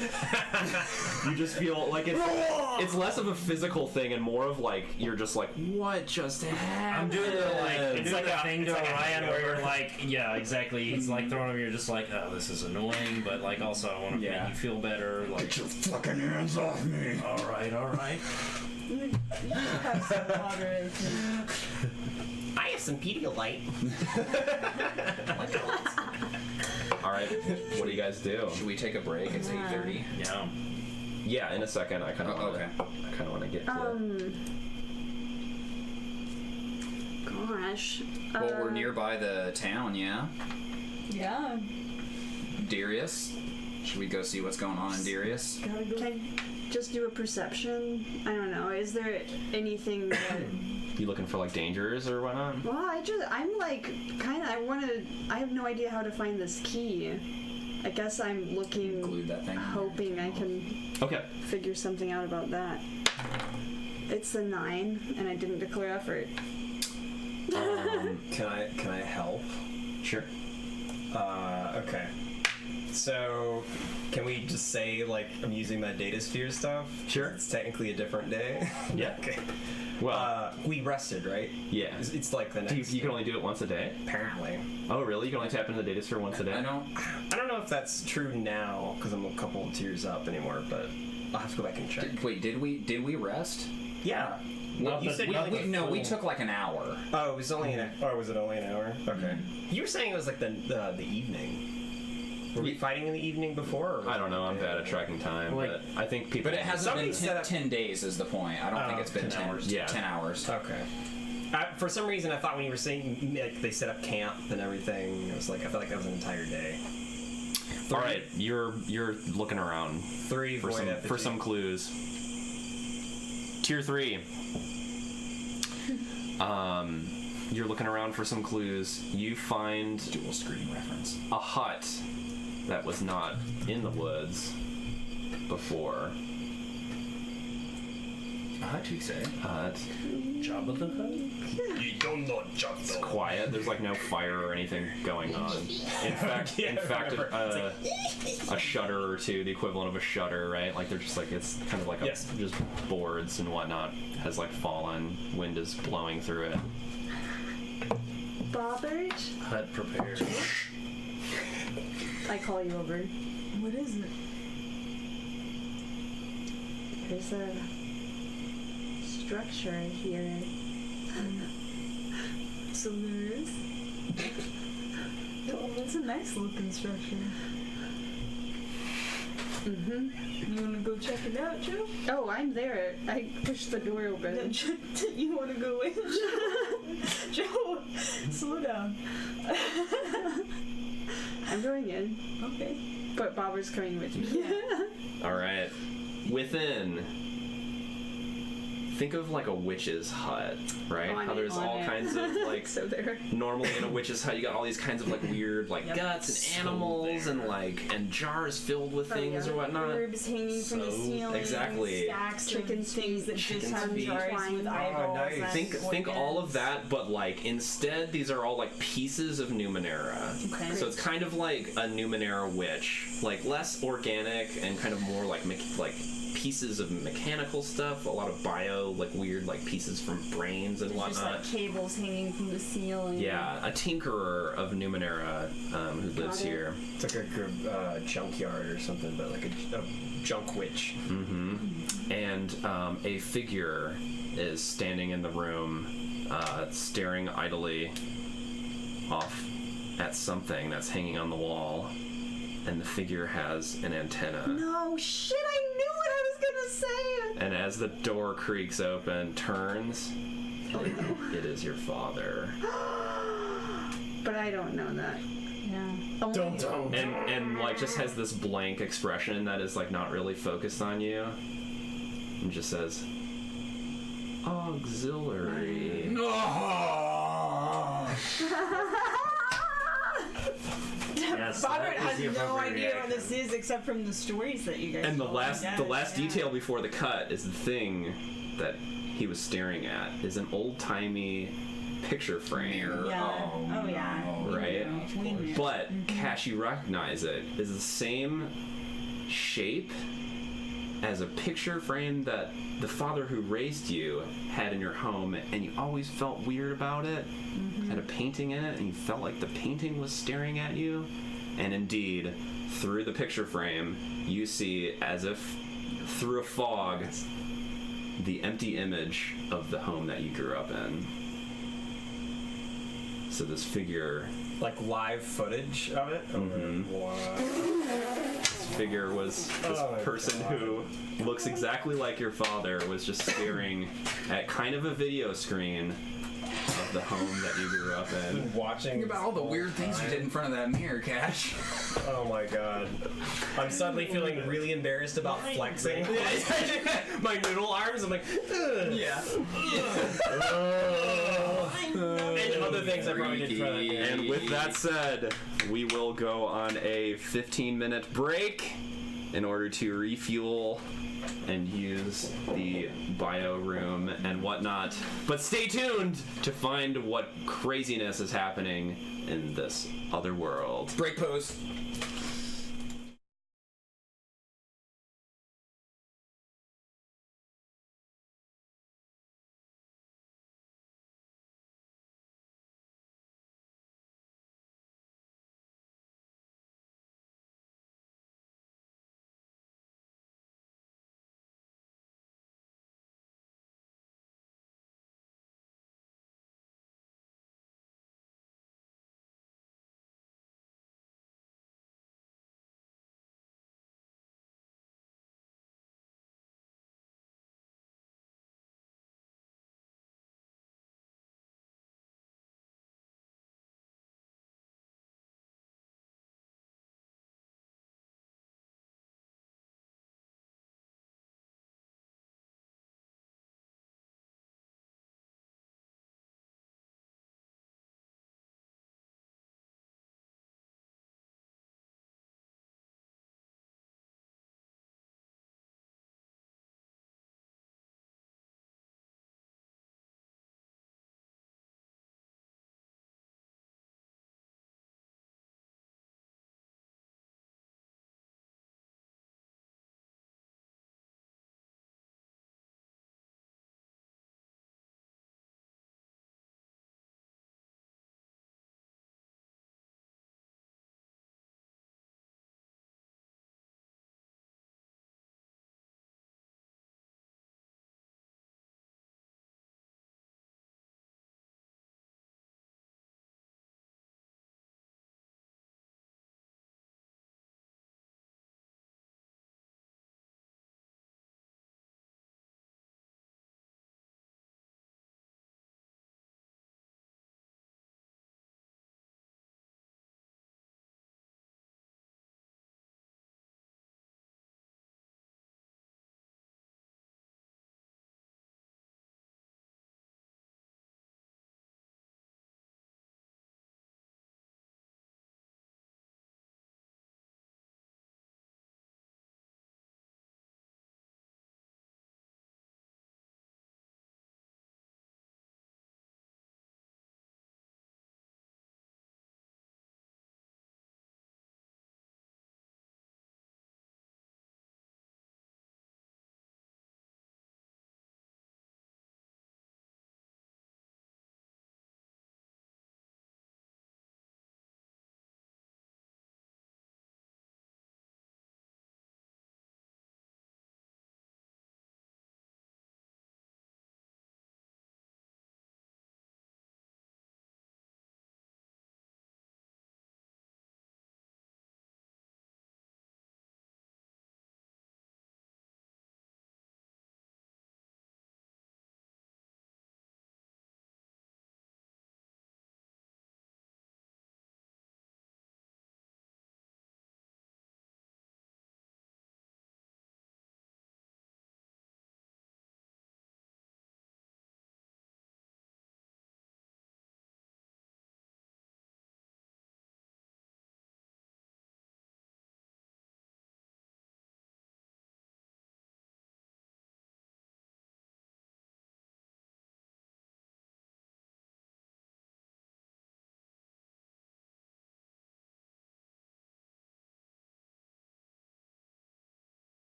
You just feel like it's less of a physical thing and more of like you're just like, what just happened? I'm doing the It's like a thing to it's like a Ryan where you're hangover. like, yeah, exactly. He's like throwing him. You're just like, oh, this is annoying, but like also I want to Yeah. make you feel better. Like, Get your fucking hands off me! all right. You have some water, I think. I have some Pedialyte. All right, what do you guys do? Should we take a break? It's 8:30. Yeah. Yeah, in a second. I kind of Oh, want to. okay. I kind of want to get to. Gosh. Well, we're nearby the town, yeah? Yeah. Darius? Should we go see what's going on in Darius? Gotta go. Can I just do a perception? I don't know. Is there anything that You looking for like dangers or whatnot? Well, I'm like, I have no idea how to find this key. I guess I'm looking, Glued that thing. hoping I can Okay. figure something out about that. It's a 9, and I didn't declare effort. Can I help? Sure. Okay. So, can we just say, like, I'm using my data sphere stuff? Sure. It's technically a different day. Yeah. Okay. Well, We rested, right? yeah. It's like the next. You can only do it once a day? Apparently. Oh, really? You can only tap into the data sphere once a day? I don't. I don't know if that's true now, because I'm a couple of tiers up anymore, but I'll have to go back and check. Wait, did we rest? Yeah. Not you that said we- you only No, we took like an hour. Oh, it was only an hour. Or was it only an hour? Okay. You were saying it was like the evening. Were we fighting in the evening before? Or I don't know. I'm bad at tracking time, Like- but I think people. But it hasn't Somebody been set up- 10 days is the point. I don't think it's been 10 hours. Yeah. 10 hours. Okay. For some reason, I thought when you were saying like they set up camp and everything, it was like I felt like that was an entire day. All right, you're looking around 3 for void some effigy. for some clues. Tier 3. You're looking around for some clues. You find Dual screen reference. a hut that was not in the woods before. A hut, you say? Hut. Jabba the Hutt? You don't know Jabba. It's quiet. There's like no fire or anything going on. In fact, a shutter or two, the equivalent of a shutter, right? Like they're just like it's kind of like Yes. just boards and whatnot has like fallen. Wind is blowing through it. Bobbert? Hut prepared. I call you over. What is it? There's a structure here. So there is? Oh, that's a nice looking structure. Mm-hmm. You wanna go check it out, Joe? Oh, I'm there. I pushed the door open. You wanna go in? Joe, slow down. I'm going in, Okay. but Bobber's coming with me. All right. Within, think of like a witch's hut, right? On How it, there's on all it. kinds of like So there. normally in a witch's hut you got all these kinds of like weird like Yep. guts and animals and like and jars filled with things or whatnot. Herbs hanging from the So- ceiling. Exactly. Stacks Chicken of things that feet, just have chicken jars feet. with Oh, eyeballs. nice. and Think all of organs. that, but like instead these are all like pieces of Numenera. Okay. So it's kind of like a Numenera witch, like less organic and kind of more like pieces of mechanical stuff, a lot of bio, like weird like pieces from brains and There's just whatnot. like cables hanging from the ceiling. Yeah, a tinkerer of Numenera who lives Got it. here. It's like a junkyard or something, but like a junk witch. Mm-hmm. And a figure is standing in the room, staring idly off at something that's hanging on the wall. And the figure has an antenna. No, shit, I knew what I was gonna say! And as the door creaks open, turns, it is your father. But I don't know that. Yeah. Only- And like just has this blank expression that is like not really focused on you. And just says, auxiliary. Yes, Robert that is has the no appropriate idea what reaction. this is except from the stories that you guys And the told. last Yeah. detail before the cut is the thing that he was staring at is an old-timey picture frame. Yeah. Oh, yeah. no. Right? We knew. But Cash, you recognize it is the same shape as a picture frame that the father who raised you had in your home, and you always felt weird about it. Had a painting in it, and you felt like the painting was staring at you. And indeed, through the picture frame, you see, as if through a fog, the empty image of the home that you grew up in. So this figure, Like live footage of it? Mhm. Wow. this figure was this Oh my person God. who looks exactly like your father, was just staring at kind of a video screen of the home that you grew up in. Watching. Think about all the weird things you did in front of that mirror, Cash. Oh my god. I'm suddenly feeling really embarrassed about flexing. my my noodle arms. I'm like, ugh. Yeah. And other things I probably did try that game. And with that said, we will go on a 15-minute break in order to refuel and use the bio room and whatnot. But stay tuned to find what craziness is happening in this other world. Break pose.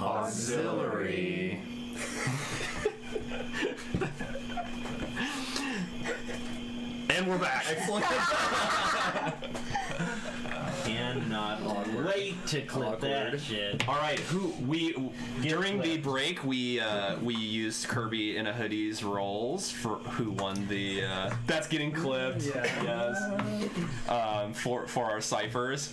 auxiliary. And we're back. Excellent. Cannot wait to clip that shit. All right, during the break we used Kirby in a Hoodie's roles for who won the that's getting clipped. Yeah. Yes. For our ciphers.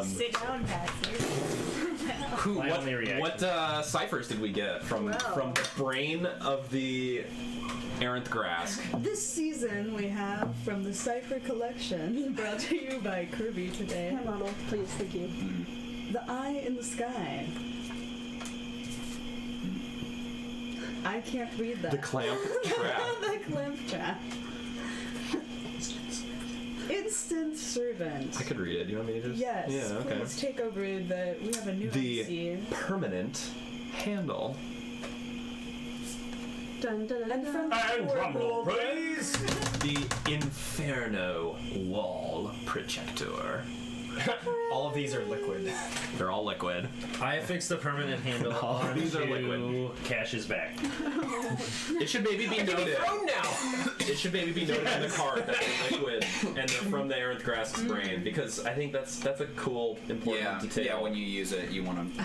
Sit down, Patsy. What ciphers did we get from the brain of the Erynth Grask? This season we have from the Cipher Collection, brought to you by Kirby today. Hand model, please, thank you. The Eye in the Sky. I can't read that. The clamp trap. The clamp trap. Instant servant. I could read it. Do you want me to just? Yes. Yeah. Okay. Please take over we have a new The MC. permanent handle. Dun, dun, dun, And from dun. the portal, please. The Inferno wall projector. All of these are liquid. They're all liquid. I affixed the permanent handle All on these are to liquid. Cash's back. It should maybe be noted. It should maybe be noted in the card that they're liquid and they're from the Erynth Grask's brain, because I think that's a cool, important detail. Yeah, when you use it, you want to.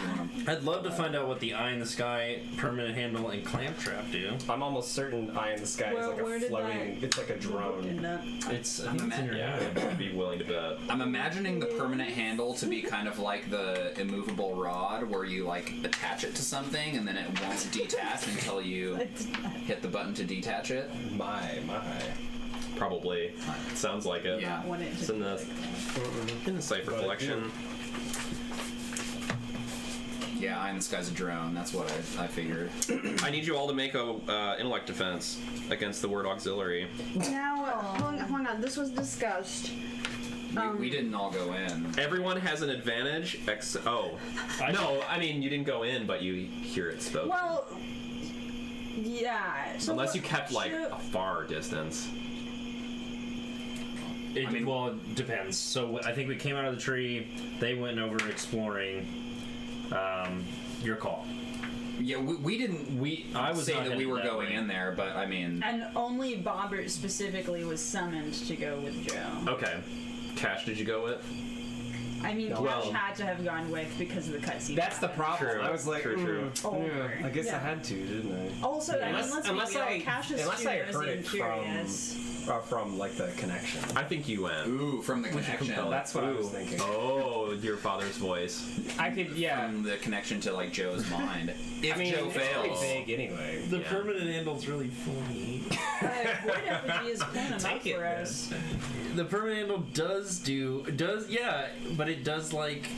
I'd love to find out what the Eye in the Sky, permanent handle, and clamp trap do. I'm almost certain Eye in the Sky Where- is where like a did floating. It's like a in drone. that. It's I think it's in your Yeah, head. I'd be willing to bet. I'm imagining the permanent handle to be kind of like the immovable rod, where you like attach it to something and then it won't detach until you hit the button to detach it. My. Probably. Sounds like it. Yeah. Want it It's to in the Cipher But I collection. Yeah, Eye in the Sky's a drone. That's what I figured. I need you all to make a intellect defense against the word auxiliary. Now, hold on. This was discussed. We didn't all go in. Everyone has an advantage. I mean you didn't go in, but you hear it spoken. Well, yeah. So Unless what- you kept like should- a far distance. Well, it depends. So I think we came out of the tree. They went over exploring. Your call. Yeah, we didn't. I was say not that we headed were that going way. in there, but I mean, And only Bobbert specifically was summoned to go with Joe. Okay. Cash, did you go with? I mean, Cash Well- had to have gone with because of the cutscene. That's the problem. True. I was like, True. Over. I guess I Yeah. had to, didn't I? Also, I mean, let's Unless be real, I Cash's unless I studio is heard it Imperious. from like the connection. I think you went. ooh, from the connection. compel That's what I was Ooh. thinking. Oh, your father's voice. I could, yeah. From the connection to like Joe's mind. If I mean, Joe it's pretty fails, big anyway. The Yeah. permanent handle's really funny. Void Effigy is playing them up Take it, for man. us. The permanent handle but it does like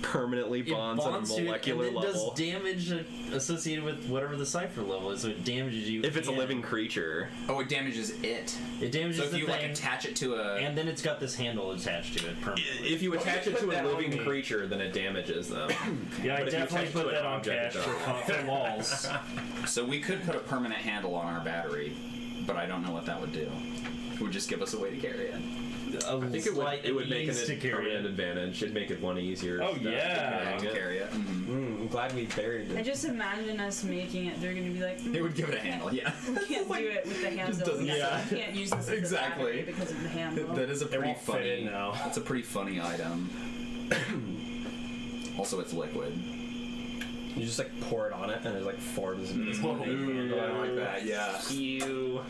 Permanently bonds on a to it, molecular and it level. does damage associated with whatever the cipher level is, so it damages you. If it's a and living creature. oh, it damages it. it damages So if the you thing, like attach it to a, and then it's got this handle attached to it permanently. If you attach it put to a that on living me. creature, then it damages them. Yeah, I But if you definitely attach it to put an that on object, Cash it for walls. so we could put a permanent handle on our battery, but I don't know what that would do. It would just give us a way to carry it. I think it would make ease to a carry permanent it. advantage. It'd make it one easier. Oh, step to yeah. carrying To it. carry it. Mhm. I'm glad we buried I it. just imagine us making it. They're gonna be like, It would give it a handle. Yeah. we can't do it with the handle. doesn't- Yeah. We can't use this as a Exactly. battery because of the handle. That is a It pretty won't fit funny. in now. That's a pretty funny item. Also, it's liquid. You just like pour it on it, and it like forms into this Ooh, big handle. I like that. Yeah. You.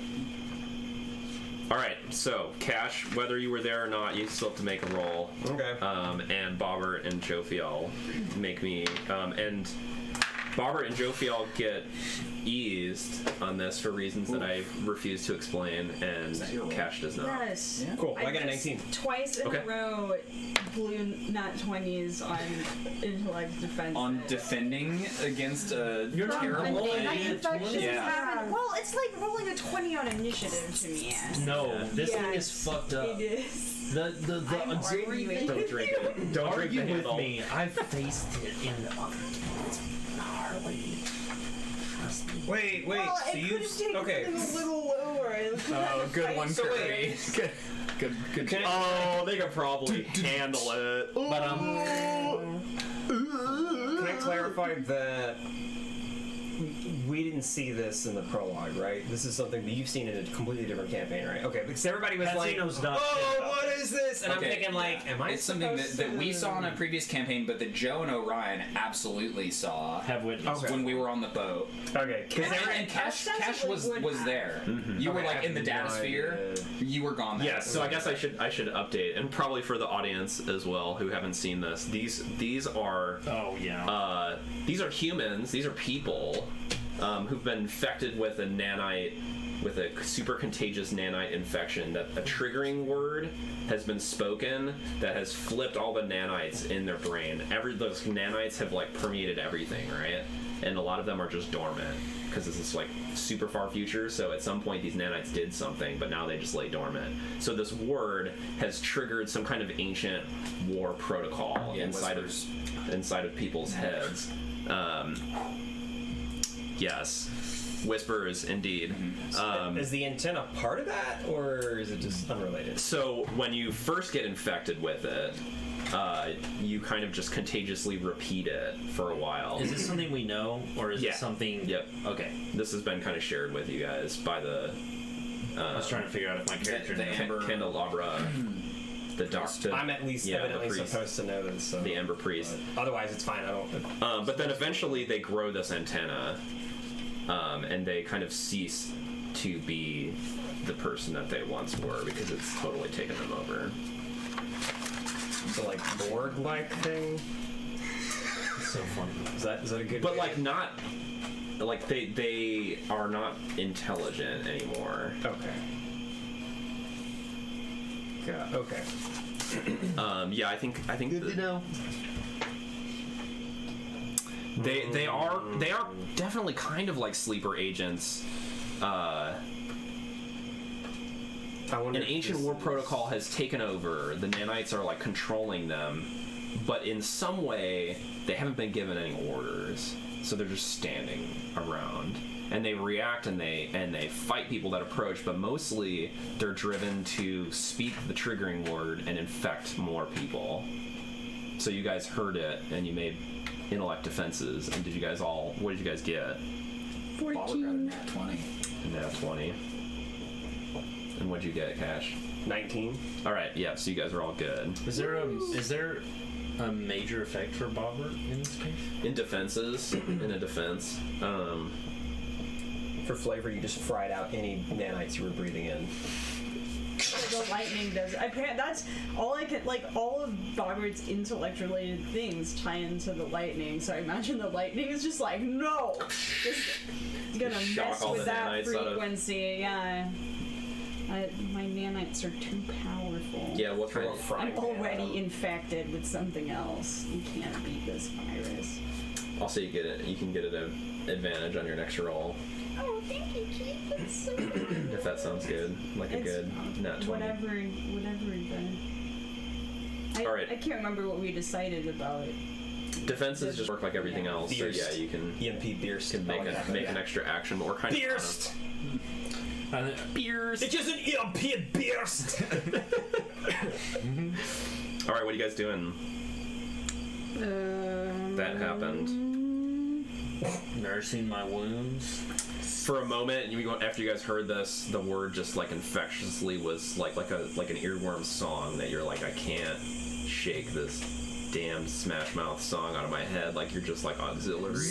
All right, so Cash, whether you were there or not, you still have to make a roll. Okay. And Bobbert and Jophiel make me. And Bobbert and Jophiel get eased on this for reasons that I refuse to explain, and that your roll? Cash does not. Yes. Yeah. Cool. I got a just 19. Twice in Okay. a row, blew nat 20s on intellect defense. On defending against a You're terrible. Yeah. Well, it's like rolling a 20 on initiative to me. No, this Yeah, thing is fucked up. It is. The I'm auxiliary arguing. thing. Don't drink it. Don't drink the Argue with handle. me. I've faced it in other games. Gnarly. Trust me. Wait. Well, So it you could have taken okay? something a little lower. Oh, good one, So Kirby. wait. Good Good. Oh, they could probably handle it. But Can I clarify that we didn't see this in the prologue, right? This is something that you've seen in a completely different campaign, right? Okay, because everybody was Patsy like, knows not "Oh, shit about what is this?" And Okay, I'm thinking, like, "Am I?" It's something that we saw in a previous campaign, but that Joe and Orion absolutely saw have witnessed. Okay. when we were on the boat. Okay, because And Cash was there. You were Okay, like I in the have data no sphere. idea. You were gone there. Yes, so I guess I should update, and probably for the audience as well who haven't seen this. These are Oh yeah. these are humans. These are people who've been infected with a nanite, with a super contagious nanite infection. That a triggering word has been spoken that has flipped all the nanites in their brain. Those nanites have like permeated everything, right? And a lot of them are just dormant because this is like super far future. So at some point these nanites did something, but now they just lay dormant. So this word has triggered some kind of ancient war protocol inside of people's heads. Yes, whispers indeed. is the antenna part of that, or is it just unrelated? So when you first get infected with it, you kind of just contagiously repeat it for a while. Is this something we know, or is Yeah. it something? Yep. Okay. This has been kind of shared with you guys by the I was trying to figure out if my character the knew. Amber- candelabra, the doctor. I'm at least evidently the priest, supposed to know this. So, the Ember priest. but otherwise, it's fine. I don't. But then eventually they grow this antenna, and they kind of cease to be the person that they once were because it's totally taken them over. So like Borg-like thing. It's so funny. Is that a good? But like not, like they are not intelligent anymore. Okay. Yeah. Okay. Yeah, I think Good to know. they are definitely kind of like sleeper agents. An ancient war protocol has taken over. The nanites are like controlling them, but in some way they haven't been given any orders, so they're just standing around. And they react and they fight people that approach, but mostly they're driven to speak the triggering word and infect more people. So you guys heard it and you made intellect defenses. And did you guys all? What did you guys get? 14. 20. Nat 20. And what'd you get, Cash? 19. All right, yeah. So you guys are all good. Is there a major effect for Bobbert in this case? In defenses, in a defense. For flavor, you just fried out any nanites you were breathing in. The lightning does. That's all I can. Like all of Boggart's intellect-related things tie into the lightning. So I imagine the lightning is just like no, just gonna Shock mess all with the that nanites out of- frequency. Yeah, my nanites are too powerful. Yeah, what kind Or of? fried I'm already infected with something else. You can't beat this virus. Also, you get it. You can get an advantage on your next roll Oh, thank you, Keith. That's so nice. if that sounds good. Like a It's good nat 20. Whatever the. All right. I can't remember what we decided about. Defenses just work like everything else. So Pierced. yeah, you can EMP Beerst. can make an extra action, but we're kind of Beerst! Pierce. It's just an EMP Beerst! All right, what are you guys doing? That happened. Nursing my wounds. For a moment, after you guys heard this, the word just like infectiously was like an earworm song that you're like, I can't shake this damn Smash Mouth song out of my head. Like you're just like auxiliary.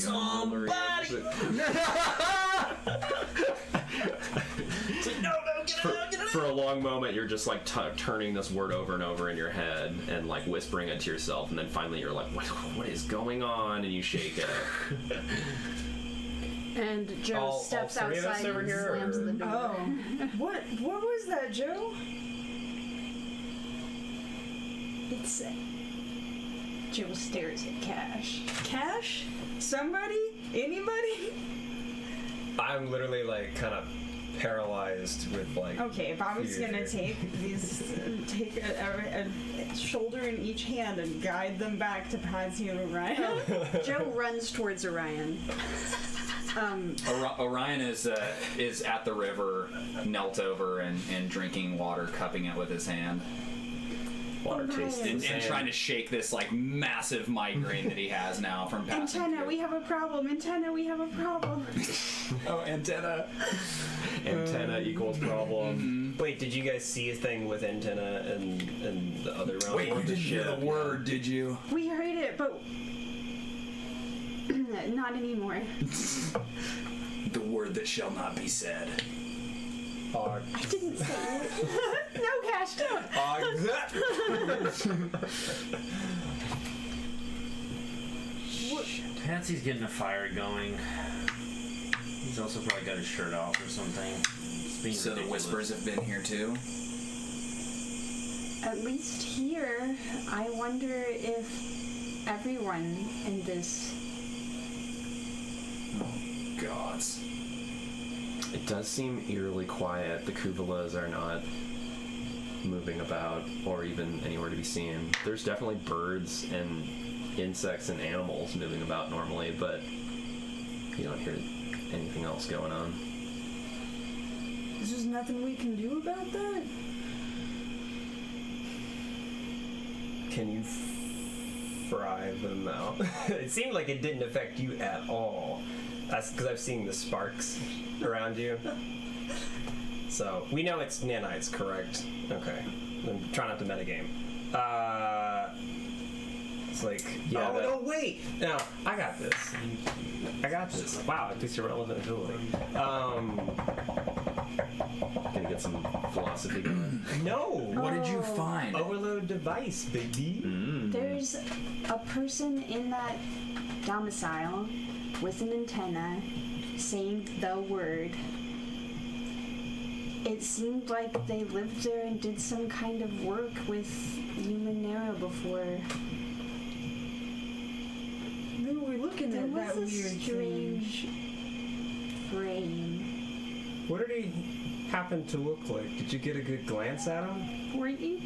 For a long moment, you're just like turning this word over and over in your head and like whispering it to yourself, and then finally you're like, what is going on? And you shake it. And Joe All steps three of us outside over and here, slams or- the door. Oh, what was that, Joe? It's Joe stares at Cash. Cash? Somebody? Anybody? I'm literally like kind of paralyzed with like. Okay, Bobby's fear. gonna take a shoulder in each hand and guide them back to Patsy and Orion. Joe runs towards Orion. Orion is at the river, knelt over and drinking water, cupping it with his hand, Water tasting. and trying to shake this like massive migraine that he has now from passing. Antenna, through. we have a problem. Antenna, we have a problem. Oh, antenna. Antenna equals problem. Wait, did you guys see a thing with antenna and the other realm? Wait, you didn't hear the word, did you? We heard it, but not anymore. The word that shall not be said. I didn't say it. No, Cash, don't. Patsy's getting a fire going. He's also probably got his shirt off or something. It's being So the ridiculous. whispers have been here too. At least here, I wonder if everyone in this. Gods. It does seem eerily quiet. The Kuvalas are not moving about or even anywhere to be seen. There's definitely birds and insects and animals moving about normally, but you don't hear anything else going on. There's just nothing we can do about that. Can you fry them out? It seemed like it didn't affect you at all. That's because I've seen the sparks around you. So we know it's nanites, correct? Okay. I'm trying not to metagame. It's like, Yeah, oh that- no, wait! No, I got this. I got this. Wow, it takes a relevant ability. Gonna get some philosophy going. No! What did you find? Overload device, baby. There's a person in that domicile with an antenna saying the word. It seemed like they lived there and did some kind of work with Numenera before. We were looking There at was that a weird thing. strange frame. What did he happen to look like? Did you get a good glance at him? Were you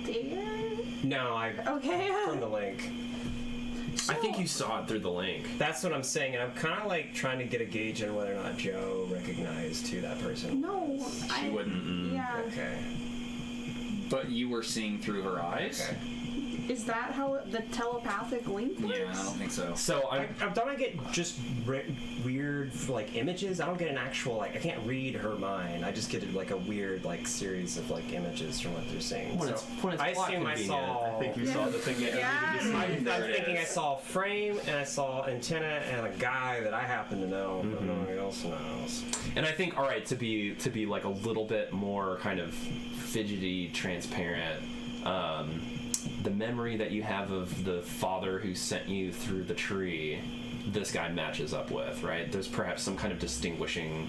there? No, I Okay. from the link. I think you saw it through the link. That's what I'm saying, and I'm kind of like trying to get a gauge on whether or not Joe recognized who that person. No, She wouldn't. Yeah. Okay. But you were seeing through her eyes? Okay. Is that how the telepathic link works? Yeah, I don't think so. So Don't I get just weird like images? I don't get an actual like. I can't read her mind. I just get like a weird like series of like images from what they're saying. when So it's I plot assume I convenient, saw. I think you saw the thing that I'm There it thinking I is. saw a frame and I saw antenna and a guy that I happen to know, but no one else knows. And I think, all right, to be like a little bit more kind of fidgety, transparent, the memory that you have of the father who sent you through the tree, this guy matches up with, right? There's perhaps some kind of distinguishing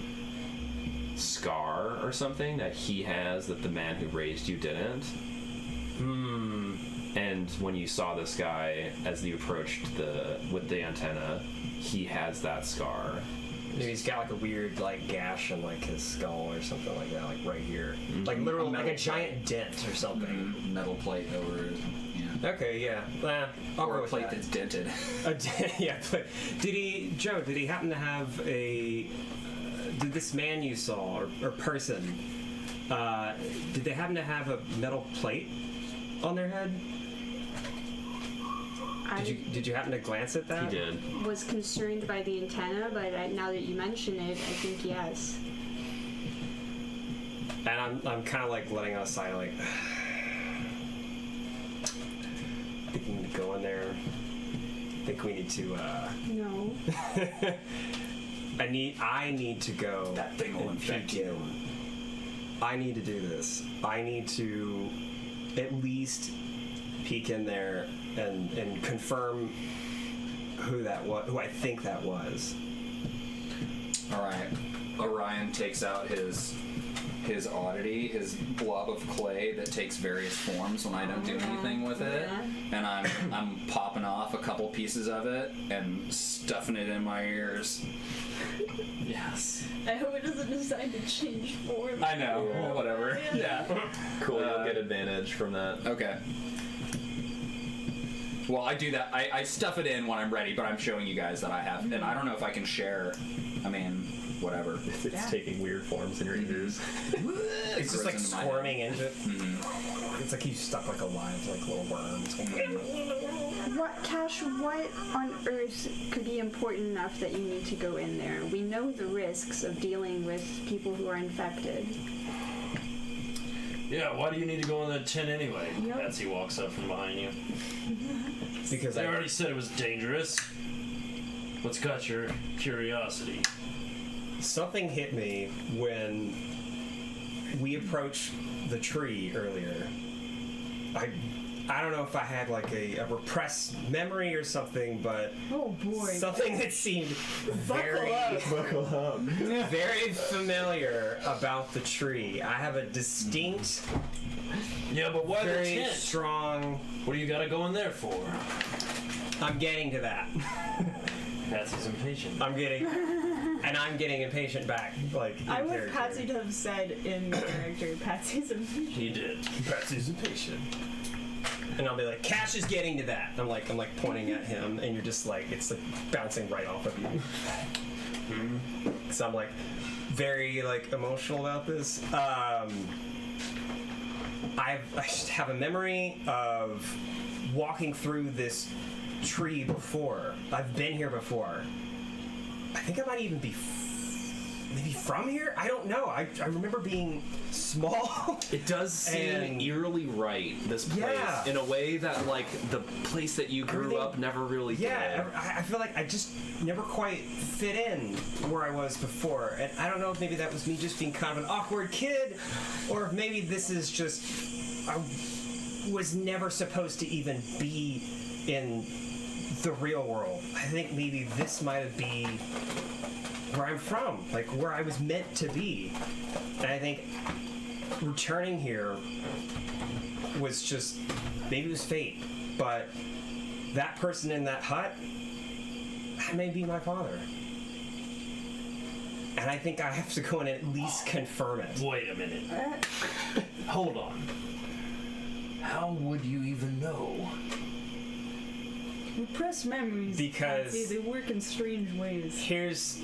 scar or something that he has that the man who raised you didn't. And when you saw this guy as you approached with the antenna, he has that scar. Maybe he's got like a weird like gash in like his skull or something like that, like right here, like literally like a giant dent or something. Metal plate over it. Yeah. Okay, yeah. I'll Or go a with plate that. that's dented. Yeah, but did he happen to have a? Did this man you saw or person? Did they happen to have a metal plate on their head? Did you happen to glance at that? He did. Was concerned by the antenna, but now that you mention it, I think yes. And I'm kind of like letting out a sigh, like I think we need to go in there. I think we need to. No. I need to go. That thing will and infect peek you. in. I need to do this. I need to at least peek in there and confirm who that was, who I think that was. Alright. Orion takes out his his oddity, his blob of clay that takes various forms when I don't do anything with it, and I'm popping off a couple pieces of it and stuffing it in my ears. Yes. I hope it doesn't decide to change form. I know. Well, whatever. Yeah. Cool, you'll get advantage from that. Okay. Well, I do that. I stuff it in when I'm ready, but I'm showing you guys that I have, and I don't know if I can share. I mean, whatever. It's taking weird forms in your ears. It's just like Grows into my squirming into it. It's like you stuck like a live, like little worm. Cash, what on earth could be important enough that you need to go in there? We know the risks of dealing with people who are infected. Yeah, why do you need to go in that tent anyway? Yep. Patsy walks up from behind you. Because They already said it was dangerous. What's got your curiosity? something hit me when we approached the tree earlier. I don't know if I had like a repressed memory or something, but Oh boy. something that seemed very very familiar about the tree. I have a distinct, Yeah, but why the very tent? strong. What do you gotta go in there for? I'm getting to that. Patsy's impatient. I'm getting impatient back. Like in I want character. Patsy to have said in character, Patsy's impatient. He did. Patsy's impatient. And I'll be like, Cash is getting to that. I'm like pointing at him, and you're just like, it's like bouncing right off of you. So I'm like very like emotional about this. I just have a memory of walking through this tree before. I've been here before. I think I might even be maybe from here? I don't know. I remember being small. It does seem And- eerily right, this place, Yeah. in a way that, like, the place that you grew Everything- up never really Yeah, did. I feel like I just never quite fit in where I was before. And I don't know if maybe that was me just being kind of an awkward kid, or if maybe this is just, I was never supposed to even be in the real world. I think maybe this might be where I'm from, like where I was meant to be. And I think returning here was just, maybe it was fate, but that person in that hut, that may be my father. And I think I have to go and at least confirm it. Wait a minute. Hold on. How would you even know? Repressed memories. Because- Patsy, they work in strange ways. Here's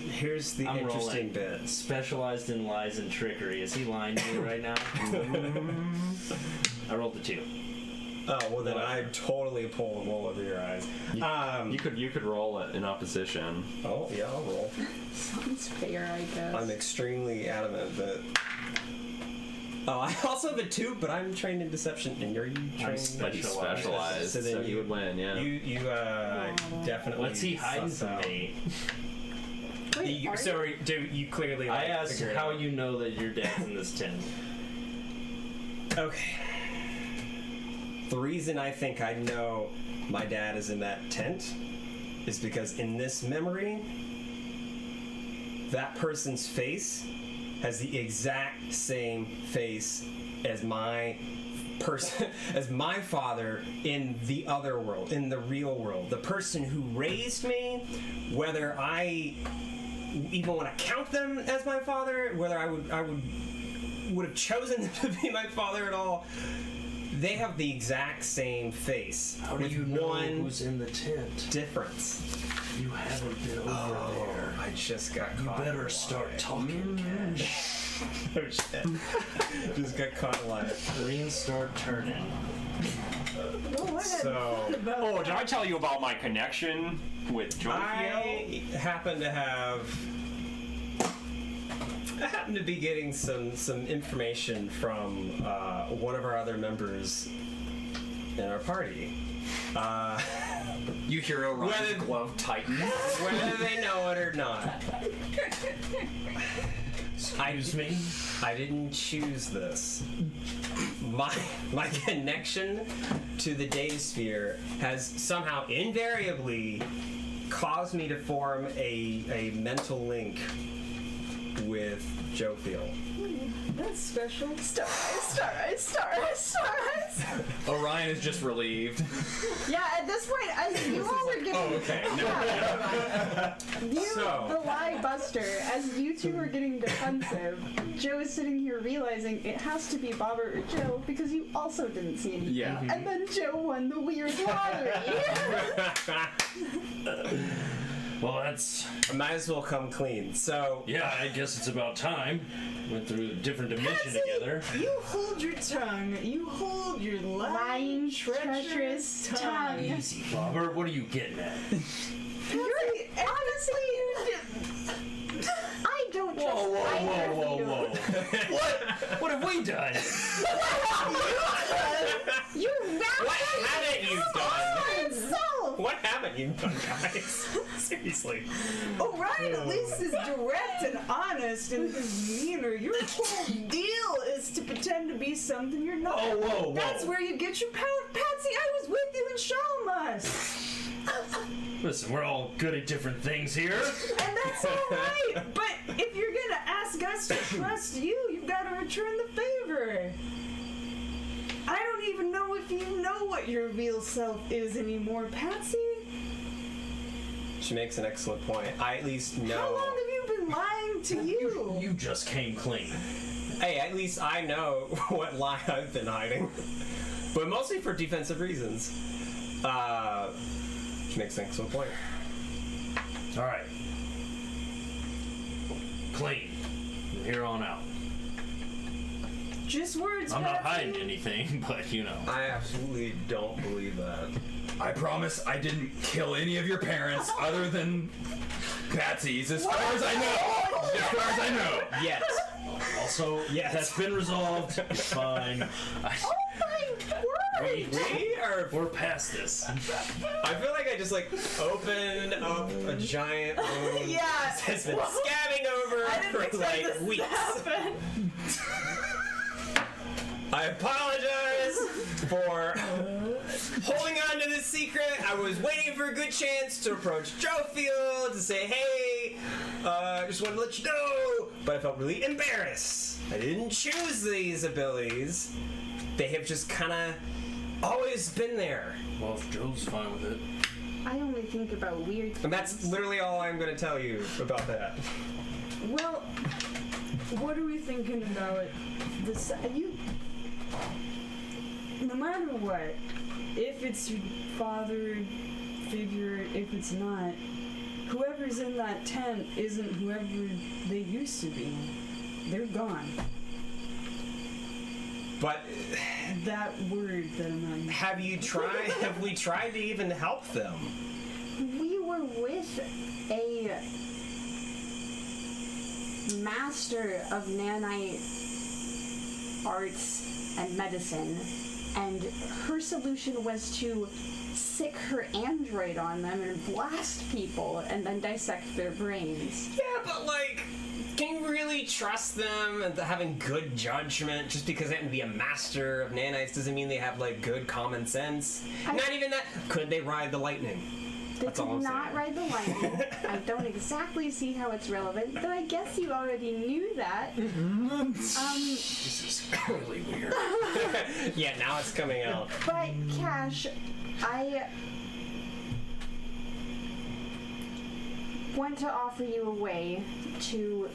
the I'm interesting rolling. bit. Specialized in lies and trickery. Is he lying to you right now? I rolled a 2. Oh well, then I totally pull the wool over your eyes. You could roll it in opposition. Oh yeah, I'll roll. Sounds fair, I guess. I'm extremely adamant that. Oh, I also have a 2, but I'm trained in deception, and are you trained? But he's specialized, So so, then you would win, yeah. You definitely. What's he hiding suss from out. me? Wait, You, are so do you clearly? I Like, asked figure it how out. you know that your dad's in this tent. Okay. The reason I think I know my dad is in that tent is because in this memory, that person's face has the exact same face as my person, as my father in the other world, in the real world. The person who raised me, whether I even want to count them as my father, whether I would have chosen them to be my father at all. They have the exact same face. How do with you know one who's in the tent? difference. You haven't been over there. I just got You caught. in better a start lie. talking, Cash. Oh shit. Just got caught in a lie. Green start turning. So Oh, did I tell you about my connection with I happen to be getting some information from one of our other members in our party. You hear Orion's Whether- glove tighten. Whether they know it or not. Excuse me? I didn't choose this. My connection to the data sphere has somehow invariably caused me to form a mental link with Joe Field. That's special. Star eyes. Orion is just relieved. Yeah, at this point, as you all were getting... Oh, okay. The lie buster, as you two were getting defensive, Joe is sitting here realizing it has to be Bobber or Joe because you also didn't see anything. Yeah. And then Joe won the weird lottery. Well, that's... I might as well come clean. So, Yeah, I guess it's about time. Went through a different dimension together. You hold your tongue. You hold your lying, treacherous tongue. Easy, Bobber. What are you getting at? Honestly, I don't trust either of you. What have we done? You what haven't you done? yourself. What haven't you done, guys? Seriously. Orion at least is direct and honest in his demeanor. Your whole deal is to pretend to be something you're not. Whoa. That's where you get your power. Patsy, I was with you in Shalamas. Listen, we're all good at different things here. And that's alright. But if you're gonna ask us to trust you, you've got to return the favor. I don't even know if you know what your real self is anymore, Patsy. She makes an excellent point. I at least know. How long have you been lying to you? You just came clean. Hey, at least I know what lie I've been hiding. But mostly for defensive reasons. She makes an excellent point. All right. Clean. From here on out. Just words, I'm not Patsy. hiding anything, but you know. I absolutely don't believe that. I promise I didn't kill any of your parents other than Patsy's, as far as I know. As far as I know. Yes. Also, Yes. that's been resolved. It's fine. We're past this. I feel like I just opened up a giant wound. Yeah. Has been scabbing over I didn't for expect this to weeks. happen. I apologize for holding on to this secret. I was waiting for a good chance to approach Joe Field to say, hey, just wanted to let you know. But I felt really embarrassed. I didn't choose these abilities. They have just kind of always been there. Well, if Joe's fine with it. I only think about weird things. And that's literally all I'm going to tell you about that. Well, what are we thinking about this? No matter what, if it's your father figure, if it's not, whoever's in that tent isn't whoever they used to be. They're gone. But That word that I'm not using. have we tried to even help them? We were with a master of nanite arts and medicine, and her solution was to sick her android on them and blast people and then dissect their brains. Yeah, but can you really trust them and having good judgment just because they happen to be a master of nanites doesn't mean they have good common sense? Not even that. Could they ride the lightning? They That's all could I'm not saying. ride the lightning. I don't exactly see how it's relevant, though I guess you already knew that. This is really weird. Yeah, now it's coming out. But Cash, I want to offer you a way to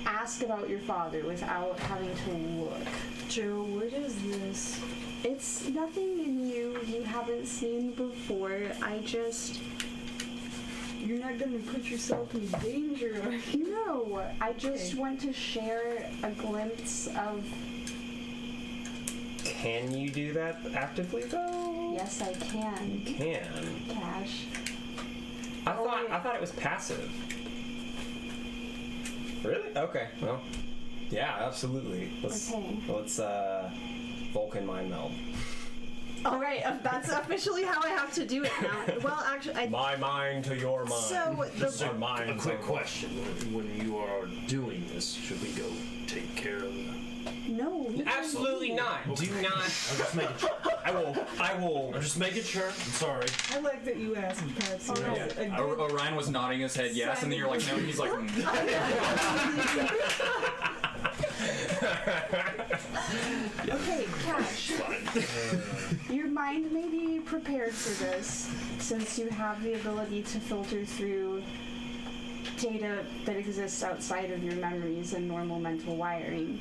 ask about your father without having to look. Joe, what is this? It's nothing new you haven't seen before. You're not gonna put yourself in danger, are you? No, I just want to share a glimpse of... Can you do that actively though? Yes, I can. You can. Cash. I thought it was passive. Really? Okay. Well, yeah, absolutely. Let's Vulcan mind meld. Alright, that's officially how I have to do it now. Well, actually, My mind to your mind. So, Just Our mind a quick to- question. When you are doing this, should we go take care of No. leave her Absolutely be. not. Do not. I'm just making sure. I will. I'm just making sure. I'm sorry. I like that you asked, Patsy. Alright. A good- Orion was nodding his head yes, and then you're like, no, and he's like, Okay, Cash. Your mind may be prepared for this, since you have the ability to filter through data that exists outside of your memories and normal mental wiring.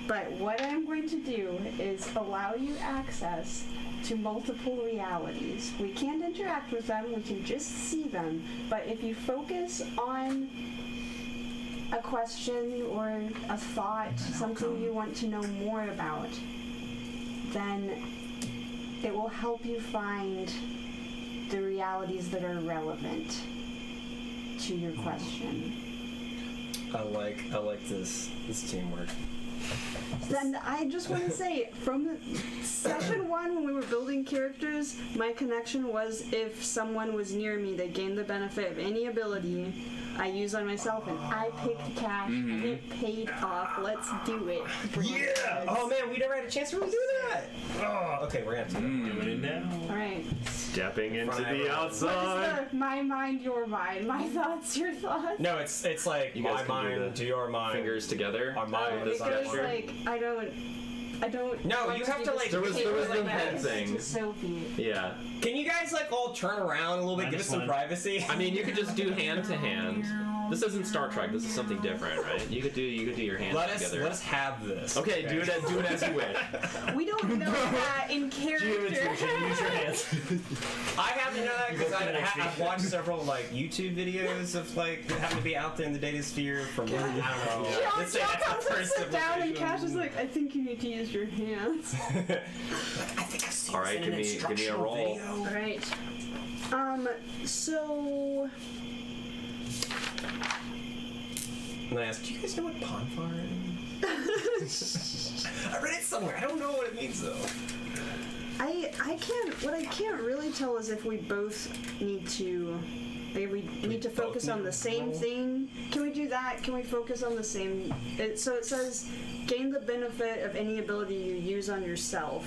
But what I'm going to do is allow you access to multiple realities. We can't interact with them, we can just see them. But if you focus on a question or a thought, something you want to know more about, then it will help you find the realities that are relevant to your question. I like this teamwork. Then I just want to say, from session 1 when we were building characters, my connection was if someone was near me, they gained the benefit of any ability I use on myself, and I picked Cash, and it paid off. Let's do it. Yeah! Oh man, we never had a chance to really do that! Oh, okay, we're gonna have to Doing it now. Alright. Stepping into Front the eyebrow. outside. What is the my mind, your mind? My thoughts, your thoughts? No, it's like You my guys can do mind the to your mind. Fingers together. Our mind It is goes gesture. like, I don't. No, want you have do to, this like, There was like the that head to thing. Sophie. Yeah. Can you guys like all turn around a little bit, Mine give is us some fine. privacy? I mean, you could just do hand to hand. This isn't Star Trek. This is something different, right? You could do your hands let us together. have this. Okay, do it as you wish. We don't know that in character. Use your hands. I happen to know that because Go to the next I've watched several like YouTube videos of like that happen to be out there in the data sphere from I don't know. Jill Let's say comes that's the and first sits down, and civilization. Cash is like, I think you need to use your hands. All right, give me a roll. All right. So And I asked, do you guys know what Ponfar is? I read it somewhere. I don't know what it means though. what I can't really tell is if we both need to. Maybe we need to both focus on need the to same roll? thing. Can we do that? Can we focus on the same? So it says, gain the benefit of any ability you use on yourself.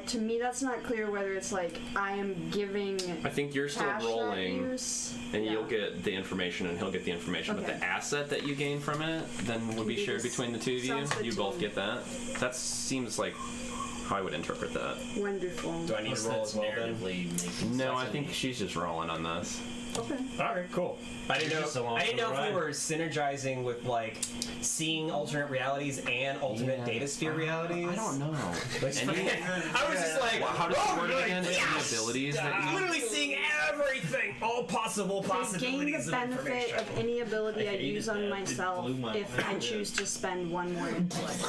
To me, that's not clear whether it's like I am giving I think you're still Cash that rolling, use. and Yeah. you'll get the information, and he'll get the information. But Okay. the asset that you gain from it then would be Can be shared this- between the two of you. sounds good You to both me. get that. That seems like how I would interpret that. Wonderful. Do I need Unless to roll that's as well then? narratively making No, sense I to think me. she's just rolling on this. Okay. Alright, cool. I didn't You're just know. along I didn't for know the if we ride. were synergizing with like seeing alternate realities and alternate data sphere realities. I don't know. Like, Any- I was just like, How does it word it again? yes! Any abilities that you Literally seeing everything, all possible Gain the possibilities of benefit information. of any ability I hated use on that. It myself blew my if I mind. choose to spend one more intellect.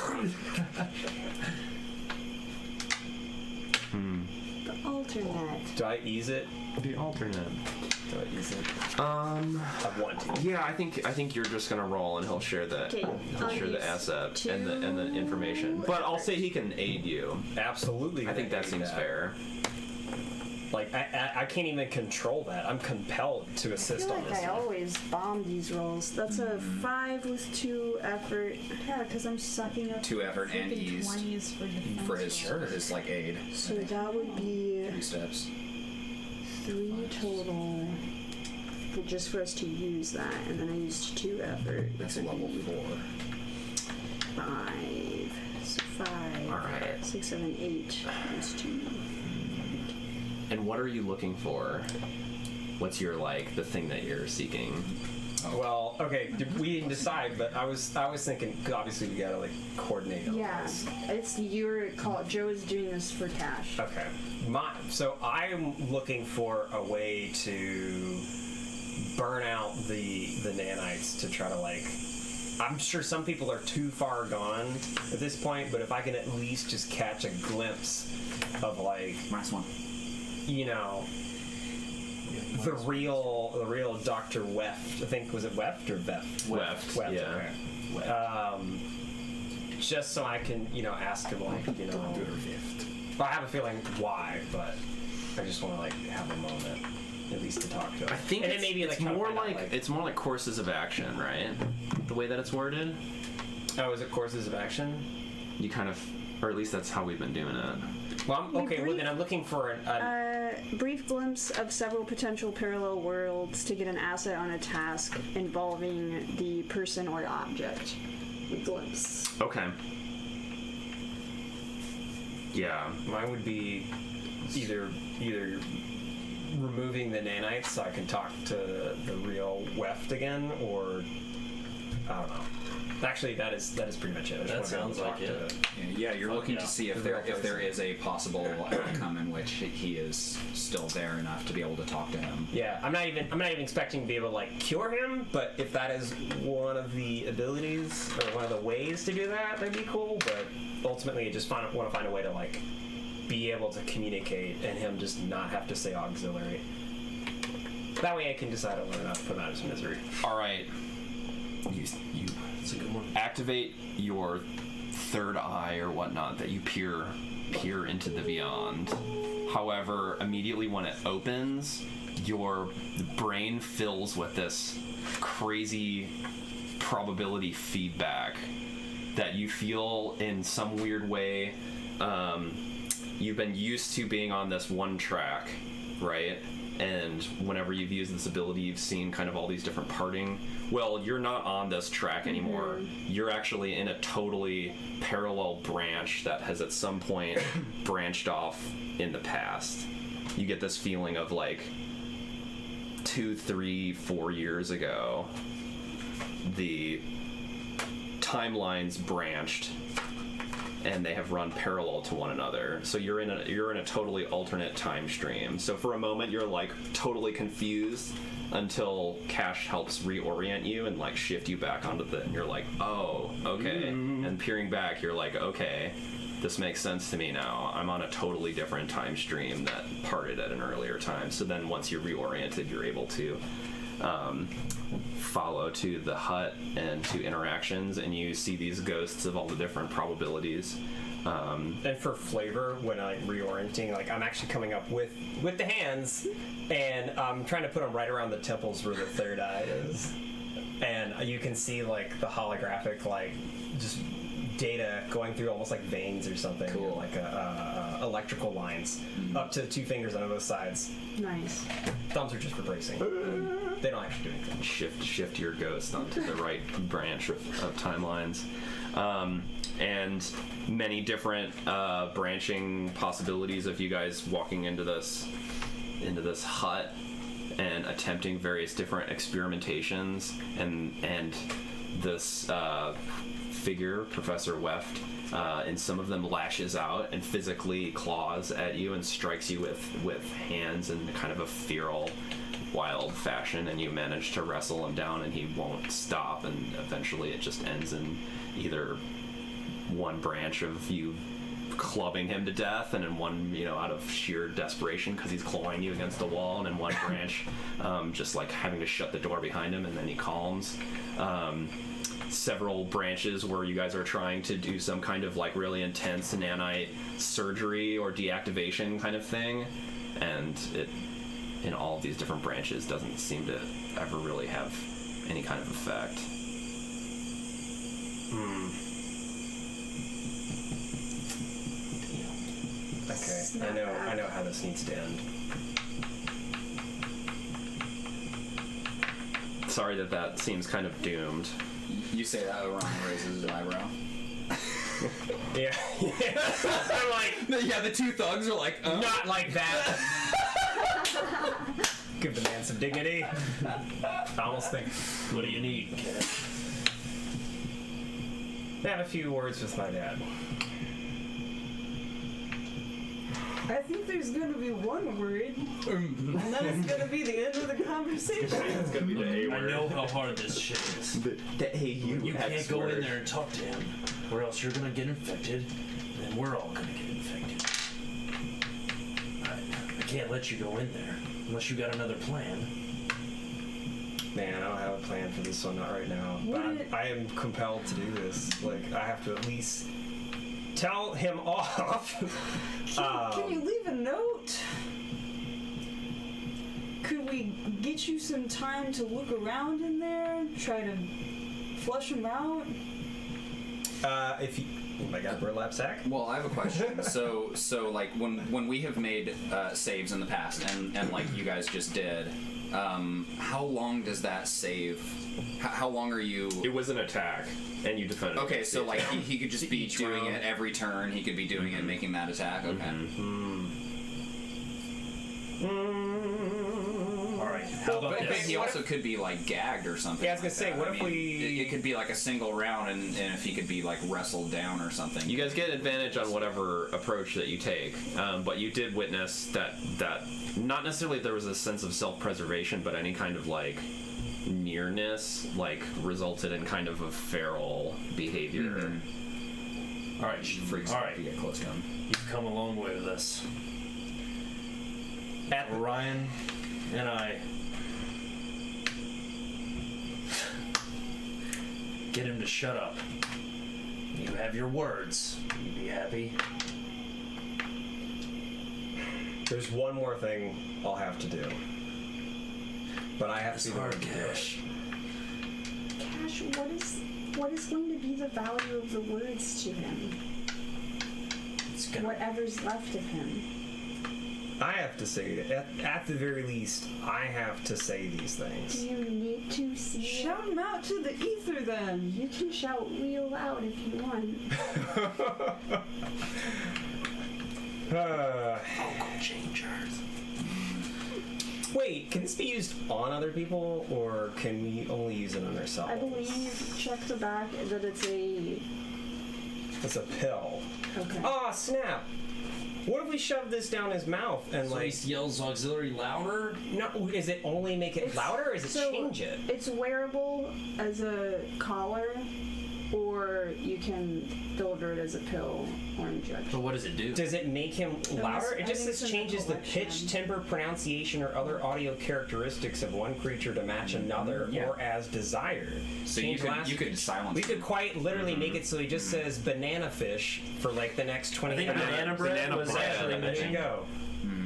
The alternate. Do I ease it? the alternate? Do I ease it? I want to. Yeah, I think you're just gonna roll, and he'll share that. Okay, He'll I'll share the use asset and the information. But I'll say he can aid you. Absolutely. I think that do seems fair. Like I can't even control that. I'm compelled to I assist feel on like this I one. always bomb these rolls. That's a 5 with 2 effort. Yeah, because I'm sucking up 2 effort and freaking ease 20s for defense. for his like aid. So that would be 3 steps. 3 total. Just for us to use that, and then I used 2 effort. That's a level 4. 5. So 5. Alright. 6, 7, 8. Minus 2. And what are you looking for? What's your the thing that you're seeking? Well, okay, we didn't decide, but I was thinking, because obviously we gotta coordinate on Yeah, this. it's your call. Joe is doing this for Cash. Okay. So I'm looking for a way to burn out the nanites to try to I'm sure some people are too far gone at this point, but if I can at least just catch a glimpse of -1. the real Dr. Weft. I think, was it Weft or Veft? Weft, yeah. Okay. Just so I can, ask him Well, I have a feeling why, but I just want to have a moment at least to talk to him. I think and it's, then maybe it's try to more find out, it's more like courses of action, right? The way that it's worded. Oh, is it courses of action? You kind of, or at least that's how we've been doing it. Well, then I'm looking for an Brief glimpse of several potential parallel worlds to get an asset on a task involving the person or object. A glimpse. Okay. Yeah. Mine would be either removing the nanites so I can talk to the real Weft again, or I don't know. Actually, that is pretty much it. I just That wanna sounds like talk it. Yeah, you're looking yeah. to see if there is a possible outcome in which he is still there enough to be able to talk to him. Yeah, I'm not even expecting to be able to like cure him, but if that is one of the abilities or one of the ways to do that, that'd be cool. But ultimately, I just want to find a way to like be able to communicate and him just not have to say auxiliary. That way, I can decide whether or not to put him out of his misery. All right. You That's a good one. activate your third eye or whatnot that you peer into the beyond. However, immediately when it opens, your brain fills with this crazy probability feedback that you feel in some weird way. You've been used to being on this one track, right? And whenever you've used this ability, you've seen kind of all these different parting. Well, you're not on this track anymore. You're actually in a totally parallel branch that has at some point branched off in the past. You get this feeling of like 2, 3, 4 years ago, the timelines branched and they have run parallel to one another. So you're in a totally alternate time stream. So for a moment you're like totally confused until Cash helps reorient you and like shift you back onto and you're like, oh, okay. And peering back, you're like, okay, this makes sense to me now. I'm on a totally different time stream that parted at an earlier time. So then once you're reoriented, you're able to follow to the hut and to interactions, and you see these ghosts of all the different probabilities. And for flavor, when I'm reorienting, like I'm actually coming up with the hands, and I'm trying to put them right around the temples where the third eye is, and you can see like the holographic like just data going through almost like veins or something, Cool. like electrical lines up to 2 fingers on both sides. Nice. Thumbs are just for bracing. They don't actually do anything. Shift your ghost onto the right branch of timelines. And many different branching possibilities of you guys walking into this hut and attempting various different experimentations, and this figure, Professor Weft, in some of them lashes out and physically claws at you and strikes you with hands in kind of a feral, wild fashion, and you manage to wrestle him down and he won't stop, and eventually it just ends in either one branch of you clubbing him to death, and in one, out of sheer desperation because he's clawing you against the wall, and in one branch just like having to shut the door behind him, and then he calms. Several branches where you guys are trying to do some kind of like really intense nanite surgery or deactivation kind of thing, and it in all of these different branches doesn't seem to ever really have any kind of effect. Okay, I know how this needs to end. Sorry that seems kind of doomed. You say that, Ron raises his eyebrow. Yeah. I'm like, Yeah, the 2 thugs are like, not like that. Give the man some dignity. I almost think. What do you need, kid? Have a few words with my dad. I think there's gonna be one word, and then it's gonna be the end of the conversation. It's gonna be the I know how hard this shit is. The AU. You can't go in there and talk to him, or else you're gonna get infected, and then we're all gonna get infected. I can't let you go in there unless you got another plan. Man, I don't have a plan for this one, not right now. But I am compelled to do this. Like, I have to at least tell him off. Can you leave a note? Could we get you some time to look around in there, try to flush him out? If you, I got a burlap sack. Well, I have a question. so like when we have made saves in the past, and like you guys just did, how long does that save? How long are you? It was an attack, and you defended. Okay, against so the like attack. he could just be doing it every turn. He could be doing it, making that attack. Okay. All right. How about But this? he also could be like gagged or something. Yeah, I was gonna say, that. what if we- It could be like a single round, and if he could be like wrestled down or something. You guys get advantage on whatever approach that you take, but you did witness that not necessarily there was a sense of self-preservation, but any kind of like nearness like resulted in kind of a feral behavior. All right. freaks All out right. if you get close to him. You've come a long way with us. Orion and I get him to shut up. You have your words. You be happy. There's one more thing I'll have to do. But I have to be the one to do it. Cash. Cash, what is going to be the value of the words to him? It's gonna. Whatever's left of him. I have to say it. At the very least, I have to say these Do things. you need to see it? Shout him out to the ether then. You can shout real loud if you want. Vocal changers. Wait, can this be used on other people, or can we only use it on ourselves? I believe, check the back, that it's a... It's a pill. Okay. Oh, snap! What if we shove this down his mouth and So like... he yells auxiliary louder? No, is it only make it louder, or is it So, change it? It's wearable as a collar, or you can deliver it as a pill or injection. But what does it do? Does it make him louder? It I just think says it's in the changes the collection. pitch, timbre, pronunciation, or other audio characteristics of one creature to match another, Yeah. or as desired. So Change last- you could silence. We could quite literally make it so he just says banana fish for like the next 20 I think minutes. banana bread Banana was bread. actually There you mentioned. go.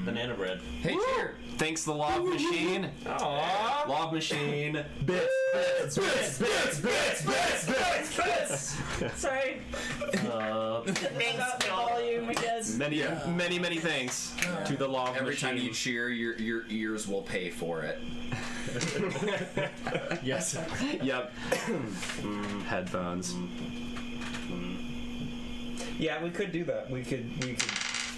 Banana bread. Hey, cheer! Thanks the Log Machine. Aww. Log Machine. Bits. Sorry. Thanks, About the volume, I guess. Many thanks to the Log Every Machine. time you cheer, your ears will pay for it. Yes. Yep. Headphones. Yeah, we could do that. We could.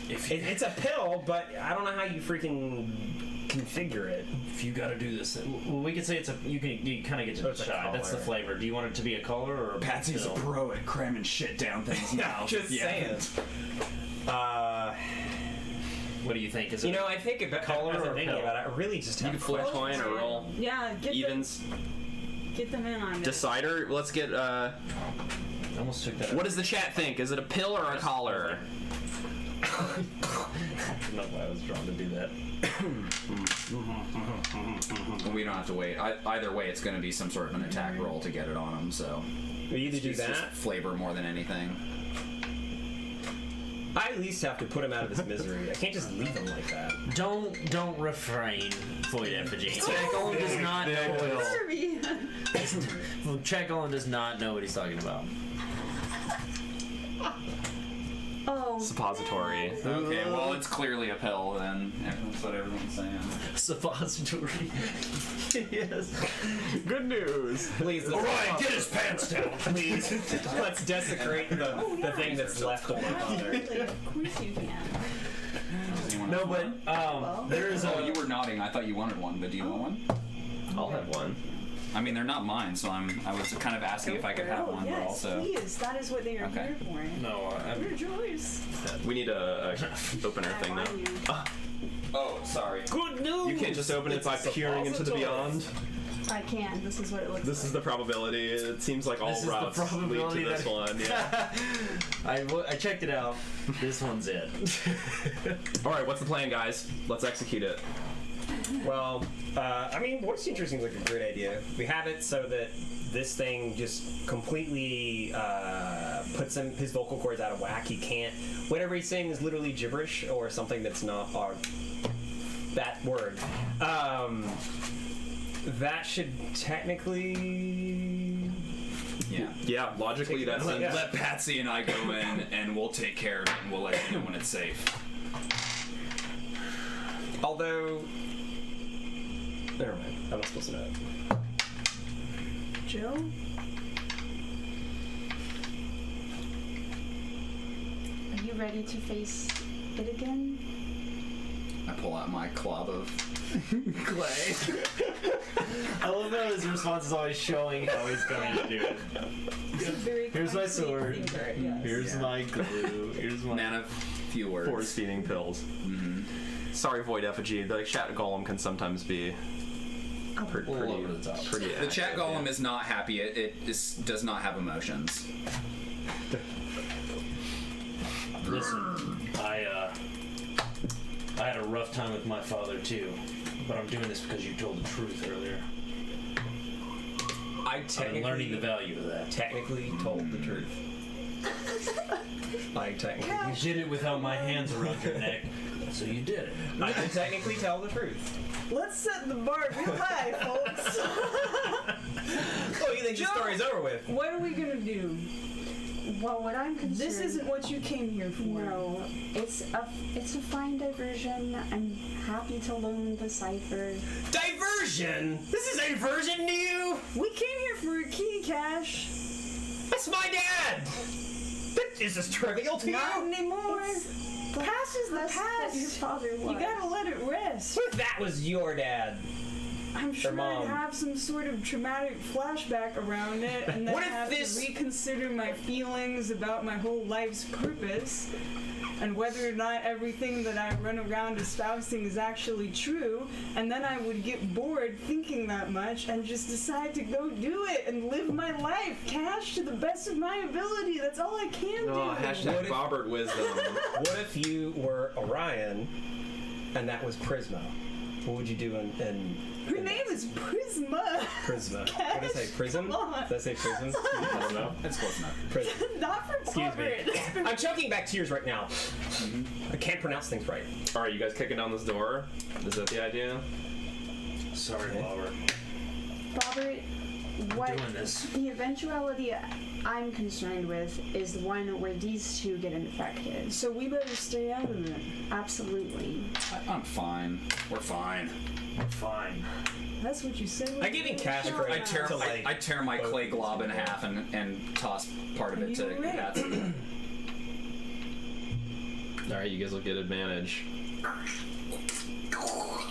It's a pill, but I don't know how you freaking configure it. If you got to do this, well, we could say it's a. You kind of get to It's a decide. That's the collar. flavor. Do you want it to be a collar or a Patsy's a pill? pro at cramming shit down things now. Just saying. What do you think? Is it You know, I think about Collar as I'm or thinking pill? about it, I really just You have can flip a coin or roll Yeah, evens. Get them in on it. Decider. Let's get. I almost took that. What does the chat think? Is it a pill or a collar? I don't know why I was drawn to do that. We don't have to wait. Either way, it's going to be some sort of an attack roll to get it on him. So We either do it's just that. flavor more than anything. I at least have to put him out of his misery. I can't just leave him like that. Don't refrain, Void Effigy. Checkolin does not know what Checkolin does not know what he's talking about. Oh. Suppository. Okay, well, it's clearly a pill then. That's what everyone's saying. Suppository. Yes. Good news. Please, let's, Orion, get his pants down, please. let's desecrate the thing that's left of my father. Absolutely, of course you can. Does anyone No, else but want one? there is Oh, a. you were nodding. I thought you wanted one, but do you want one? I'll have one. I mean, they're not mine, so I was kind of asking if I could have one, but yes, also. please. That is what they are Okay. here for. No, I'm. Rejoice. We need a opener thing now. Oh, sorry. Good news. You can't just open it by peering into the beyond. I can. This is what it looks This like. is the probability. It seems like all This is the routes lead to probability this that- one. Yeah. I checked it out. This one's it. All right, what's the plan, guys? Let's execute it. Well, I mean, voice changer seems like a great idea. We have it so that this thing just completely puts his vocal cords out of whack. He can't. Whatever he's saying is literally gibberish or something that's not that word. That should technically. Yeah. Logically that seems. Let Patsy and I go in, and we'll take care of it, and we'll let you know when it's safe. Although, never mind. I'm not supposed to know that. Joe? Are you ready to face it again? I pull out my club of Clay. I love how his response is always showing how he's going to do it. It's a very Here's my concrete sword. thinker, yes. Here's my glue. Here's my. man of few words. Force feeding pills. Sorry, Void Effigy. The chat golem can sometimes be pretty over the top. Pretty The chat active, golem is not happy. It does not have emotions. Listen, I had a rough time with my father too, but I'm doing this because you told the truth earlier. I'm learning the value of that. Technically told the truth. I technically. You did it without my hands around your neck, so you did it. I did technically tell the truth. Let's set the bar real high, folks. Oh, you think the story's over with? What are we gonna do? Well, what I'm concerned... This isn't what you came here for. No, it's a fine diversion. I'm happy to loan the cipher. Diversion? This is a diversion to you? We came here for a key, Cash. That's my dad! Is this trivial to Not you? anymore. Past is the That your past. father was. You gotta let it rest. What if that was your dad? I'm sure Mom. I'd have some sort of traumatic flashback around it, and then What if have this- to reconsider my feelings about my whole life's purpose, and whether or not everything that I run around espousing is actually true, and then I would get bored thinking that much and just decide to go do it and live my life, Cash, to the best of my ability. That's all I can do. Oh, hashtag What if- Bobbert wisdom. What if you were Orion and that was Prisma? What would you do in Her name is Prisma. Prisma? What did I say? Prism? Come on. Did I say Prism? I don't know. It's close enough. Prism. Not for Excuse me. Bobbert. I'm choking back tears right now. I can't pronounce things right. All right, you guys kicking down this door? Is that the idea? Sorry, Robert. Robert, what Doing this. the eventuality I'm concerned with is the one where these two get infected. So we better stay out of it. Absolutely. I'm fine. We're fine. I'm fine. That's what you say. I gave him cash credit to like. I tear my clay glob in half and toss part of it to You're right. Patsy. All right, you guys will get advantage.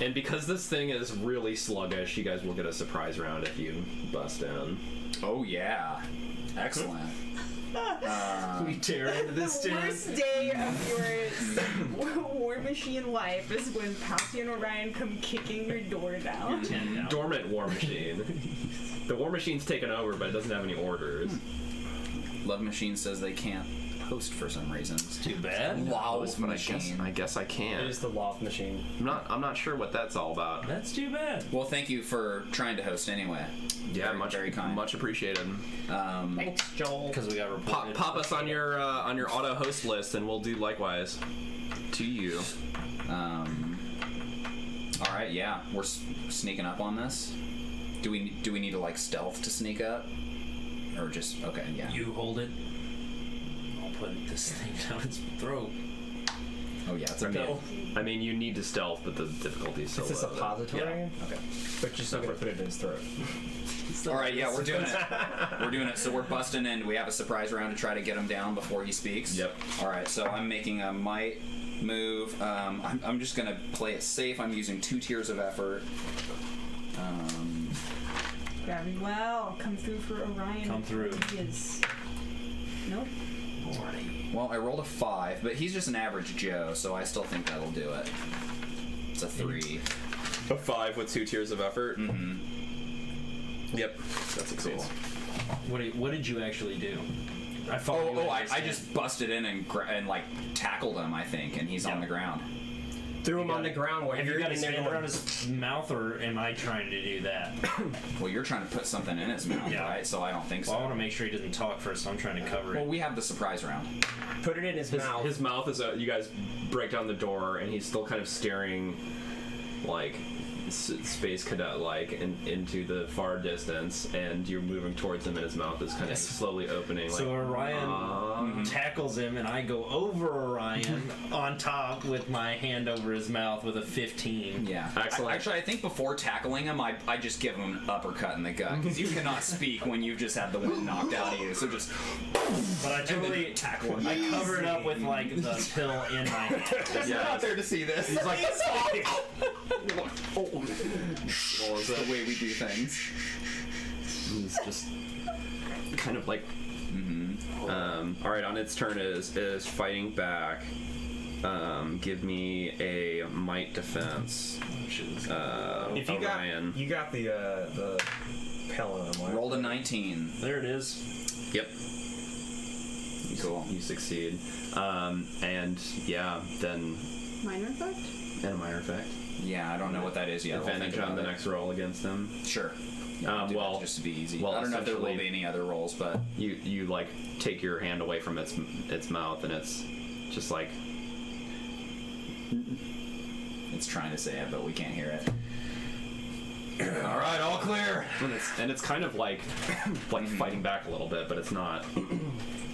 And because this thing is really sluggish, you guys will get a surprise round if you bust in. Oh yeah. Excellent. We tear into this The dude. worst day of your War Machine life is when Patsy and Orion come kicking your door down. 10 now. Dormant War Machine. The War Machine's taken over, but it doesn't have any orders. Love Machine says they can't host for some reason. Too bad. Wow, But I guess I It can. is the loft machine. I'm not sure what that's all about. That's too bad. Well, thank you for trying to host anyway. Yeah, much very kind. much appreciated. Thanks, Joel. Because we got reported. Pop us on your auto host list, and we'll do likewise to you. All right, yeah, we're sneaking up on this. Do we need to like stealth to sneak up, or just okay? Yeah. You hold it. I'll put this thing down its throat. Oh yeah, it's a pill. I mean, you need to stealth, but the difficulty is so It's a low. suppository, Okay. but you're still gonna put it in his throat. All right, yeah, we're doing it. We're doing it. So we're busting in. We have a surprise round to try to get him down before he speaks. Yep. All right, so I'm making a might move. I'm just gonna play it safe. I'm using 2 tiers of effort. Very well. Come through for Orion. Come through. Yes. Nope. Well, I rolled a 5, but he's just an average Joe, so I still think that'll do it. It's a 3. A 5 with 2 tiers of effort. Mm-hmm. Yep, that succeeds. What did you actually do? I followed you in I this thing. just busted in and like tackled him, I think, and he's on the ground. Threw him on the ground while Have you're you got in his there hand going, around his mouth, or am I trying to do that? Well, you're trying to put something in his mouth, Yeah. right? So I don't think so. Well, I want to make sure he doesn't talk first, so I'm trying to cover Well, it. we have the surprise round. put it in his mouth. His mouth is you guys break down the door, and he's still kind of staring, like space cadet like into the far distance, and you're moving towards him, and his mouth is kind of slowly opening. So like, Orion tackles him, and I go over Orion on top with my hand over his mouth with a 15. Yeah. Excellent. Actually, I think before tackling him, I just give him an uppercut in the gut, because you cannot speak when you've just had the wind knocked out of you. So just. But I totally tackle him. I cover it up with like the pill in my hand. He's not there to see this. He's like, That's the way we do things. He's just kind of like. All right, on its turn is fighting back. Give me a might defense. If you Orion. got the pellet on Rolled a 19. There it is. Yep. Cool. You succeed. And yeah, then Minor effect? and a minor effect. Yeah, I don't know what that is yet. I'll Advantage think on the about it. next roll against him. Sure. Yeah, do well, that just to be easy. well, I don't know if there will essentially- be any other rolls, but You like take your hand away from its mouth, and it's just like it's trying to say it, but we can't hear it. All right, all clear. and it's kind of like fighting back a little bit, but it's not.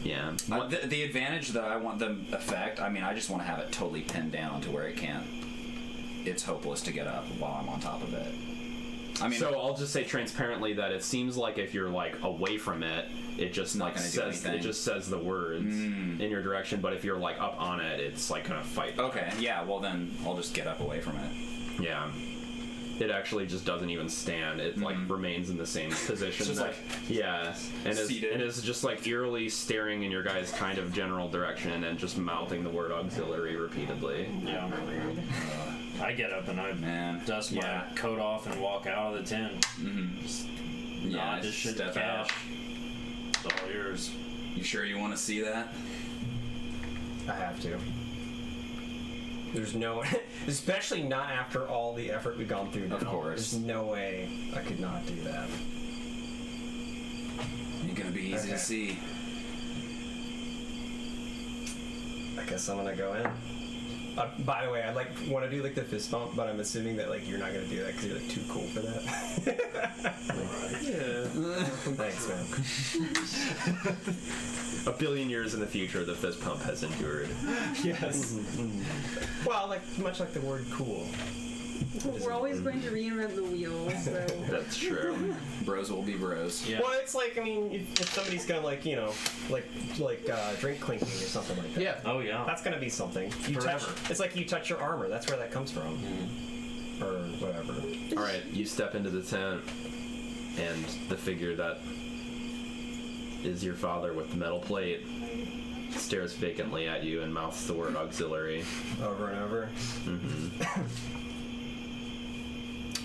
Yeah. The advantage that I want the effect, I mean, I just want to have it totally pinned down to where it can't. It's hopeless to get up while I'm on top of it. I mean, So I'll just say transparently that it seems like if you're like away from it, it just not like gonna do says anything. it just says the words in your direction. But if you're like up on it, it's like gonna fight. okay, yeah, well then I'll just get up away from it. Yeah. It actually just doesn't even stand. It like remains in the same position. Just that- yeah, seated. and is just like eerily staring in your guys' kind of general direction and just mouthing the word auxiliary repeatedly. Yeah. I get up and I Man, dust my coat off and walk out of the tent. yeah, Nod this shit to step out. Cash. It's all yours. You sure you want to see that? I have to. There's no, especially not after all the effort we've gone through now. Of course. There's no way I could not do that. Ain't gonna be easy Okay. to see. I guess I'm gonna go in. By the way, I'd want to do like the fist bump, but I'm assuming that like you're not gonna do that because you're like too cool for that. Thanks, man. A billion years in the future, the fist pump has endured. Yes. Well, like much like the word cool. We're always going to reinvent the wheel, so. That's true. Bros will be bros. Yeah. Well, it's like, I mean, if somebody's gonna like, you know, like drink clinking or something like that. Yeah. Oh yeah. That's gonna be something. You Forever. touch. It's like you touch your armor. That's where that comes from. Or whatever. All right, you step into the tent, and the figure that is your father with the metal plate stares vacantly at you and mouths the word auxiliary. Over and over.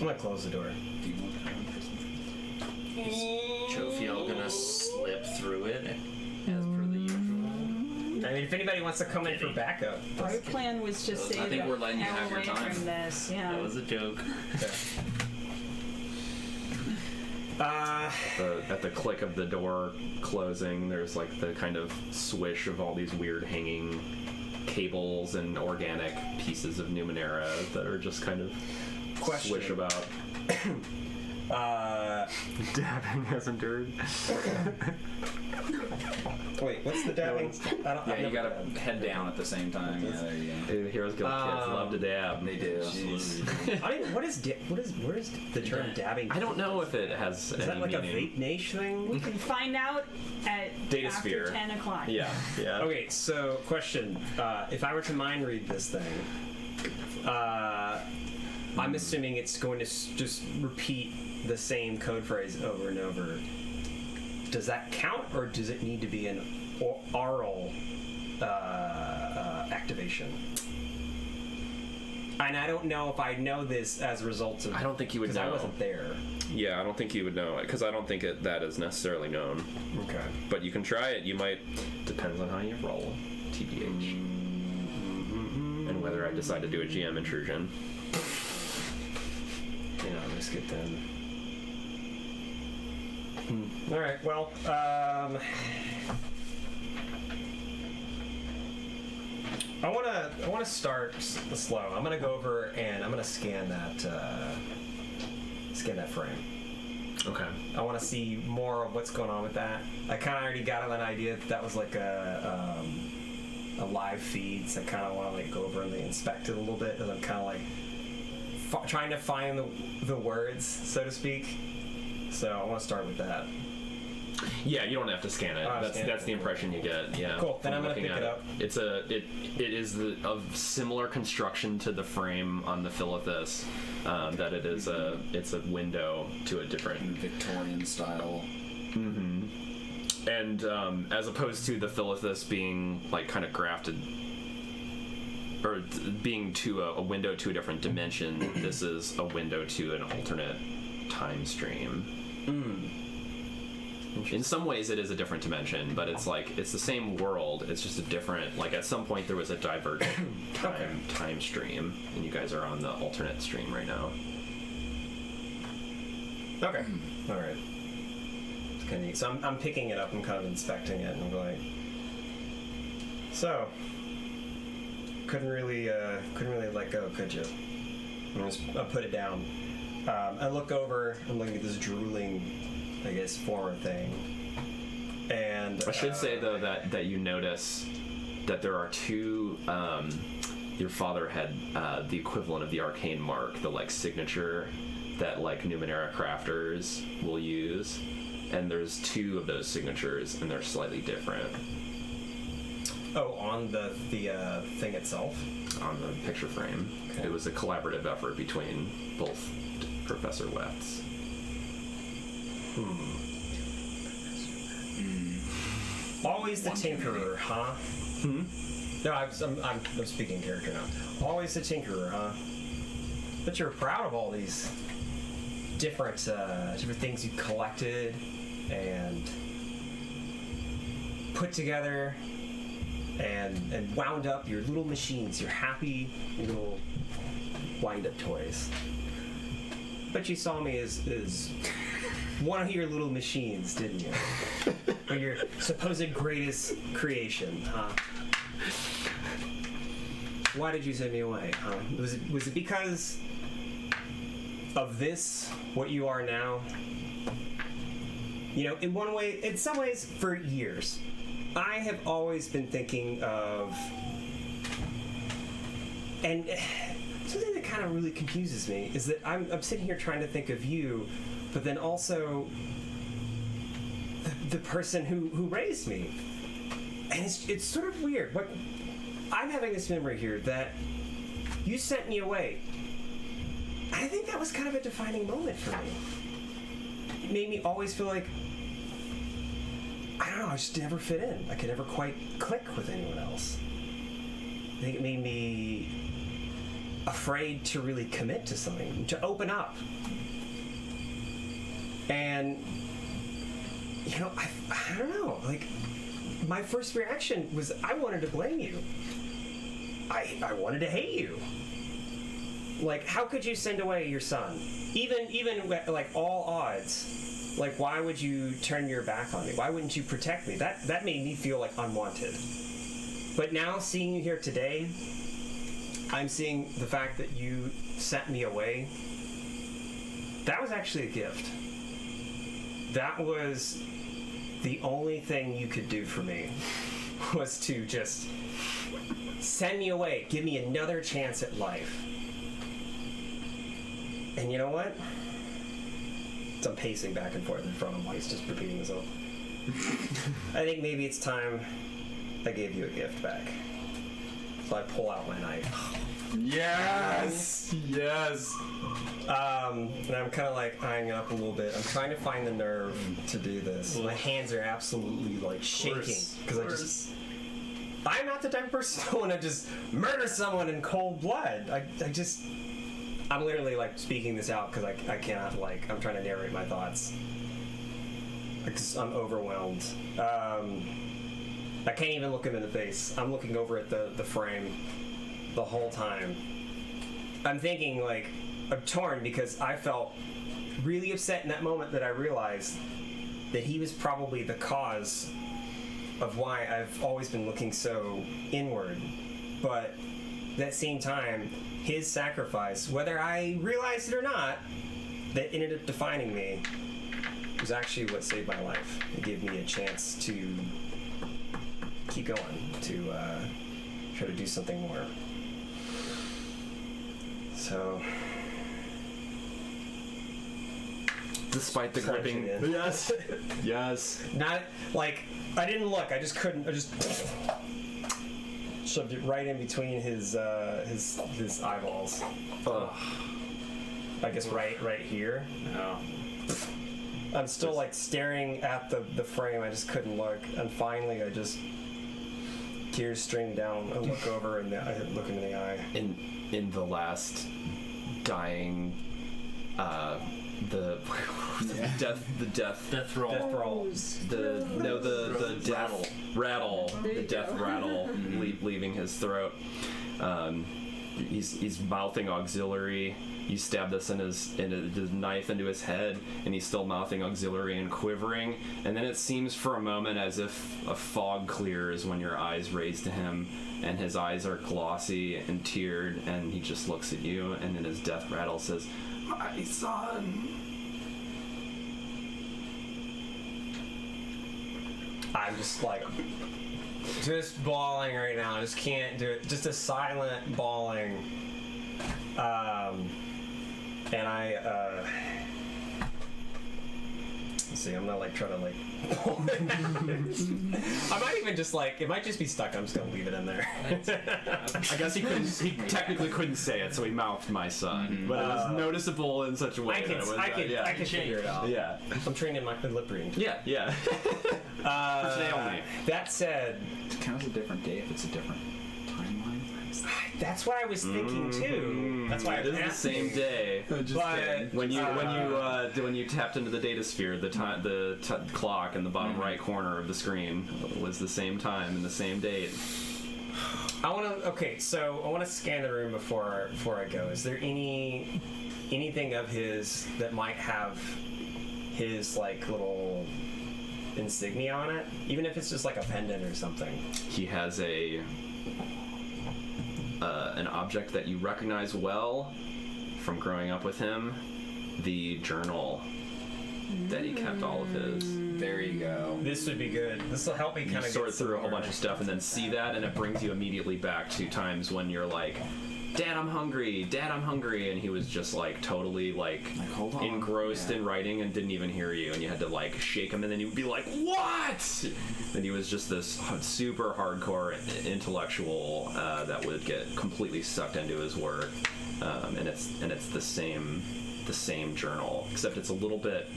I'm gonna close the door. Jophiel gonna slip through it as per the usual. I mean, if anybody wants to come in for backup. Our plan was to save I think we're letting you our have your way time. from this. Yeah. That was a joke. At the click of the door closing, there's like the kind of swish of all these weird hanging cables and organic pieces of Numenera that are just kind of swish about. Dabbing has endured. Wait, what's the dabbing? Yeah, you gotta head down at the same time. Yeah, there you go. The Heroes Guild kids love to dab. They do. What is the term dabbing? I don't know if it has Is any that like meaning. a vape niche thing? We can find out at Data after sphere. 10 o'clock. Yeah, yeah. Okay, so question: if I were to mind read this thing, I'm assuming it's going to just repeat the same code phrase over and over. Does that count, or does it need to be an oral activation? And I don't know if I know this as a result of. I don't think you would because I know. wasn't there. Yeah, I don't think you would know it because I don't think that is necessarily known. Okay. But you can try it. You might. Depends on how you roll. TBH. And whether I decide to do a GM intrusion. Yeah, risk it then. All right. Well, I wanna start slow. I'm gonna go over and I'm gonna scan that frame. Okay. I want to see more of what's going on with that. I kind of already got an idea that was like a live feed, so I kind of want to like go over and inspect it a little bit, and I'm kind of like trying to find the words, so to speak. So I want to start with that. Yeah, you don't have to scan it. That's the impression you get. Yeah. Cool. Then I'm gonna pick it up. It is of similar construction to the frame on the Philithus. That it's a window to a different Victorian style. Mm-hmm. And as opposed to the Philithus being like kind of grafted, or being to a window to a different dimension, this is a window to an alternate time stream. In some ways it is a different dimension, but it's the same world, it's just a different, like at some point there was a divergent time stream, and you guys are on the alternate stream right now. Okay. Alright. It's kind of neat. So I'm picking it up, I'm kind of inspecting it, and I'm going, so, couldn't really let go, could you? I'll put it down. I look over, I'm looking at this drooling, I guess, former thing. And I should say though that you notice that there are two. Your father had the equivalent of the arcane mark, the like signature that like Numenera crafters will use, and there's two of those signatures, and they're slightly different. Oh, on the thing itself? On the picture frame. Okay. It was a collaborative effort between both Professor Wets. Always the tinkerer, huh? No, I'm speaking character now. Always the tinkerer, huh? But you're proud of all these different things you collected and put together and wound up your little machines, your happy little wind-up toys. But you saw me as one of your little machines, didn't you? Or your supposed greatest creation, huh? Why did you send me away, huh? Was it because of this, what you are now? You know, in some ways, for years, I have always been thinking of, and something that kind of really confuses me is that I'm sitting here trying to think of you, but then also the person who raised me. And it's sort of weird. I'm having this memory here that you sent me away. I think that was kind of a defining moment for me. It made me always feel like, I don't know, I just never fit in. I could never quite click with anyone else. I think it made me afraid to really commit to something, to open up. And, you know, I don't know, like, my first reaction was I wanted to blame you. I wanted to hate you. Like, how could you send away your son? Even like all odds. Like, why would you turn your back on me? Why wouldn't you protect me? That made me feel like unwanted. But now, seeing you here today, I'm seeing the fact that you sent me away. That was actually a gift. That was the only thing you could do for me, was to just send me away, give me another chance at life. And you know what? So I'm pacing back and forth in front of him while he's just repeating himself. I think maybe it's time I gave you a gift back. So I pull out my knife. Yes! Yes! And I'm kind of like eyeing it up a little bit. I'm trying to find the nerve to do this. My hands are absolutely like shaking because I'm not the type of person who want to just murder someone in cold blood. I'm literally like speaking this out because I cannot, like, I'm trying to narrate my thoughts. Because I'm overwhelmed. I can't even look him in the face. I'm looking over at the frame the whole time. I'm thinking, like, I'm torn because I felt really upset in that moment that I realized that he was probably the cause of why I've always been looking so inward but at that same time, his sacrifice, whether I realized it or not, that ended up defining me, was actually what saved my life. It gave me a chance to keep going, to try to do something more. So, Despite the Plunge gripping, it in. yes, yes. not like I didn't look. I just couldn't. I just shoved it right in between his eyeballs. Ugh. I guess right here. No. I'm still like staring at the frame. I just couldn't look, and finally I just tears stream down. I look over and I look into the eye. In the last dying, the death Thrall. Death thrall. the death rattle, There the you death go. rattle leaving his throat. He's mouthing auxiliary. You stab this the knife into his head, and he's still mouthing auxiliary and quivering. And then it seems for a moment as if a fog clears when your eyes raise to him, and his eyes are glossy and tiered, and he just looks at you, and in his death rattle says, "My son." I'm just like, just bawling right now. I just can't do it. Just a silent bawling. And I, let's see, I'm gonna like try to like, I might even just like, it might just be stuck. I'm just gonna leave it in there. I guess he technically couldn't say it, so he mouthed "my son," but it was noticeable in such a way. I can, that it was, I can figure it out. yeah, I'm trained in my lip reading. yeah. For today only. That said, It counts a different day if it's a different timeline. that's what I was thinking too. That's why It is the same day. But When you tapped into the data sphere, the clock in the bottom right corner of the screen was the same time and the same date. I want to scan the room before I go. Is there anything of his that might have his like little insignia on it, even if it's just like a pendant or something? He has an object that you recognize well from growing up with him, the journal that he kept all of his. There you go. This would be good. This will help me You kind of sort through a whole bunch of stuff and then see that, and it brings you immediately back to times when you're like, Dad, I'm hungry, and he was just like totally like hold on. engrossed in writing and didn't even hear you, and you had to like shake him, and then he would be like, what? And he was just this super hardcore intellectual that would get completely sucked into his work, and it's the same journal, except it's a little bit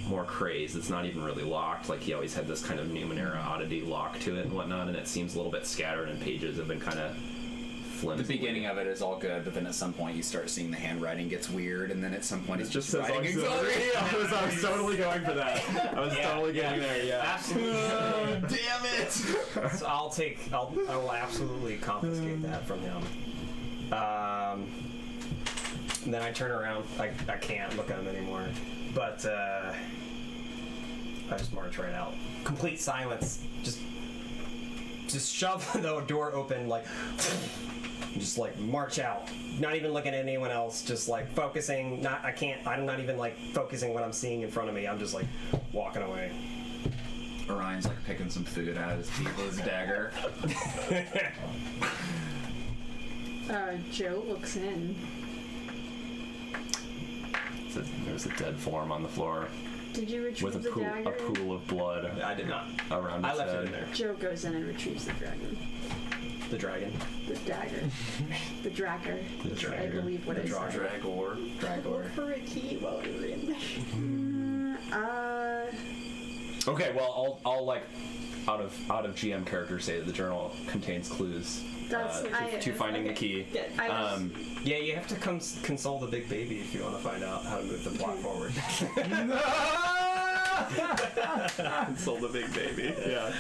more crazed. It's not even really locked. Like he always had this kind of Numenera oddity lock to it and whatnot, and it seems a little bit scattered, and pages have been kind of The beginning of it is all good, but then at some point you start seeing the handwriting gets weird, and then at some point it's just writing auxiliary. I was totally going for that. I was totally getting there. Yeah. Absolutely. Damn it! So I will absolutely confiscate that from him. And then I turn around. I can't look at him anymore. But I just march right out. Complete silence. Just shove the door open, like, just like march out. Not even looking at anyone else. Just like focusing. I'm not even like focusing what I'm seeing in front of me. I'm just like walking away. Orion's like picking some food out of his teeth with his dagger. Joe looks in. There's a dead form on the floor Did you retrieve with the dagger? a pool of blood I did not. around I its left head. it in there. Joe goes in and retrieves the dragon. The dragon. The dagger. The dragger. The I dragger. believe what The I said. Dragor. Look for a key while we were in there. Okay, well, I'll like out of GM characters say that the journal contains clues That's to finding the key. Yeah, you have to console the big baby if you want to find out how to move the plot forward. Console the big baby. Yeah.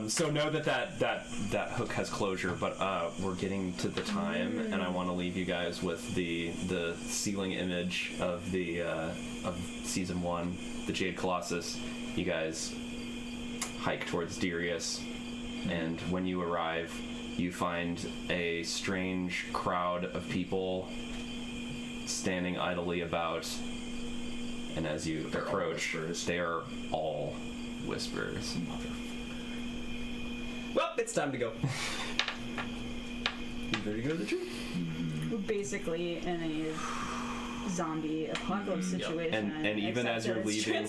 So know that hook has closure, but we're getting to the time, and I want to leave you guys with the ceiling image of the of season 1, the Jade Colossus. You guys hike towards Darius, and when you arrive, you find a strange crowd of people standing idly about, and as you approach, they are all whispers. Well, it's time to go. You ready to go to the tree? We're basically in a zombie apocalypse situation. And even as you're leaving,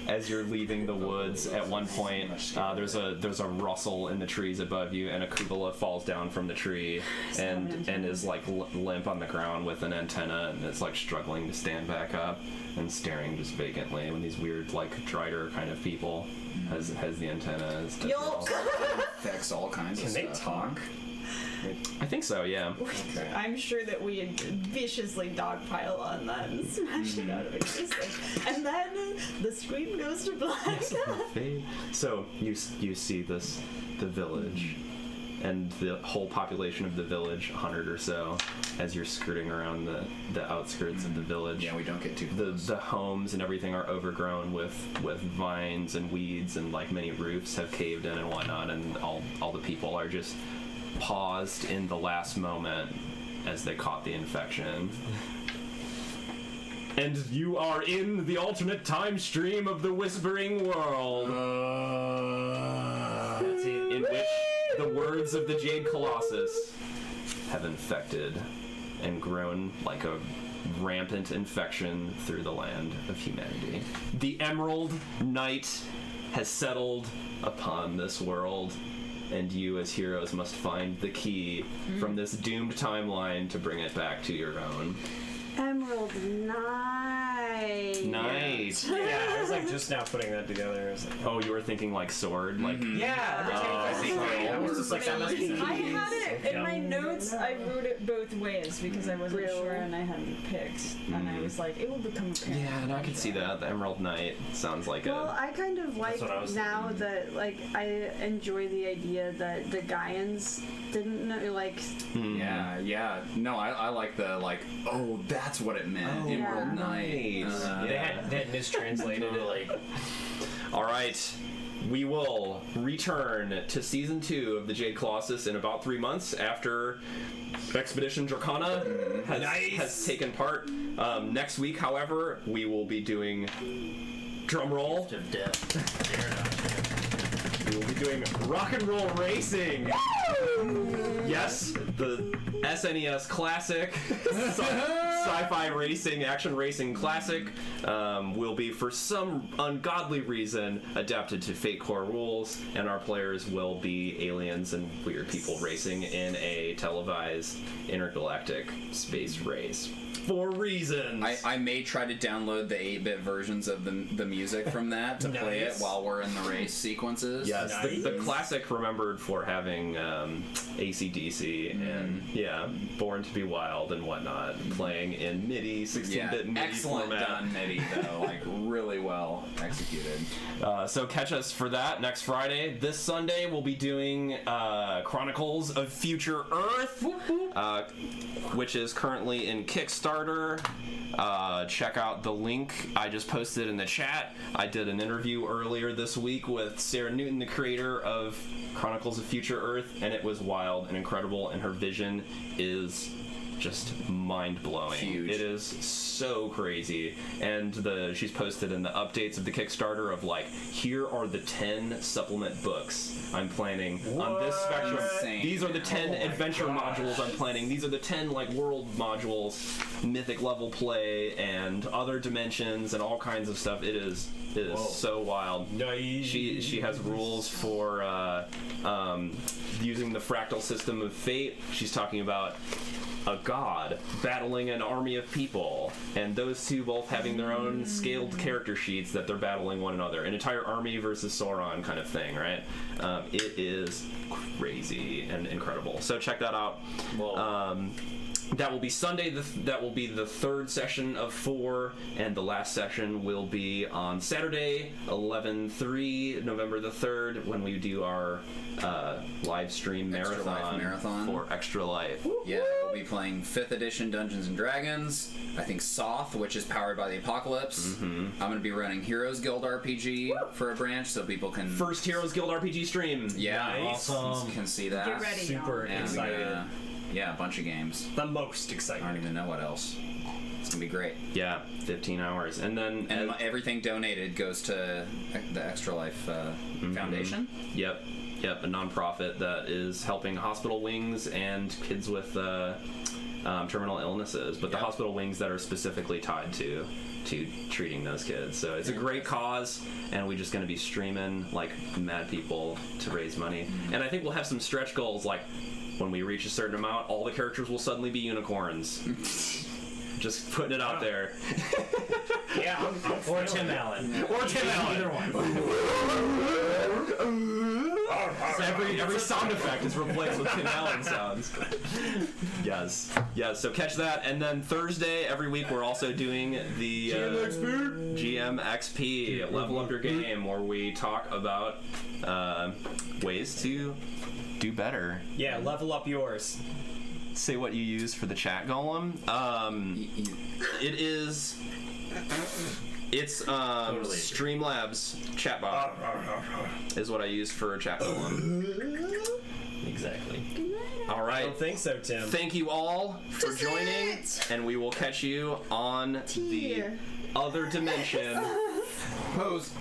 as you're leaving the woods, at one point there's a rustle in the trees above you, and a cupola falls down from the tree and is like limp on the ground with an antenna, and it's like struggling to stand back up and staring just vacantly when these weird like Drider kind of people has the antenna. Affects all kinds of Can stuff. they talk? I think so, yeah. Okay. I'm sure that we viciously dogpile on that and smash it out of existence. And then the screen goes to black. So you see the village and the whole population of the village, 100 or so, as you're skirting around the outskirts of the village. Yeah, we don't get too close. The homes and everything are overgrown with vines and weeds, and like many roofs have caved in and whatnot, and all the people are just paused in the last moment as they caught the infection. And you are in the alternate time stream of the Whispering World, in which the words of the Jade Colossus have infected and grown like a rampant infection through the land of humanity. The Emerald Night has settled upon this world, and you as heroes must find the key from this doomed timeline to bring it back to your own. Emerald Night. Night. Yeah, I was like just now putting that together. I was like, Oh, you were thinking like sword? Like yeah, every time I think sorry. I was just like, that must be I had it in my notes. I wrote it both ways because I wasn't sure and I hadn't picked. And I was like, it will become apparent. Yeah, and I can see that. The Emerald Knight sounds like Well, I kind of like what I was now that like I enjoy the idea that the Gaians didn't know like Yeah. No, I like the oh, that's what it meant. Oh, Emerald yeah. Night. Nice. they had mistranslated it. Like, All right. We will return to Season 2 of the Jade Colossus in about 3 months after Expedition Dracana has taken part. Next week, however, we will be doing drumroll. Of death. We will be doing rock and roll racing. Yes, the SNES classic, sci-fi racing, action racing classic, will be for some ungodly reason adapted to Fate Core rules, and our players will be aliens and weird people racing in a televised intergalactic space race. For reasons. I may try to download the 8-bit versions of the music from that to play it while we're in the race sequences. Yes, the classic remembered for having AC/DC and Born to Be Wild and whatnot, playing in MIDI, 16-bit MIDI excellent format. done MIDI though, like really well executed. So catch us for that next Friday. This Sunday we'll be doing Chronicles of Future Earth, which is currently in Kickstarter. Check out the link I just posted in the chat. I did an interview earlier this week with Sarah Newton, the creator of Chronicles of Future Earth, and it was wild and incredible, and her vision is just mind-blowing. Huge. It is so crazy. And she's posted in the updates of the Kickstarter of like, here are the 10 supplement books I'm planning on this spectrum. Insane. These are the 10 adventure modules I'm planning. These are the 10 like world modules, mythic level play, and other dimensions and all kinds of stuff. It is so wild. She has rules for using the fractal system of fate. She's talking about a god battling an army of people, and those two both having their own scaled character sheets that they're battling one another. An entire army versus Sauron kind of thing, right? It is crazy and incredible. So check that out. that will be Sunday. That will be the third session of 4, and the last session will be on Saturday, 11/3, November the 3rd, when we do our live stream Extra Life marathon for Extra Life. Yeah, we'll be playing 5th edition Dungeons and Dragons. I think Soth, which is powered by the Apocalypse. I'm going to be running Heroes Guild RPG for a branch, so people can. First Heroes Guild RPG stream. Yeah, Nice. awesome. Can see that. Get ready. Super And, excited. yeah, a bunch of games. The most I excited. don't even know what else. It's gonna be great. Yeah, 15 hours, and then And everything donated goes to the Extra Life Foundation. Yep, a nonprofit that is helping hospital wings and kids with terminal illnesses, but the Yep. hospital wings that are specifically tied to treating those kids. So it's a great cause, and we're just going to be streaming like mad people to raise money. And I think we'll have some stretch goals, like when we reach a certain amount, all the characters will suddenly be unicorns. Just putting it out there. Yeah, Or Tim Allen. Or Tim Allen. Either one. So every sound effect is replaced with Tim Allen sounds. Yes. So catch that, and then Thursday every week we're also doing the GMXP Level Up Your Game, where we talk about ways to do better. yeah, level up yours. Say what you use for the chat golem. It's Totally. Streamlabs chatbot is what I use for chat golem. Exactly. All I right. don't think so, Tim. Thank you all for joining, and we will catch you on the other dimension. Pose.